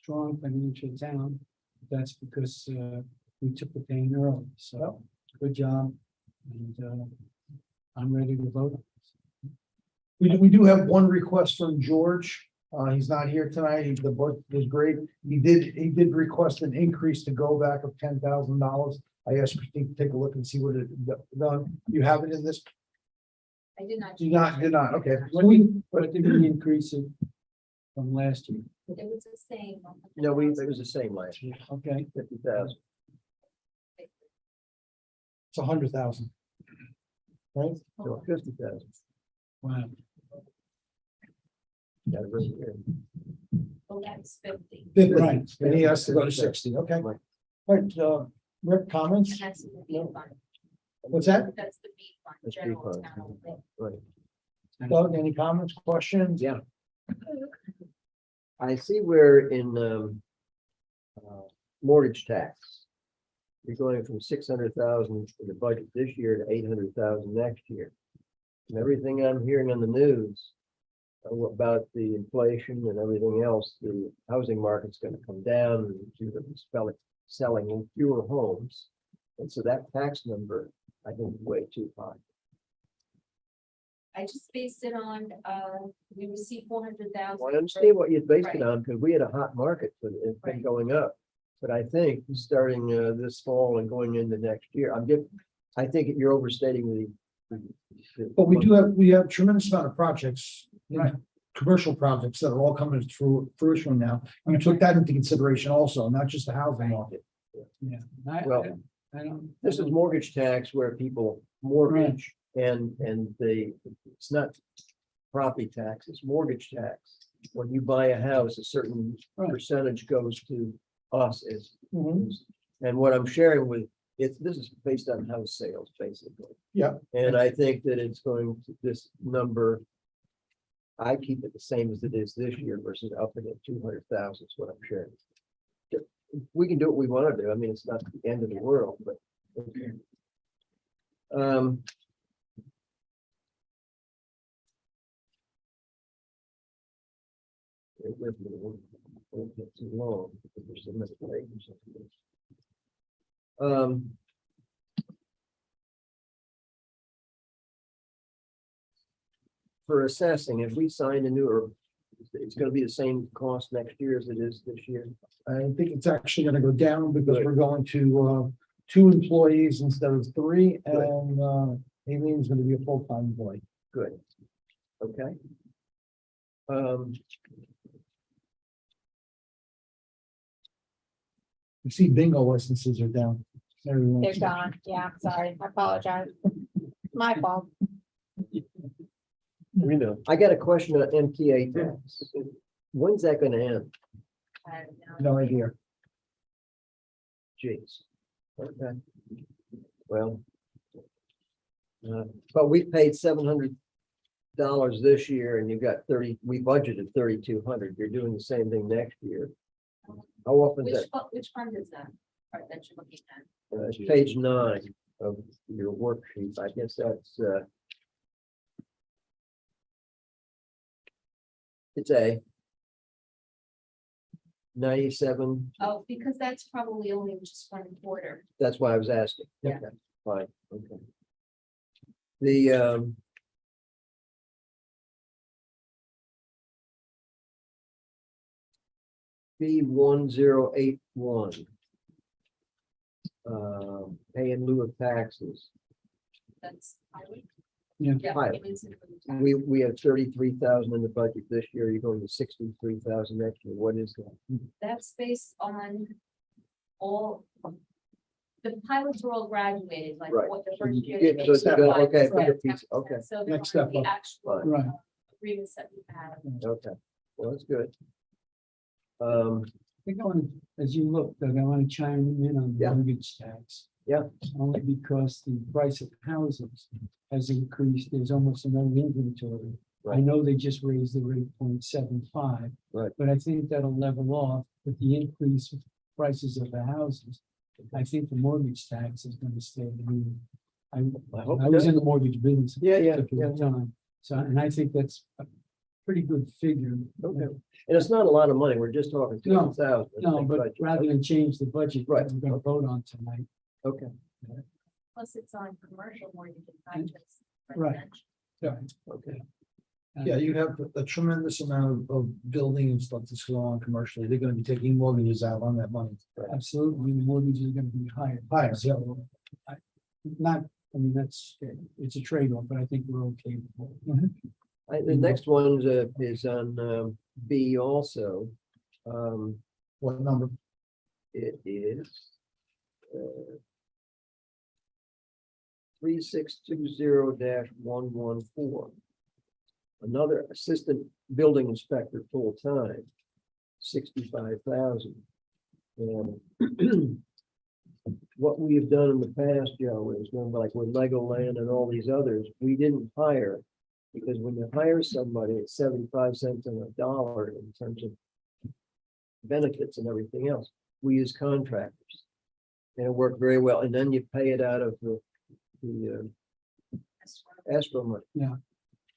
strong financial town. That's because we took the pain early. So good job. And I'm ready to vote. We do have one request from George. He's not here tonight. The book was great. He did request an increase to go back of $10,000. I asked Christine to take a look and see what it done. You have it in this? I did not. Did not. Okay. What did we increase it from last year? It was the same. No, it was the same last year, Okay. 50,000. It's 100,000. Right? No, 50,000. Wow. Got it right here. Oh, that's 50. 50. Right. And he has to go to 60. Okay. All right, Rick, comments? And that's the B fund. What's that? That's the B fund, That's B general fund. town. Right. Doug, any comments, questions? Yeah. I see we're in mortgage tax. You're going from 600,000 in the budget this year to 800,000 next year. And everything I'm hearing on the news about the inflation and everything else, the housing market's going to come down due to selling fewer homes. And so that tax number, I think, is way too high. I just based it on, we received 400,000. Well, I understand what you based it on, because we had a hot market, but it's been going up. But I think starting this fall and going into next year, I think you're overstating the. But we have tremendous amount of projects, commercial projects that are all coming through fruition now. And we took that into consideration also, not just the housing market. Yeah. Well, I don't. This is mortgage tax where people mortgage and it's not property taxes, mortgage tax. When you buy a house, a certain Right. percentage goes to us as. Mhm. And what I'm sharing with, this is based on house sales, basically. Yeah. And I think that it's going to, this number. I keep it the same as it is this year versus upping it 200,000 is what I'm sharing. We can do what we want to do. I mean, it's not the end of the world, but. Okay. It won't get too long because there's so many pages of this. For assessing, if we signed a new, or it's gonna be the same cost next year as it is this year. I think it's actually gonna go down because Good. we're going to, 2 employees instead of 3, Good. and, Aileen's gonna be a full-time employee. Good. Okay. You see bingo licenses are down. Everyone's- They're gone. Yeah, sorry. I apologize. My fault. We know. I got a question on MTA tax. When's that gonna end? No idea. Jeez. Okay. Well. But we paid $700 this year and you got 30, we budgeted 3,200. You're doing the same thing next year. How often is that? Which fund is that? Or that you're looking at? It's page 9 of your worksheet. I guess that's, it's a 97. Oh, because that's probably only just 1 quarter. That's why I was asking. Yeah. Okay, fine, okay. The, B1081. Pay in lieu of taxes. That's highway. Yeah. Highway. We have 33,000 in the budget this year. You're going to 63,000 next year. What is that? That's based on all. The pilots were all graduated, like Right. what the first year. Yeah, they so it's made good. 5%, Okay, for your 10%. piece, okay. So they're Next step on the up. actual Right. agreements that we had. Okay, well, that's good. I think I want to, as you look, Doug, I want to chime in on the Yeah. mortgage tax. Yeah. Only because the price of houses has increased, there's almost no inventory. I Right. know they just raised the rate 0.75. Right. But I think that'll level off with the increase of prices of the houses. I think the mortgage tax is gonna stay. I mean, I hope I it was does. in the mortgage business. Yeah, yeah, took a time. So, and I think that's a pretty good figure. Okay. And it's not a lot of money. We're just talking No, 200,000. No, but rather than change the budget, Right. we're gonna vote on tonight. Okay, Plus it's on commercial mortgages, not just. Right. residential. okay. Yeah, you have a tremendous amount of building and stuff that's going on commercially. They're gonna be taking mortgages out on that money. Absolutely, the mortgage is gonna be higher. Higher, yeah. So, not, I mean, it's a trade-off, but I think we're okay with it. The next one is on B also. What number? It is 3620-114. Another assistant building inspector full-time, 65,000. And what we have done in the past, Joe, is when like with Legoland and all these others, we didn't hire. Because when you hire somebody, it's 75 cents on a dollar in terms of benefits and everything else. We use contractors. And it worked very well. And then you pay it out of the escrow money. Yeah.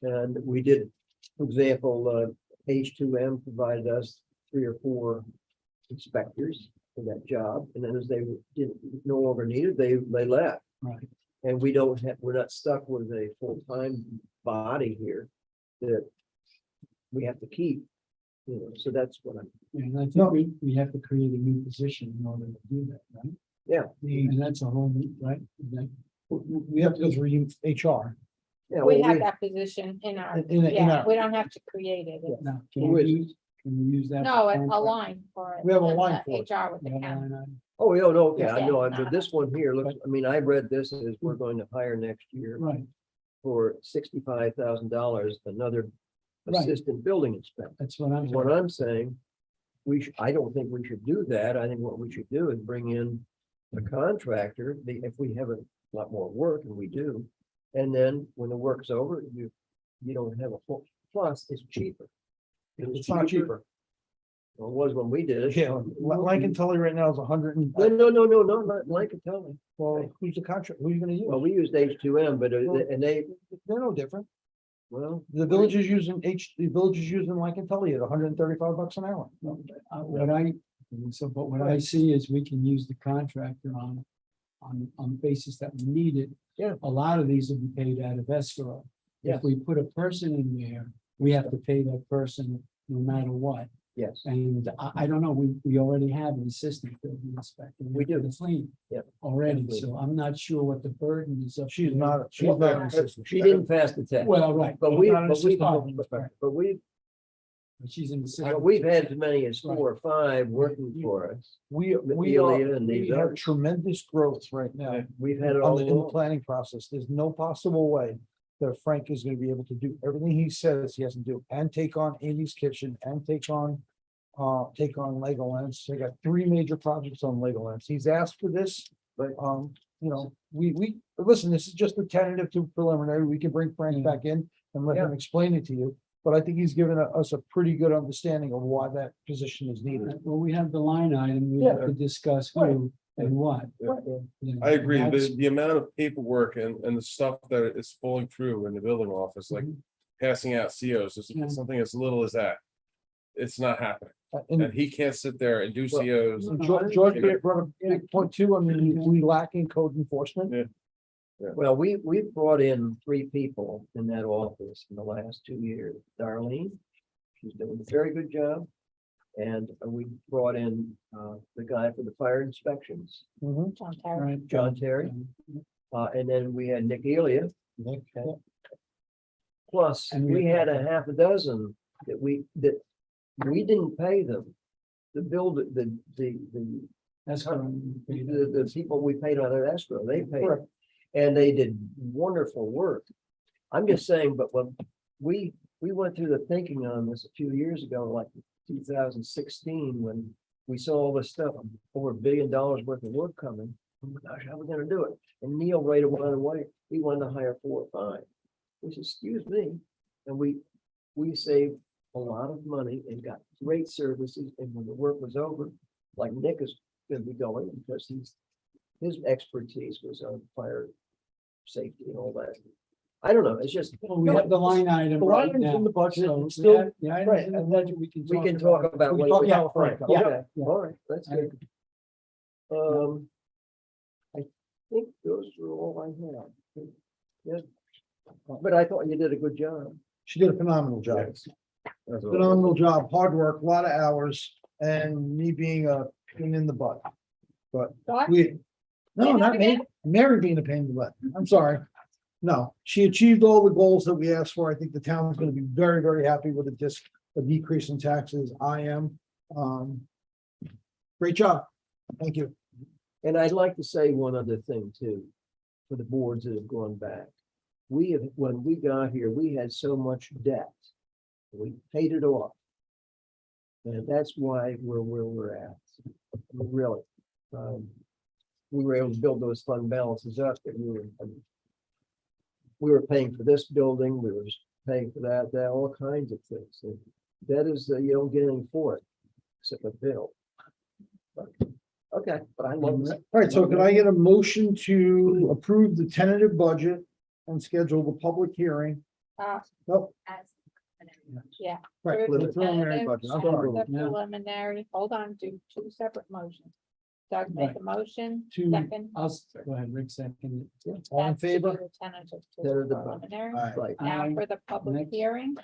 And we did, for example, H2M provided us 3 or 4 inspectors for that job. And then as they didn't no longer needed, they left. Right. And we're not stuck with a full-time body here that we have to keep. You know, so that's what I'm, And I No. think we have to create a new position in order to do that, right? yeah. And that's a whole new, right? Is that- We have to go through HR. Yeah, We well, have that position in our, In yeah, our- we don't have to create it. Now, Who is it? can we use that? No, for a contract? line for it. We have a and line the for it. HR with We the have a county. line item. oh, yeah, no, okay, I Yeah. know, but this one here looks, I mean, I read this as we're going to hire next year Right, for $65,000, another Right. assistant building inspector. That's what I'm. What I'm saying, I don't think we should do that. I think what we should do is bring in a contractor, if we have a lot more work, and we do. And then when the work's over, you don't have a full, plus it's cheaper. It's not cheaper. Well, it was when we did it. Yeah, Lincoln Tully right now is 100 and, No, not Lincoln Tully. well, who's the contract, who are you gonna use? Well, we used H2M, but, and they, They're no different. well, The village is using the village is using Lincoln Tully at $135 an hour. But what I see is we can use the contractor on the basis that we need it. Yeah. A lot of these will be paid out of escrow. Yes. If we put a person in there, we have to pay that person no matter what. yes, And I don't know, we already have an assistant building inspector. We do. It's clean. Yeah. Already, Absolutely. so I'm not sure what the burden is. up She's there. not, she's Well, not an assistant. she didn't pass the test. Well, right. But we, not an but we, assistant building inspector. but She's an assistant. we've had as many as 4 or 5 working for us. We Amelia and these have others. tremendous growth right now. We've had it all In the along. planning process. There's no possible way that Frank is gonna be able to do everything he says he has to do and take on Amy's Kitchen and take on Legolands. They got 3 major projects on Legolands. He's asked for this, but, you know, listen, this is just a tentative to preliminary. We can bring Frank back in and let him explain it to you. But I think he's given us a pretty good understanding of why that position is needed. Well, we have the line item, we have to discuss who and what. You know, I agree. that's- The amount of paperwork and the stuff that is falling through in the building office, like passing out COs, is Yeah. something as little as that. It's not happening. And And he can't sit there and do COs. George brought a big point too. I mean, we lack in code enforcement. Yeah. Well, we've brought in 3 people in that office in the last 2 years. Darlene, she's doing a very good job. And we brought in the guy for the fire inspections, John Terry. Right. John Terry. And then we had Nick Elia. Plus, And we had a half a dozen that we didn't pay them. The That's correct. the people we paid out of escrow, they paid. And they did wonderful work. I'm just saying, but when we went through the thinking on this a few years ago, like 2016, when we saw all this stuff, over $1 billion worth of work coming. Oh my gosh, how are we gonna do it? And Neil right away, he wanted to hire 4 or 5. We said, excuse me, and we saved a lot of money and got great services. And when the work was over, like Nick is gonna be going because his expertise was on fire safety and all that. I don't know, it's just. Well, we have the line item The right items now. in the budget, So it's still- we have the items in the budget, we We can talk about. We what can talk we about have. Frank. Okay, Yeah. all right, that's good. I think those are all I have. Yeah. But I thought you did a good job. She did a phenomenal job. Phenomenal job, hard work, a lot of hours, and me being a pain in the butt. But What? no, not me, Mary being a pain in the butt. I'm sorry. No, she achieved all the goals that we asked for. I think the town is gonna be very, very happy with a decrease in taxes. I am. Great job. Thank you. And I'd like to say one other thing too, for the boards that have gone back. When we got here, we had so much debt. We paid it off. And that's why we're where we're at. Really. We were able to build those fund balances up that we were paying for this building, we were paying for that, all kinds of things. And that is, you don't get anything for it, except a bill. Okay, but I love it. All right, so can I get a motion to approve the tentative budget and schedule the public hearing? Nope, Yeah. right, Approve the the preliminary tentative budget. I'm and sorry. the Yeah. Preliminary, hold on, do 2 separate motions. Doug make a motion, To- second. Go ahead, Rick, second. All in That's to do favor? the tentative to the Tentative budget. preliminary. All right. Right. Now Aye. for the public Next. hearing,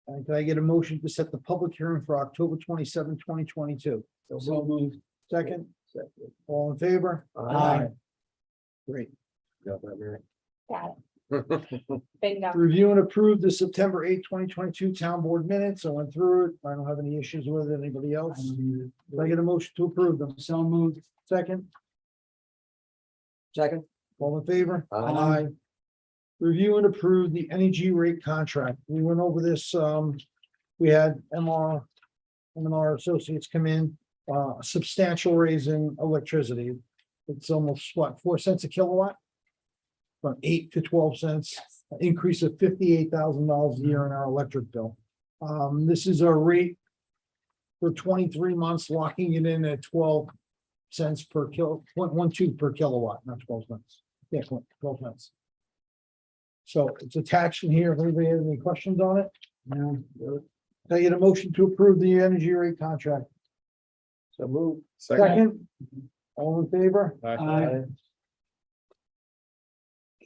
And can I get a motion to set the public hearing for October 27, 2022? So moved. Second, all in favor? Aye. Great. Got that, Mary? got it. Bingo. Review and approve the September 8, 2022 town board minutes. I went through it. I don't have any issues with it. Anybody else? Can I get a motion to approve them? So moved. Second, Second? all in favor? Aye. Review and approve the energy rate contract. We went over this, we had M&R Associates come in, a substantial raise in electricity. It's almost what, 4 cents a kilowatt? From 8 to 12 cents, an increase of $58,000 a year in our electric bill. This is our rate for 23 months, locking it in at 12 cents per 0.12 per kilowatt, not 12 cents. Yeah, 12 cents. So it's attached in here. If anybody has any questions on it? No. Can I get a motion to approve the energy rate contract? So move. Second, all in favor? Aye.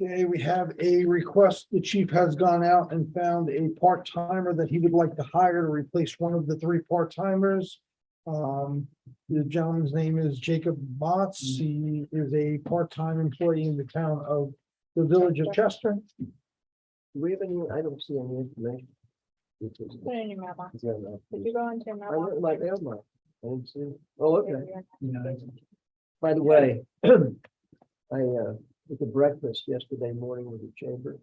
Okay, we have a request. The chief has gone out and found a part-timer that he would like to hire to replace one of the 3 part-timers. The gentleman's name is Jacob Botts. He is a part-time employee in the town of the village of Chester. Do we have any, I don't see any information. Put it in your mailbox. Yeah, no. Did you go into your I mailbox? went like mailbox. I didn't see it. Oh, okay. Yeah. By the way, I took a breakfast yesterday morning with the chamber.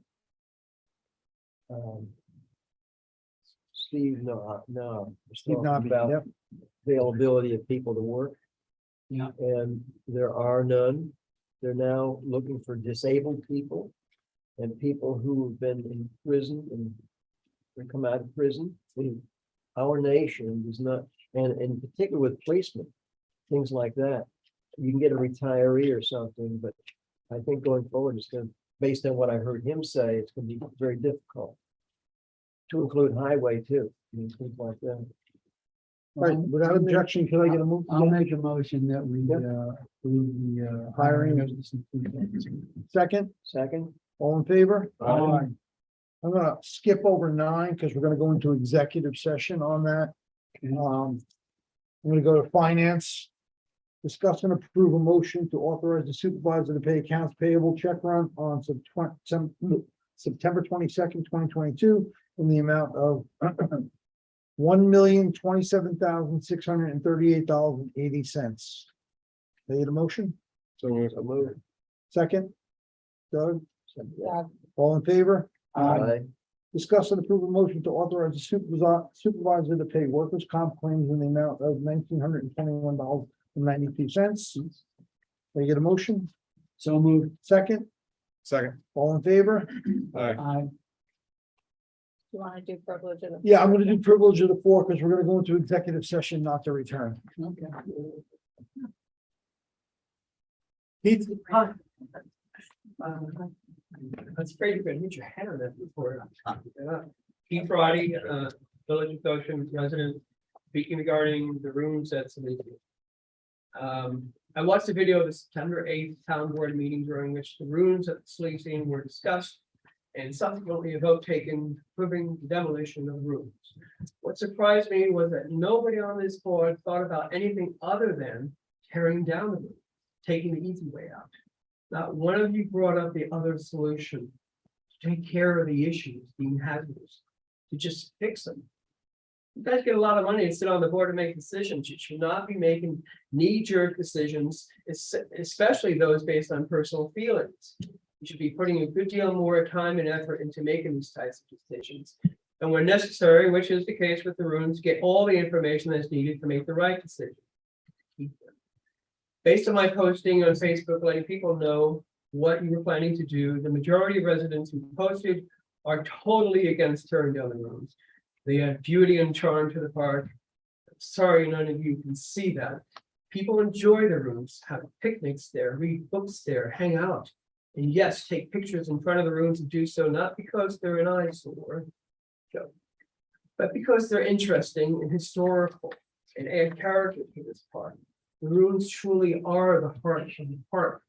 Steve, no. Steve Nobby, About yep. availability of people to work. Yeah. And there are none. They're now looking for disabled people and people who have been in prison and they come out of prison. Our nation does not, and in particular with placement, things like that. You can get a retiree or something, but I think going forward, it's going to, based on what I heard him say, it's going to be very difficult. To include highway too, and things like that. All right, without objection, can I get a move? I'll make a motion that we, approve the, Hiring. of the Second, Second, all in favor? Aye. I'm gonna skip over 9 because we're gonna go into executive session on that. I'm gonna go to finance. Discuss and approve a motion to authorize the supervisor to pay accounts payable check run on September 22nd, 2022, in the amount of $1,027,638.80. They get a motion? So moved. so move. Second? Doug, Yeah. all in favor? Aye. Discuss and approve a motion to authorize the supervisor to pay workers' comp claims in the amount of $1,921.92. They get a motion? So moved. Second, Second. all in favor? Aye. Aye. You want to do privilege of the? Yeah, I'm gonna do privilege of the floor because we're gonna go into executive session, not to return. Okay. Keith? That's great. You can hit your head on that before. Keith Roddy, Village of Goshen resident, speaking regarding the rooms at Saliki. I watched the video of the September 8th town board meeting during which the rooms at Saliki were discussed and subsequently a vote taken approving demolition of the rooms. What surprised me was that nobody on this board thought about anything other than tearing down the room, taking the easy way out. Not one of you brought up the other solution, to take care of the issues being hazardous, to just fix them. You guys get a lot of money and sit on the board to make decisions. You should not be making knee-jerk decisions, especially those based on personal feelings. You should be putting a good deal more time and effort into making these types of decisions. And when necessary, which is the case with the rooms, get all the information that's needed to make the right decision. Based on my posting on Facebook, letting people know what you were planning to do, the majority of residents who posted are totally against tearing down the rooms. They add beauty and charm to the park. Sorry, none of you can see that. People enjoy the rooms, have picnics there, read books there, hang out. And yes, take pictures in front of the rooms and do so not because they're an eyesore, but because they're interesting and historical and add character to this park. The rooms truly are the heart of the park.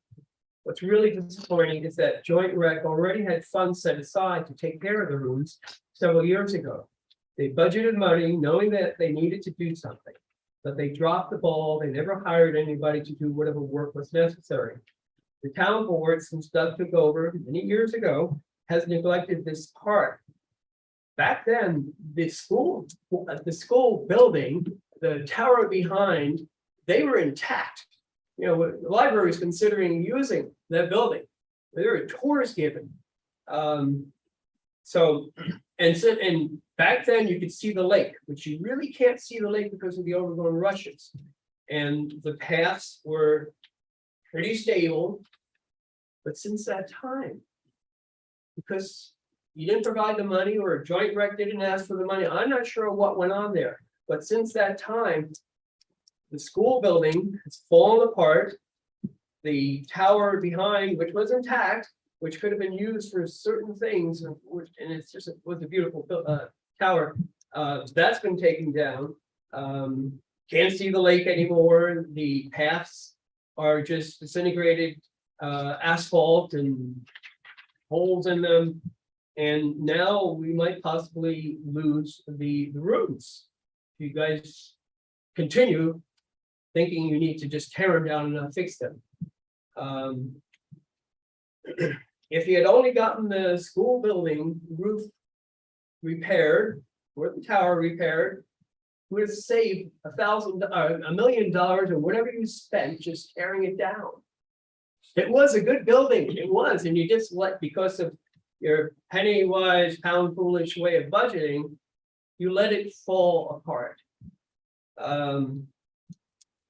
What's really disappointing is that Joint Rec already had funds set aside to take care of the rooms several years ago. They budgeted money knowing that they needed to do something, but they dropped the ball. They never hired anybody to do whatever work was necessary. The town board, since Doug took over many years ago, has neglected this part. Back then, the school building, the tower behind, they were intact. You know, the library was considering using that building. There were tours given. So, and back then you could see the lake, but you really can't see the lake because of the overgrown rushes. And the paths were pretty stable. But since that time, because you didn't provide the money or a joint rec didn't ask for the money, I'm not sure what went on there. But since that time, the school building has fallen apart. The tower behind, which was intact, which could have been used for certain things, and it's just was a beautiful tower. That's been taken down. Can't see the lake anymore. The paths are just disintegrated asphalt and holes in them. And now we might possibly lose the roads. If you guys continue thinking you need to just tear them down and not fix them. If he had only gotten the school building roof repaired or the tower repaired, would have saved $1 million or whatever you spent just tearing it down. It was a good building, it was, and you just because of your penny wise, pound foolish way of budgeting, you let it fall apart.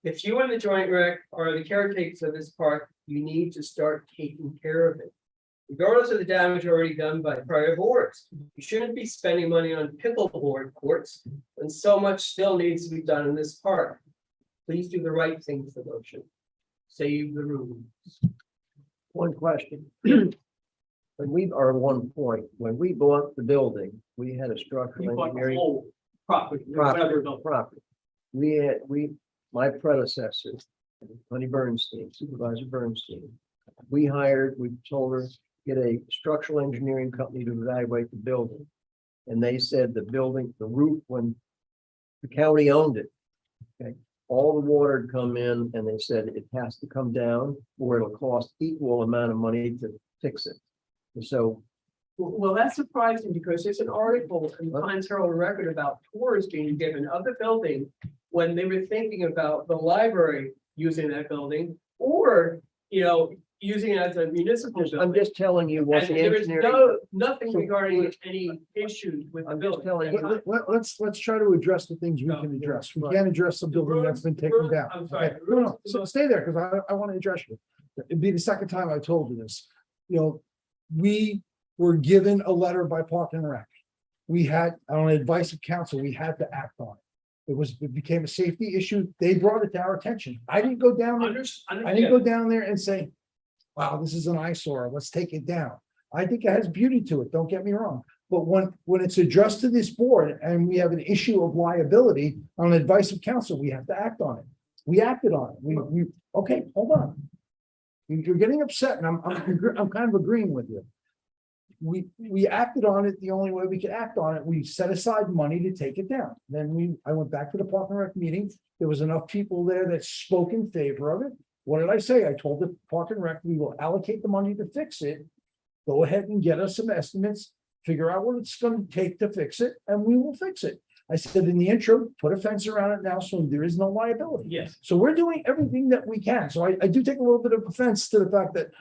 If you and the joint rec are the caretakers of this park, you need to start taking care of it. Regardless of the damage already done by prior boards, you shouldn't be spending money on pickleboard courts when so much still needs to be done in this park. Please do the right thing for Goshen. Save the rooms. One question. When one point, when we bought the building, we had a structural You bought the engineering whole property, whatever built. property. My predecessor, Honey Bernstein, Supervisor Bernstein, we told her, get a structural engineering company to evaluate the building. And they said the roof, when the county owned it, okay, all the water had come in and they said it has to come down or it'll cost equal amount of money to fix it. And so. Well, that's surprising because there's an article in the Pines Herald Record about tours being given of the building when they were thinking about the library using that building or, using it as a municipal building. I'm just telling you what And the there is engineering. nothing regarding any issues with the I'm just building. telling you. Let's try to address the things we can address. We can't address the building that's been taken down. I'm sorry. Okay, no, so stay there because I want to address you. It'd be the second time I told you this. We were given a letter by Park and Rec. We had, on advice of council, we had to act on it. It became a safety issue. They brought it to our attention. I didn't go down there. I didn't go down there and say, wow, this is an eyesore. Let's take it down. I think it has beauty to it. Don't get me wrong. But when it's addressed to this board and we have an issue of liability on advice of council, we have to act on it. We acted on it. Okay, hold on. You're getting upset and I'm kind of agreeing with you. We acted on it the only way we could act on it. We set aside money to take it down. Then I went back to the Park and Rec meeting. There was enough people there that spoke in favor of it. What did I say? I told the Park and Rec, we will allocate the money to fix it. Go ahead and get us some estimates, figure out what it's going to take to fix it, and we will fix it. I said in the intro, put a fence around it now so there is no liability. Yes. So we're doing everything that we can. So I do take a little bit of offense to the fact that,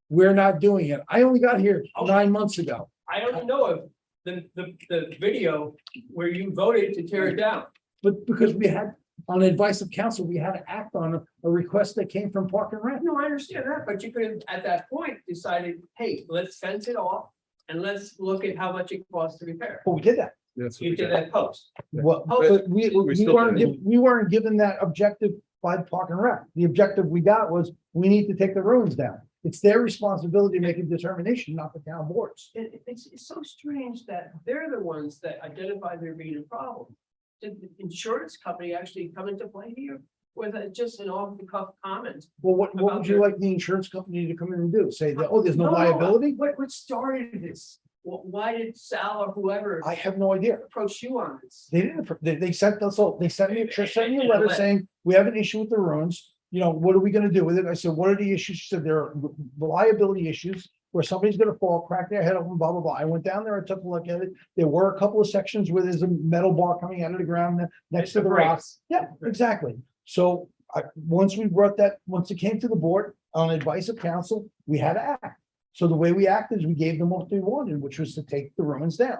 we're not doing it. I only got here 9 months ago. I only know of the video where you voted to tear it down. But because we had, on advice of council, we had to act on a request that came from Park and Rec. No, I understand that, but you could have at that point decided, hey, let's fence it off and let's look at how much it costs to repair. But we did that. That's what You we did got. that post. Well, Oh, but we still weren't did. we weren't given that objective by the Park and Rec. The objective we got was we need to take the ruins down. It's their responsibility to make a determination, not the town boards. It's so strange that they're the ones that identify there being a problem. Did the insurance company actually come into play here? Or is that just an off the cuff comment? Well, what would you like the insurance company to come in and do? Say that, there's no No, liability? What started this? Why did Sal or whoever I have no idea. approach you on this? They didn't, they sent us, they sent me a letter saying, we have an issue with the ruins. What are we gonna do with it? I said, what are the issues? She said, there are liability issues where somebody's gonna fall, crack their head open, blah, blah, blah. I went down there, I took a look at it. There were a couple of sections where there's a metal bar coming out of the ground next to the rocks. Yeah, exactly. So once it came to the board on advice of council, we had to act. So the way we acted is we gave them what they wanted, which was to take the ruins down.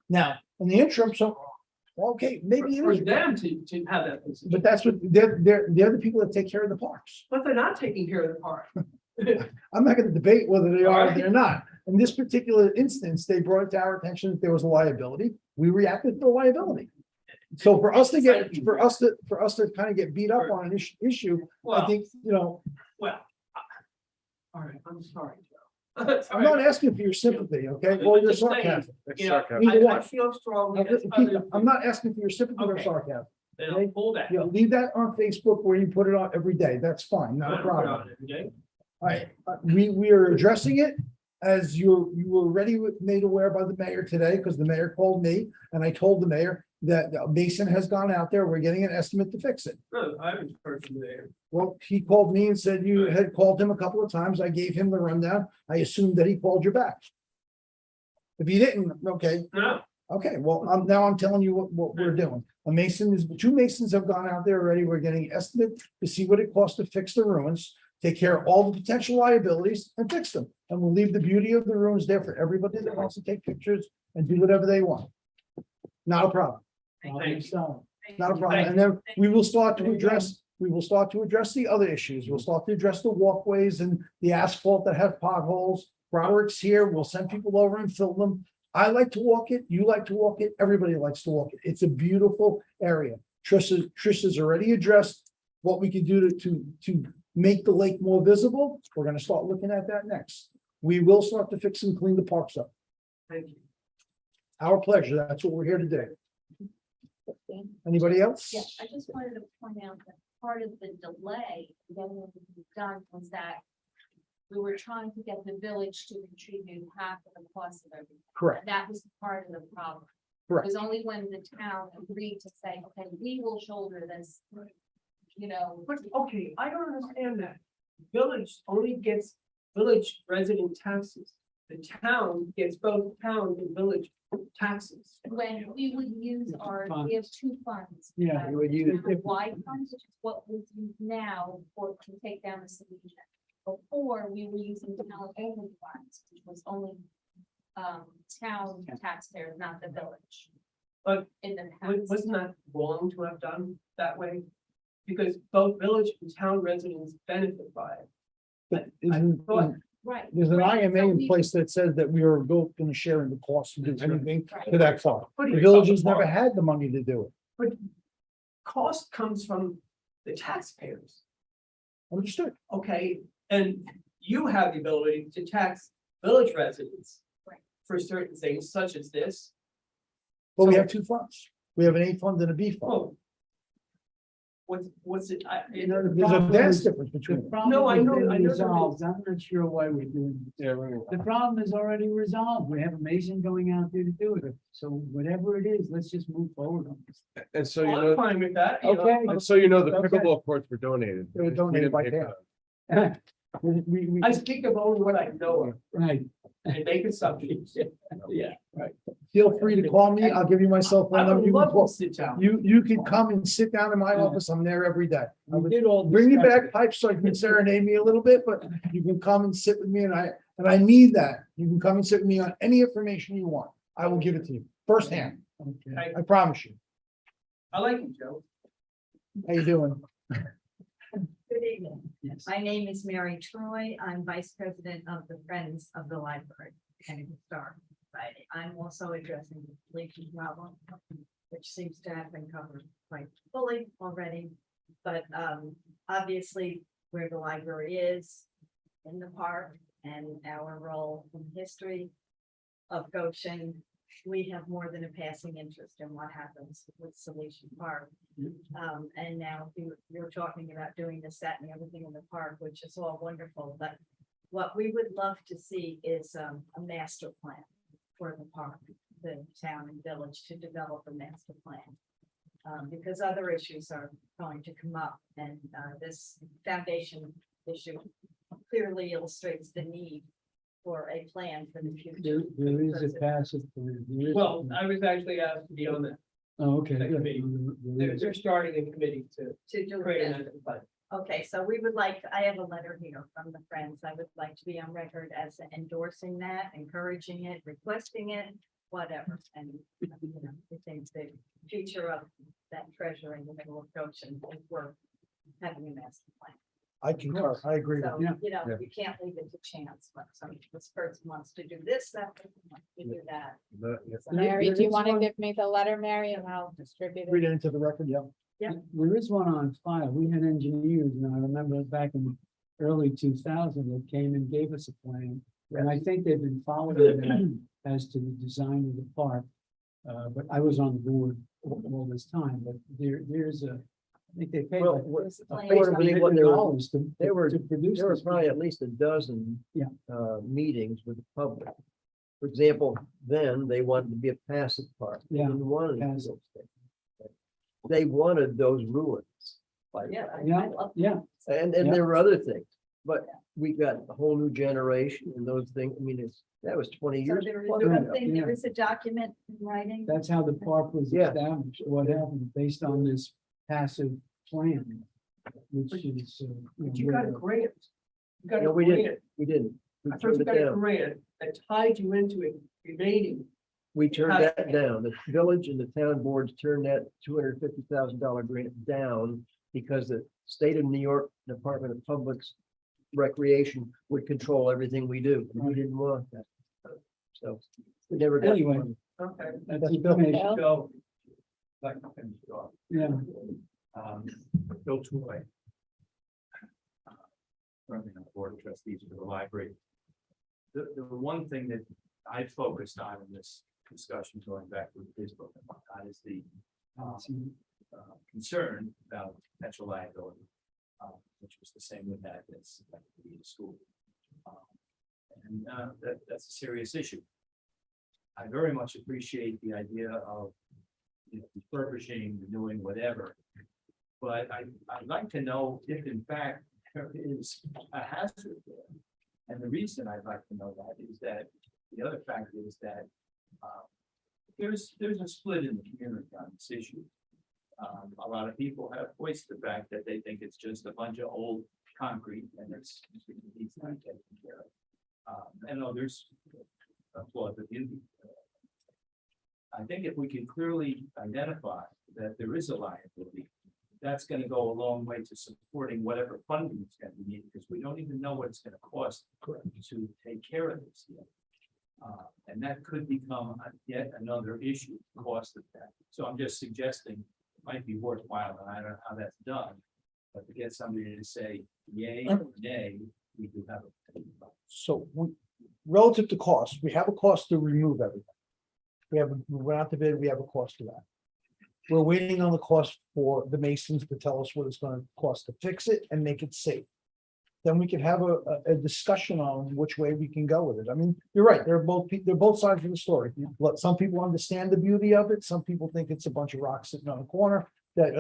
Now, in the interim, so, okay, maybe it For is, them to have that position, but that's what, they're the people that take care of the parks. but they're not taking care of the park. I'm not gonna debate whether they are or Alright. they're not. In this particular instance, they brought it to our attention that there was a liability. We reacted to the liability. So for us to kind of get beat up on an issue, I Well, think, well. All right, I'm sorry, Joe. I'm not asking for your sympathy, okay? Well, you're Just saying, sarcasm. You know, Either I one. feel strongly. I'm as others do. not asking for your sympathy or Okay. sarcasm. Then I'll pull that. Leave that on Facebook where you put it on every day. That's fine, not a I'm put problem. on it every day. All right, we are addressing it as you were already made aware by the mayor today, because the mayor called me and I told the mayor that Mason has gone out there. We're getting an estimate to fix it. No, I haven't heard from there. Well, he called me and said you had called him a couple of times. I gave him the rundown. I assumed that he called you back. If he didn't, okay, No, okay, well, now I'm telling you what we're doing. Two masons have gone out there already. We're getting an estimate to see what it costs to fix the ruins, take care of all the potential liabilities and fix them. And we'll leave the beauty of the ruins there for everybody that wants to take pictures and do whatever they want. Not a problem, thank you. not a problem. And then we will start to address the other issues. We'll start to address the walkways and the asphalt that have potholes. Broderick's here. We'll send people over and fill them. I like to walk it. You like to walk it. Everybody likes to walk it. It's a beautiful area. Trish's already addressed what we can do to make the lake more visible. We're gonna start looking at that next. We will start to fix and clean the parks up. Thank you. Our pleasure. That's what we're here to do. Anybody else? Yeah, I just wanted to point out that part of the delay in getting everything done was that we were trying to get the village to contribute half of the cost of everything. Correct. That was part of the problem. Correct. It was only when the town agreed to say, okay, we will shoulder this, But, okay, I don't understand that. Village only gets village resident taxes. The town gets both town and village taxes. when we would use we have two funds. Yeah, you would use- The wide funds, which is what we use now to take down the solution. Before, we were using town only funds, which was only town taxpayers, not the village. But In the past. Wasn't that wrong to have done that way? Because both village and town residents benefit by it. But thought- Right. there's an right, IMA so in we- place that says that we are both gonna share in the cost to do anything Right. to that far. But The it's village not has never the had the money to do it. cost comes from the taxpayers, Understood? okay? And you have the ability to tax village residents. Right. For certain things such as this. But we So- have two funds. We have an A fund and a B fund. Oh. What's it? There's a vast difference between them. No, I know- I know there is. Resolved. I'm not sure why we're doing this. Yeah, right. The problem is already resolved. We have a mason going out there to do it. So whatever it is, let's just move forward on this. And so, I'm fine with that. you know. Okay. and so, the Okay. pickleball courts were donated. They were We donated didn't by pay for half. them. We, I speak of only what I know of Right. and make assumptions. Yeah, right. feel free to call me. I'll give you my cell phone I number. would You can love call. to sit down. You can come and sit down in my office. I'm there every day. I We would did all. bring you discuss back pipes so you can serenade me a little bit, but you can come and sit with me and I need that. You can come and sit with me on any information you want. I will give it to you firsthand. it. Okay. I promise you. I like you, Joe. How you doing? Good evening. Yes. My name is Mary Troy. I'm Vice President of the Friends of the Library and Historic Society. I'm also addressing the leaking problem, which seems to have been covered quite fully already. But obviously, where the library is in the park and our role in history of Goshen, we have more than a passing interest in what happens with Solution Park. And now you're talking about doing the set and everything in the park, which is all wonderful, but what we would love to see is a master plan for the park, the town and village to develop a master plan. Because other issues are going to come up and this foundation issue clearly illustrates the need for a plan for the future. There is a passive. plan. There is- Well, I was actually asked to be on that. Oh, okay. that good. committee. There is. They're starting a committee to To do create it. an, but Okay, so we would like, I have a letter here from the Friends. I would like to be on record as endorsing that, encouraging it, requesting it, whatever. And, you know, I think the future of that treasure in the middle of Goshen is worth having a master plan. I concur. I agree. So, with you know, you can't leave it to chance, but this person wants to do this, that person wants to do that. So- Mary, do you want to one- give me the letter, Mary, and I'll distribute Read it? it into the record, yeah. There is one on file. We had engineers, and I remember back in the early 2000, that came and gave us a plan. And I think they've been following that as to the design of the park. But I was on the board all this time, but there's a, I think they paid Well, like what- $1 according to what they were- to There were, to produce there were this. probably at least a dozen. Yeah. Meetings with the public. For example, then they wanted to be a passive park. They Yeah, didn't want to do passive. those things. They wanted those ruins. Like, Yeah. I Yeah, love yeah. and Yeah. there were other things, but we got a whole new generation and those things. I mean, that was 20 So years. there is plus ago. something, there is a document in writing. That's how the park was Yeah. established, what happened based on this passive plan. Which is. But you got a grant. You got No, a we grant. didn't. We didn't. We I thought turned you it got a down. grant that tied you into it remaining. We turned that down. The village and the town boards turned that $250,000 grant down because the state of New York Department of Public Recreation would control everything we do. And we didn't want that. So we never got. Anyway. Okay. That's information. Bill. Like, to finish it off. Yeah. Bill Toy. Currently on the board of trustees for the library. The one thing that I focused on in this discussion going back to Facebook is the concern about potential liability, which was the same with that as the school. And that's a serious issue. I very much appreciate the idea of, you know, refurbishing, renewing, whatever. But I'd like to know if in fact there is a hazard there. And the reason I'd like to know that is that the other fact is that there's a split in the community on this issue. A lot of people have voiced the fact that they think it's just a bunch of old concrete and it's not taken care of. And others applaud the beauty. I think if we can clearly identify that there is a liability, that's going to go a long way to supporting whatever funding is going to be needed, because we don't even know what it's going to cost to take care of this yet. And that could become yet another issue, cost of that. So I'm just suggesting it might be worthwhile, and I don't know how that's done, but to get somebody to say yay or nay, we do have a. So relative to cost, we have a cost to remove everything. We went out to bid, we have a cost to that. We're waiting on the cost for the masons to tell us what it's gonna cost to fix it and make it safe. Then we can have a discussion on which way we can go with it. I mean, you're right, they're both sides of the story. Some people understand the beauty of it, some people think it's a bunch of rocks sitting on a corner that,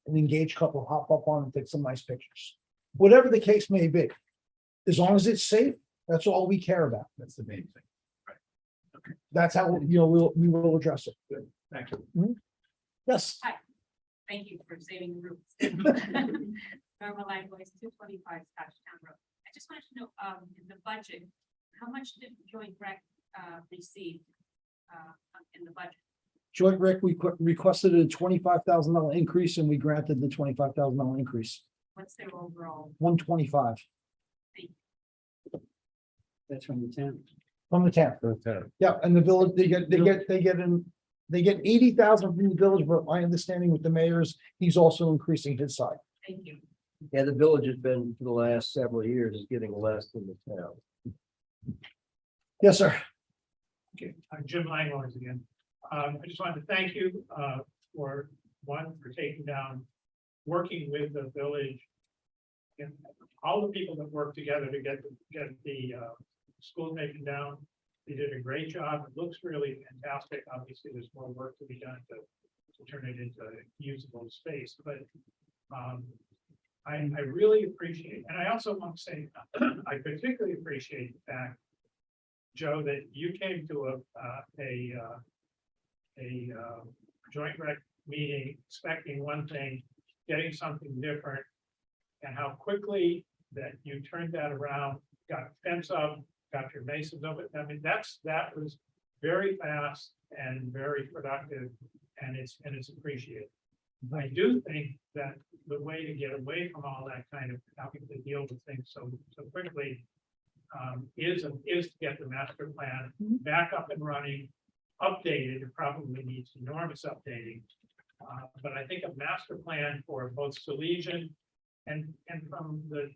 an engaged couple hop up on and take some nice pictures. Whatever the case may be, as long as it's safe, that's all we care about. That's the main thing. That's how, we will address it. Good, thank you. Yes. Thank you for saving the room. Normal language, 225 Scotchtown Road. I just wanted to know, in the budget, how much did Joint Rec receive in the budget? Joint Rec, we requested a $25,000 increase and we granted the $25,000 increase, What's their overall? 125 That's from the town. from the town. Yeah, and the village, they get 80,000 from the village, but my understanding with the mayor's, he's also increasing his side. Thank you. Yeah, the village has been for the last several years is getting less than the town. Yes, sir. Okay, Jim Langlois again. I just wanted to thank you for taking down, working with the village. And all the people that worked together to get the school taken down. They did a great job. It looks really fantastic. Obviously, there's more work to be done to turn it into a usable space, but I really appreciate, and I also want to say, I particularly appreciate the fact, Joe, that you came to a joint rec meeting expecting one thing, getting something different. And how quickly that you turned that around, got a fence up, got your masons of it. I mean, that was very fast and very productive, and it's appreciated. I do think that the way to get away from all that kind of having to deal with things so quickly is to get the master plan back up and running, updated. It probably needs enormous updating. But I think a master plan for both Salesian and from the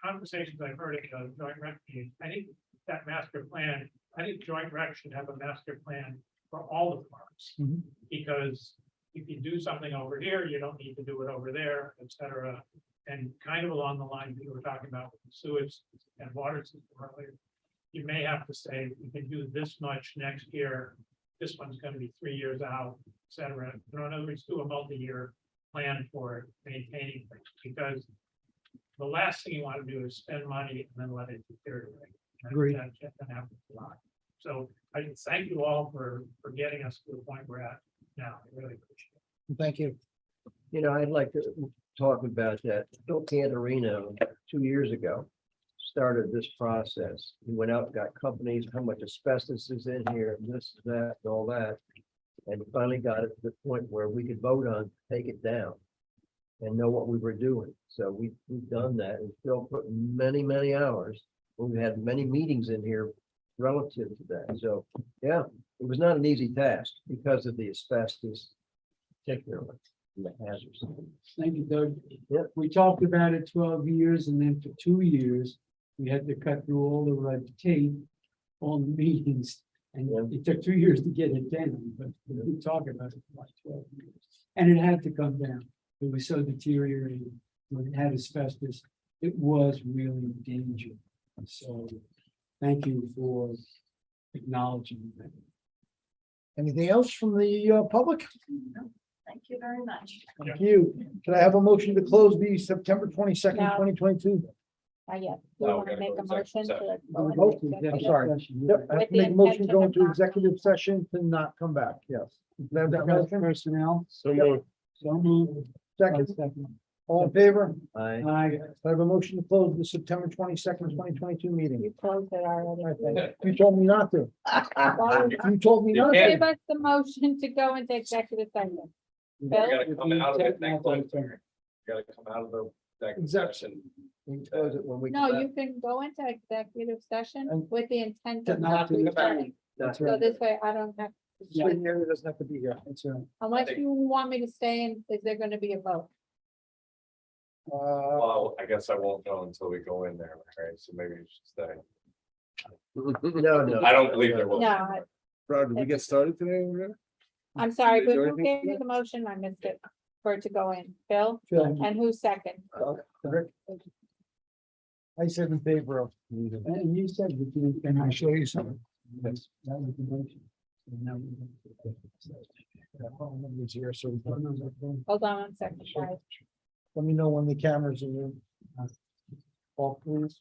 conversations I've heard at the joint rec meeting, I think that master plan, I think joint rec should have a master plan for all the farms. Because if you do something over here, you don't need to do it over there, et cetera. And kind of along the lines that you were talking about with sewage and water system earlier, you may have to say, we can do this much next year. This one's gonna be 3 years out, et cetera. In other words, do a multi-year plan for maintaining things, because the last thing you want to do is spend money and then let it deteriorate. Agreed. That happens a lot. So I thank you all for getting us to the point we're at now. I really appreciate it. Thank you. You know, I'd like to talk about that. Bill Cantorino, 2 years ago, started this process. He went out and got companies, how much asbestos is in here, and this, that, and all that. And finally got it to the point where we could vote on, take it down and know what we were doing. So we've done that, and Phil put many, many hours. We've had many meetings in here relative to that. So, yeah, it was not an easy task because of the asbestos, particularly and the hazards. Thank you, Doug. Yep. We talked about it 12 years, and then for 2 years, we had to cut through all the red tape, all the meetings. And it took 2 years to get it down, but we did talk about it for like 12 years. And it had to come down. It was so deteriorated. When it had asbestos, it was really a danger. So thank you for acknowledging that. Anything else from the public? Thank you very much. Thank you. Can I have a motion to close the September 22nd, No. 2022? Not yet. No, You we're want to gonna make go a motion executive to? session. go into Oh, I'm executive sorry. session? Yep, I have With to the make a motion to intention go of into not- executive session to not come back. Yes. Can I have that motion? Personnel. So moved. So moved. Second, all in favor? I Aye. I have a motion to close the September 22nd, 2022 meeting. You closed it already. You told me not to. Well, You told me not Give to. us the motion to go into executive session. You Bill? gotta come out of it next month. Technical You gotta come out of the executive Exactly. session. we can close it when we. No, come back. you can go into executive session And- with the intent To of not not to come back. returning. That's So right. this way I don't have, Sitting here, doesn't have to be here. That's right. unless you want me to stay in, is there gonna be a vote? Well, I guess I won't know until we go in there, right? So maybe you should stay. No. I don't believe there will. No, Rod, did we get started today? already? I'm sorry, Did but you do who anything? gave me the motion? I missed it. For it to go in. Bill? Phil. And who's second? I said in favor of. And you said that you. Can I show you something? Yes. That was the motion. And now we- It's here, so Hold on one second, guys. let me know when the cameras are in. All please.